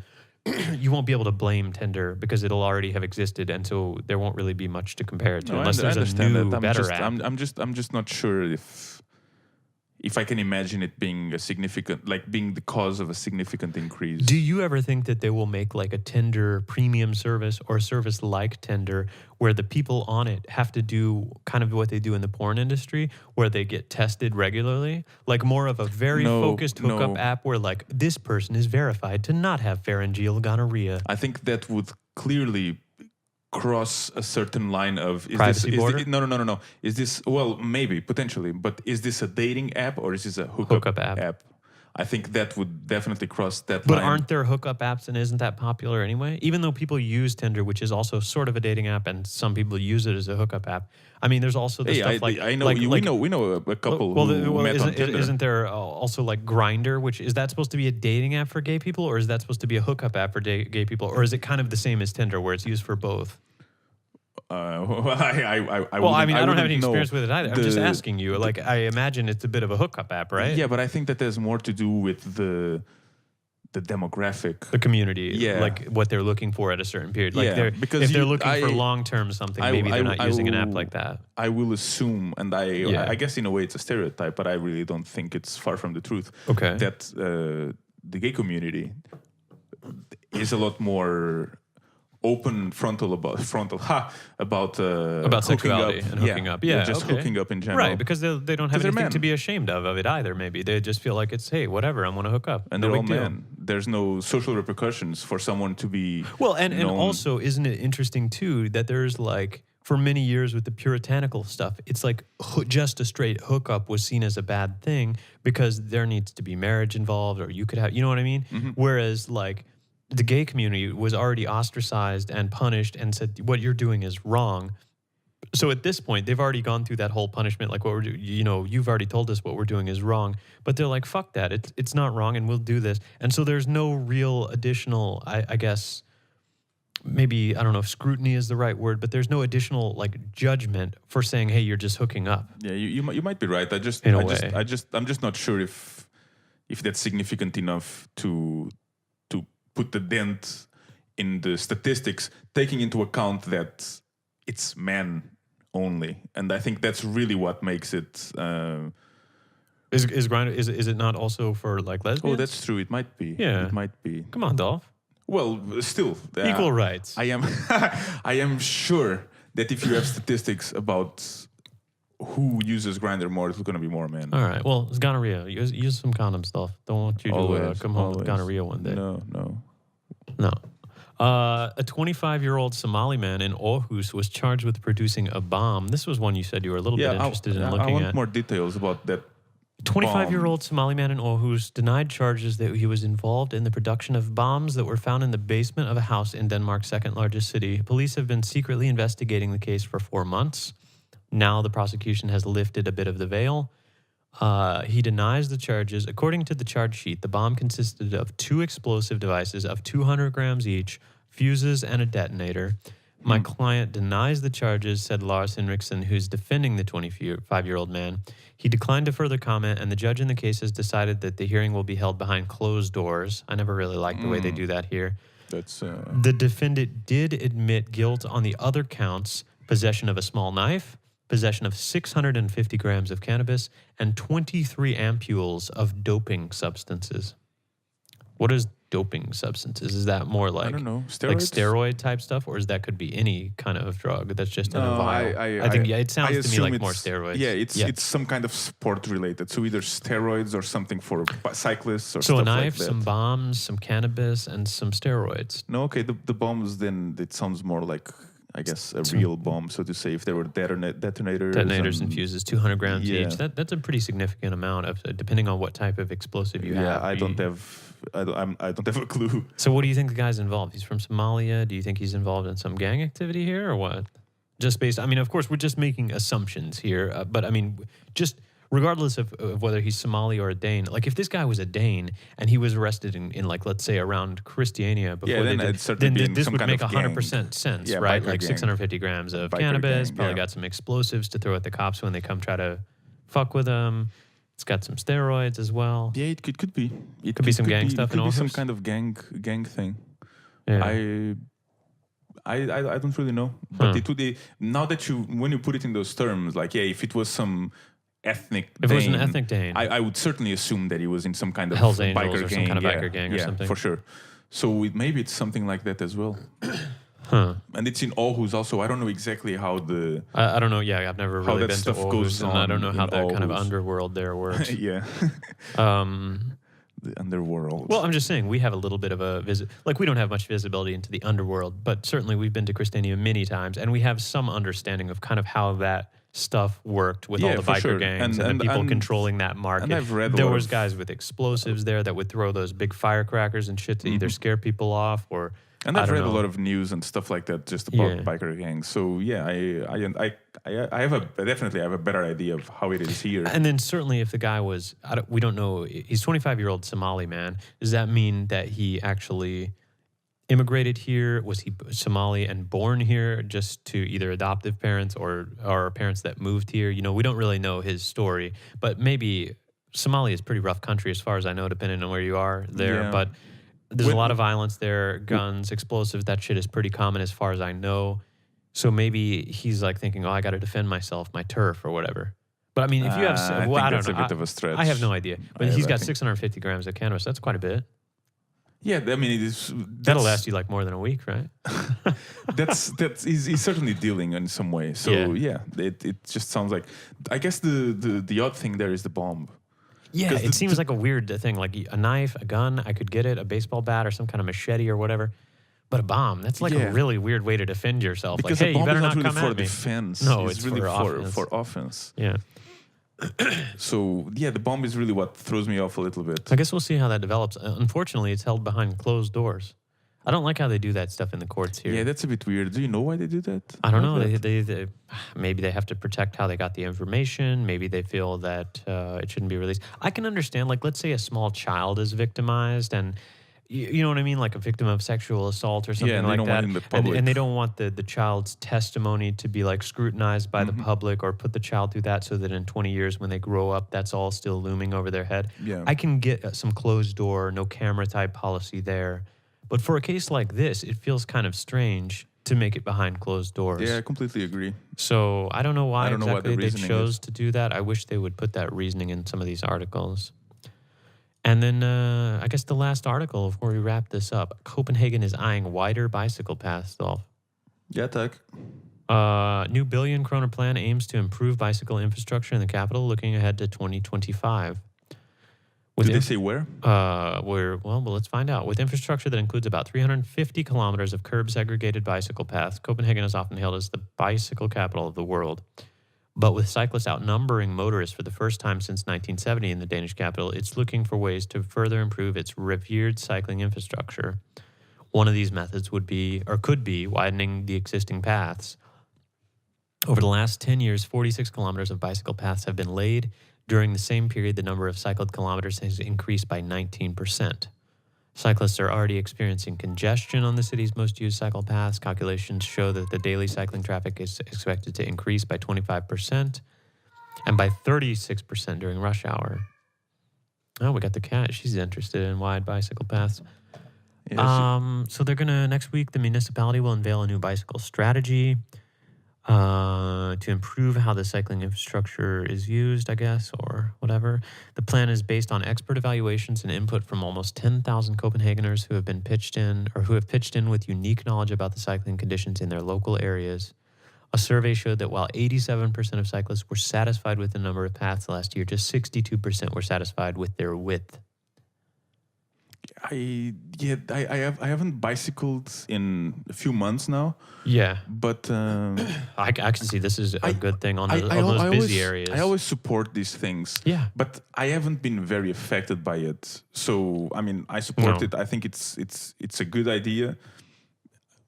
you won't be able to blame Tinder because it'll already have existed, and so there won't really be much to compare it to unless there's a new, better app. I'm just not sure if I can imagine it being a significant, like being the cause of a significant increase. Do you ever think that they will make like a Tinder premium service or a service like Tinder where the people on it have to do kind of what they do in the porn industry where they get tested regularly? Like more of a very focused hookup app where like this person is verified to not have pharyngeal gonorrhea. I think that would clearly cross a certain line of privacy border? No. Is this maybe potentially, but is this a dating app or is this a hookup app? I think that would definitely cross that But line. aren't there hookup apps and isn't that popular anyway? Even though people use Tinder, which is also sort of a dating app, and some people use it as a hookup app. I mean, there's also the Hey, stuff I know we know a couple who met on Tinder. isn't there also like Grindr, which is that supposed to be a dating app for gay people, or is that supposed to be a hookup app for gay people, or is it kind of the same as Tinder where it's used for both? I don't have any experience with it either. I'm just asking you. Like, I imagine it's a bit of a hookup app, right? Yeah, but I think that has more to do with the demographic, the community, yeah, like what they're looking for at a certain period. Like, yeah, because if they're looking for long term something, maybe they're not using an app like that. I will assume, and I guess in a way it's a stereotype, but I really don't think it's far from the truth. Okay, that the gay community is a lot more open about sexuality and hooking up. Yeah, just hooking up in general. Right, because they don't have anything to be ashamed of it either. Maybe they just feel like it's, hey, whatever, I want to hook up. And they're all men. There's no social repercussions for someone to be and also, isn't it interesting too that there's like, for many years with the puritanical stuff, it's like just a straight hookup was seen as a bad thing because there needs to be marriage involved, or you could have, you know what I mean? Mm-hmm. Whereas like the gay community was already ostracized and punished and said, what you're doing is wrong. So at this point, they've already gone through that whole punishment. Like, what we're doing, you've already told us what we're doing is wrong. But they're like, fuck that. It's not wrong, and we'll do this. And so there's no real additional, I guess, maybe, I don't know if scrutiny is the right word, but there's no additional like judgment for saying, hey, you're just hooking up. Yeah, you might be right. I'm just not sure if that's significant enough to put the dent in the statistics, taking into account that it's men only, and I think that's really what makes it. Is Grindr? Is it not also for like lesbians? Oh, that's true. It might be. Yeah, it might be. Come on, Dolph. Well, still equal rights. I am sure that if you have statistics about who uses Grindr more, it's going to be more men. All right. Well, it's gonorrhea. Use some condoms, Dolph. Don't want you to come home with gonorrhea one day. No. A 25-year-old Somali man in Aarhus was charged with producing a bomb. This was one you said you were a little bit interested in looking at. I want more details about that. 25-year-old Somali man in Aarhus denied charges that he was involved in the production of bombs that were found in the basement of a house in Denmark's second largest city. Police have been secretly investigating the case for 4 months. Now the prosecution has lifted a bit of the veil. He denies the charges. According to the charge sheet, the bomb consisted of 2 explosive devices of 200 grams each, fuses, and a detonator. My client denies the charges, said Lars Henriksen, who's defending the 25-year-old man. He declined to further comment, and the judge in the case has decided that the hearing will be held behind closed doors. I never really liked the way they do that here. The defendant did admit guilt on the other counts: possession of a small knife, possession of 650 grams of cannabis, and 23 ampules of doping substances. What is doping substances? Is that more like, I don't know, like steroid type stuff, or is that could be any kind of drug that's just in a vial? I think it sounds to me like more steroids. Yeah, it's some kind of sport related. So either steroids or something for cyclists or so stuff a knife, like that. some bombs, some cannabis, and some steroids. No, okay, the bombs, then it sounds more like, I guess, a real bomb, so to say. If there were detonators and fuses, 200 grams each. That's a pretty significant amount of, depending on what type of explosive you have. Yeah, I don't have a clue. So what do you think the guy's involved? He's from Somalia. Do you think he's involved in some gang activity here, or what? Just based, I mean, of course, we're just making assumptions here, but I mean, just regardless of whether he's Somali or a Dane, like if this guy was a Dane and he was arrested in like, let's say around Christiania before they did, then this would make 100% sense, right? Like 650 grams of cannabis, probably got some explosives to throw at the cops when they come try to fuck with them. It's got some steroids as well. Yeah, it could be. It could be some gang stuff. It could be some kind of gang thing. Yeah. I don't really know, but it would be, now that when you put it in those terms, like if it was some ethnic Dane, if it was an ethnic Dane, I would certainly assume that he was in some kind of Hell's Angels biker or gang, some kind of biker gang or something. For sure. So maybe it's something like that as well. And it's in Aarhus also. I don't know exactly how the... I don't know. Yeah, I've never really been to Aarhus, and I don't know how that kind of underworld there works. Yeah. The underworld. Well, I'm just saying we have a little bit of a visit. Like, we don't have much visibility into the underworld, but certainly we've been to Christiania many times, and we have some understanding of kind of how that stuff worked with all Yeah, the for biker sure. gangs and, the people controlling that market. And I've read a there lot was of- guys with explosives there that would throw those big firecrackers and shit to either scare people off or And I've read a lot of news and stuff like that just about Yeah. biker gangs. So yeah, I have definitely have a better idea of how it is here. And then certainly if the guy was, we don't know, he's 25-year-old Somali man. Does that mean that he actually immigrated here? Was he Somali and born here just to either adoptive parents or parents that moved here? You know, we don't really know his story, but maybe Somalia is a pretty rough country as far as I know, depending on where you are there. Yeah. But there's a lot of violence there, guns, explosives, that shit is pretty common as far as I know. So maybe he's like thinking, oh, I got to defend myself, my turf or whatever. But I mean, if you have, I well, think I don't that's know. a bit of a stretch. I have no idea. But I he's got think- 650 grams of cannabis. That's quite a bit. Yeah, I mean, it is. That'll last you like more than a week, right? He's certainly dealing in some way. So yeah, it just sounds like. I guess the odd thing there is the bomb. Yeah, it seems like a weird thing. Like a knife, a gun, I could get it, a baseball bat or some kind of machete or whatever. But a bomb, that's like a really weird way to defend yourself. Because like, hey, a bomb you better is not not really come for at me. defense. No, it's it's really for offense. for offense. Yeah. So yeah, the bomb is really what throws me off a little bit. I guess we'll see how that develops. Unfortunately, it's held behind closed doors. I don't like how they do that stuff in the courts here. Yeah, that's a bit weird. Do you know why they do that? I don't Like know. that? They maybe they have to protect how they got the information. Maybe they feel that it shouldn't be released. I can understand. Like, let's say a small child is victimized, and you know what I mean, like a victim of sexual assault or something and they like don't that. want it in the public. And they don't want the child's testimony to be like scrutinized by the public or put the child through that, so that in 20 years when they grow up, that's all still looming over their head. Yeah. I can get some closed door, no camera type policy there. But for a case like this, it feels kind of strange to make it behind closed doors. Yeah, I completely agree. So I don't know why I don't know what exactly the they reasoning chose is. to do that. I wish they would put that reasoning in some of these articles. And then I guess the last article before we wrap this up, Copenhagen is eyeing wider bicycle paths, Dolph. Yeah, tak. New billion kroner plan aims to improve bicycle infrastructure in the capital looking ahead to 2025. Did they say where? Well, let's find out. With infrastructure that includes about 350 kilometers of curb-segregated bicycle paths, Copenhagen is often hailed as the bicycle capital of the world. But with cyclists outnumbering motorists for the first time since 1970 in the Danish capital, it's looking for ways to further improve its revered cycling infrastructure. One of these methods would be, or could be, widening the existing paths. Over the last 10 years, 46 kilometers of bicycle paths have been laid. During the same period, the number of cycled kilometers has increased by 19%. Cyclists are already experiencing congestion on the city's most used cycle paths. Calculations show that the daily cycling traffic is expected to increase by 25% and by 36% during rush hour. Oh, we got the cat. She's interested in wide bicycle paths. Yeah, So they're going to, next week, the municipality will unveil a new bicycle strategy to improve how the cycling infrastructure is used, I guess, or whatever. The plan is based on expert evaluations and input from almost 10,000 Copenhageners who have been pitched in, or who have pitched in with unique knowledge about the cycling conditions in their local areas. A survey showed that while 87% of cyclists were satisfied with the number of paths last year, just 62% were satisfied with their width. I haven't bicycled in a few months now. Yeah, But I can see this is a good thing on, those busy always, areas. I always support these things. Yeah. But I haven't been very affected by it. So I mean, I support No. it. I think it's a good idea.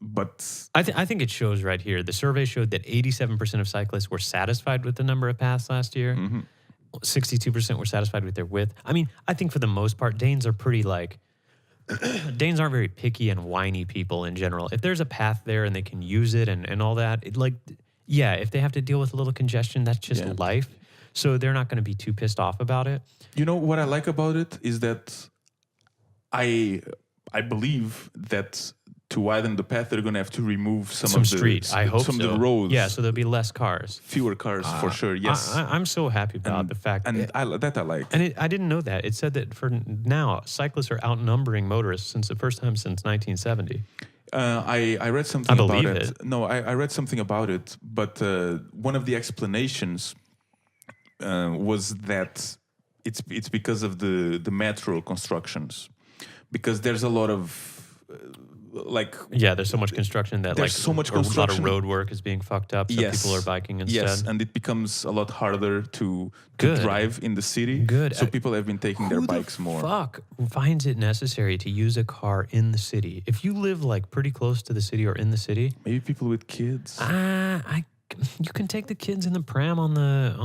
But I think it shows right here. The survey showed that 87% of cyclists were satisfied with the number of paths last year. 62% were satisfied with their width. I mean, I think for the most part, Danes are pretty like, Danes aren't very picky and whiny people in general. If there's a path there and they can use it and all that, if they have to deal with a little congestion, that's just life. So they're not going to be too pissed off about it. you know what I like about it is that I believe that to widen the path, they're going to have to remove some of the street. I hope some so. of the roads. Yeah, so there'll be less cars. Fewer cars for sure. Yes, I'm so happy about the fact and that. I like. And I didn't know that. It said that for now, cyclists are outnumbering motorists since the first time since 1970. I read something I believe about it. it. No, I read something about it, but one of the explanations was that it's because of the metro constructions, because there's a lot of like Yeah, there's so much construction that There's so much construction. a lot of road work is being fucked up, so Yes. people are biking instead. Yes, and it becomes a lot harder to Good. drive in the city. Good. So people have been taking their Who bikes the more. fuck finds it necessary to use a car in the city? If you live like pretty close to the city or in the city, Maybe people with kids. you can take the kids in the pram on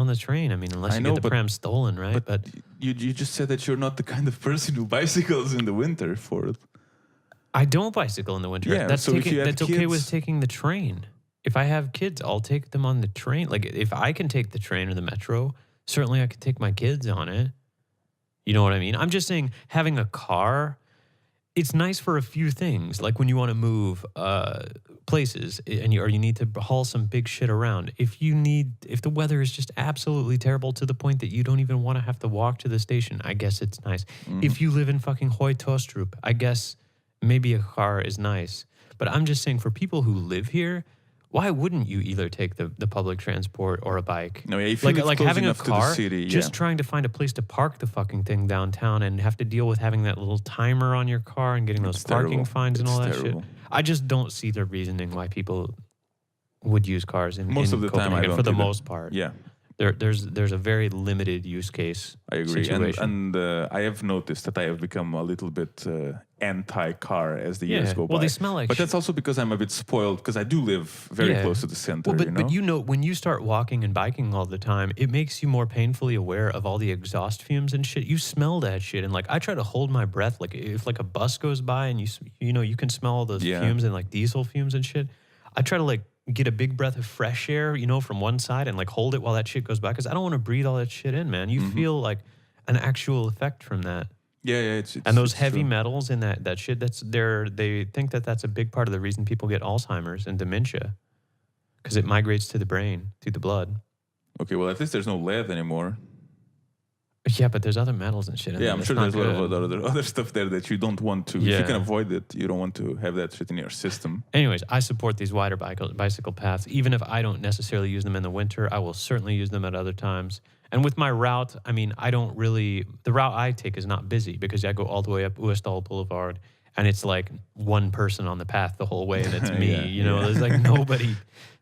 the train. I mean, unless I you know, get the but- pram stolen, right? But you just said that you're not the kind of person who bicycles in the winter for it. I don't bicycle in the winter. Yeah, That's so if you have that's okay with kids- taking the train. If I have kids, I'll take them on the train. Like if I can take the train or the metro, certainly I can take my kids on it. You know what I mean? I'm just saying having a car, it's nice for a few things. Like when you want to move places and you need to haul some big shit around. If the weather is just absolutely terrible to the point that you don't even want to have to walk to the station, I guess it's nice. If you live in fucking Hoy-Tostrup, I guess maybe a car is nice. But I'm just saying for people who live here, why wouldn't you either take the public transport or a bike? No, yeah, if you live like close having a enough to the car, city, just yeah. trying to find a place to park the fucking thing downtown and have to deal with having that little timer on your car and getting those It's parking terrible. fines and It's all that terrible. shit. I just don't see the reasoning why people would use cars in Most of the time, I Copenhagen don't for the either. most part. Yeah, There's a very limited use case. I agree. Situation. And I have noticed that I have become a little bit anti-car as the years go by. Well, they smell like But shit. that's also because I'm a bit spoiled because I do live very Yeah. close to the center. Well, you know? but you know, when you start walking and biking all the time, it makes you more painfully aware of all the exhaust fumes and shit. You smell that shit, and like I try to hold my breath. Like if like a bus goes by and you can smell all those Yeah. fumes and like diesel fumes and shit. I try to like get a big breath of fresh air, from one side and like hold it while that shit goes by because I don't want to breathe all that shit in, man. You feel like an actual effect from that. yeah, it's And those it's heavy true. metals in that shit, they think that's a big part of the reason people get Alzheimer's and dementia because it migrates to the brain through the blood. Okay, well, at least there's no lead anymore. Yeah, but there's other metals and shit. In Yeah, there I'm that's sure not there's a lot of good. other stuff there that you don't want to. If you Yeah. can avoid it, you don't want to have that shit in your system. Anyways, I support these wider bicycle paths. Even if I don't necessarily use them in the winter, I will certainly use them at other times. And with my route, I mean, the route I take is not busy because I go all the way up Uestal Boulevard and it's like one person on the path the whole way and it's me, Yeah. there's like nobody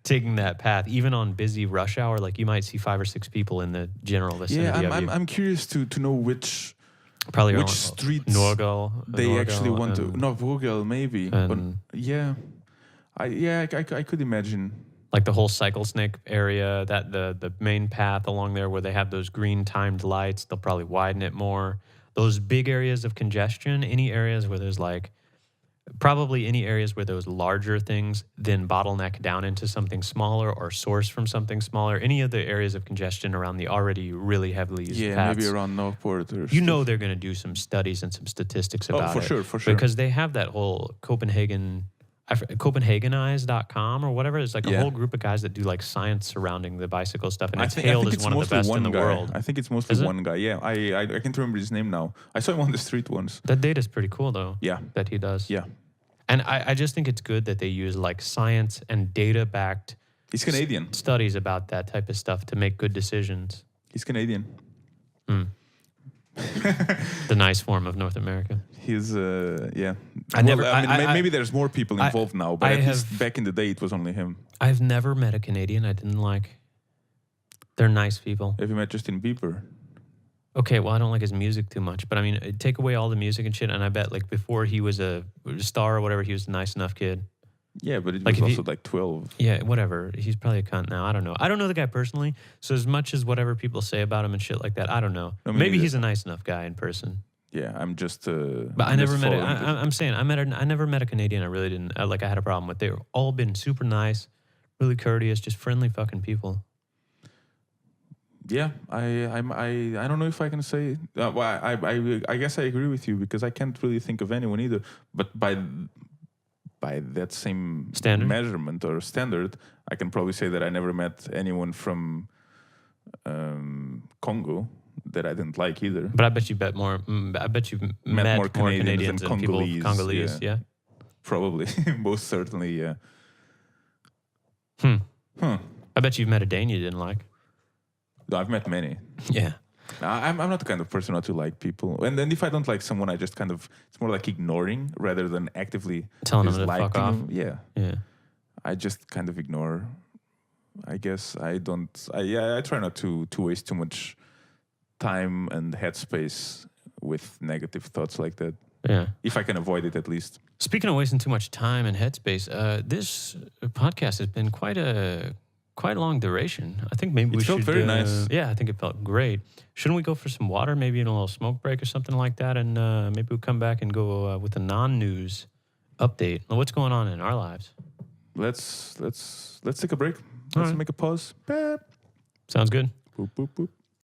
taking that path. Even on busy rush hour, like you might see 5 or 6 people in the general vicinity Yeah, of you. I'm curious to know which Probably which around streets Norgal. they actually want to. and- No, Vogel maybe. But and- yeah, I could imagine. like the whole cycle snake area, that the main path along there where they have those green timed lights, they'll probably widen it more. Those big areas of congestion, any areas where there's like, probably any areas where those larger things then bottleneck down into something smaller or source from something smaller, any of the areas of congestion around the already really heavily used Yeah, paths. maybe around Northport or. You know they're going to do some studies and some statistics about for it. sure, for sure. Because they have that whole Copenhagenize.com or whatever. It's like a Yeah. whole group of guys that do like science surrounding the bicycle stuff, and I it's think hailed as it's one of the mostly best one in the guy. world. I think it's mostly Is it? one guy. Yeah, I can't remember his name now. I saw him on the street once. That data's pretty cool though. Yeah, That he does. yeah. And I just think it's good that they use like science and data-backed He's Canadian. studies about that type of stuff to make good decisions. He's Canadian. The nice form of North America. He's yeah. I never- maybe there's more people involved now, but I at least have- back in the day it was only him. I've never met a Canadian I didn't like. They're nice people. Have you met Justin Bieber? Okay, well, I don't like his music too much, but I mean, take away all the music and shit, and I bet like before he was a star or whatever, he was a nice enough kid. Yeah, but it Like, was if also he- like 12. Yeah, whatever. He's probably a cunt now. I don't know. I don't know the guy personally, so as much as whatever people say about him and shit like that, I don't know. No, me Maybe neither. he's a nice enough guy in person. Yeah, I'm just. But I I'm never just met. following the- I'm saying I never met a Canadian. I really didn't. I had a problem with. They've all been super nice, really courteous, just friendly fucking people. Yeah, I don't know if I can say. Well, I guess I agree with you because I can't really think of anyone either. But by that same Standard? measurement or standard, I can probably say that I never met anyone from Congo that I didn't like either. But I bet you I bet you've met more Canadians than than people Congolese, Yeah. Probably, most certainly, yeah. I bet you've met a Dane you didn't like. No, I've met many. Yeah. I'm not the kind of person not to like people, and then if I don't like someone, I just kind of it's more like ignoring rather than actively Telling them to disliking fuck off. them. Yeah, Yeah. I just kind of ignore. I guess I don't. I try not to waste too much time and headspace with negative thoughts like that. Yeah. If I can avoid it, at least. Speaking of wasting too much time and headspace, this podcast has been quite a long duration. I think maybe It we felt should. very nice. Yeah, I think it felt great. Shouldn't we go for some water, maybe in a little smoke break or something like that, and maybe we'll come back and go with a non-news update on what's going on in our lives. Let's take a break. All Let's right. make a pause. Beep. Sounds good. Boop, boop, boop.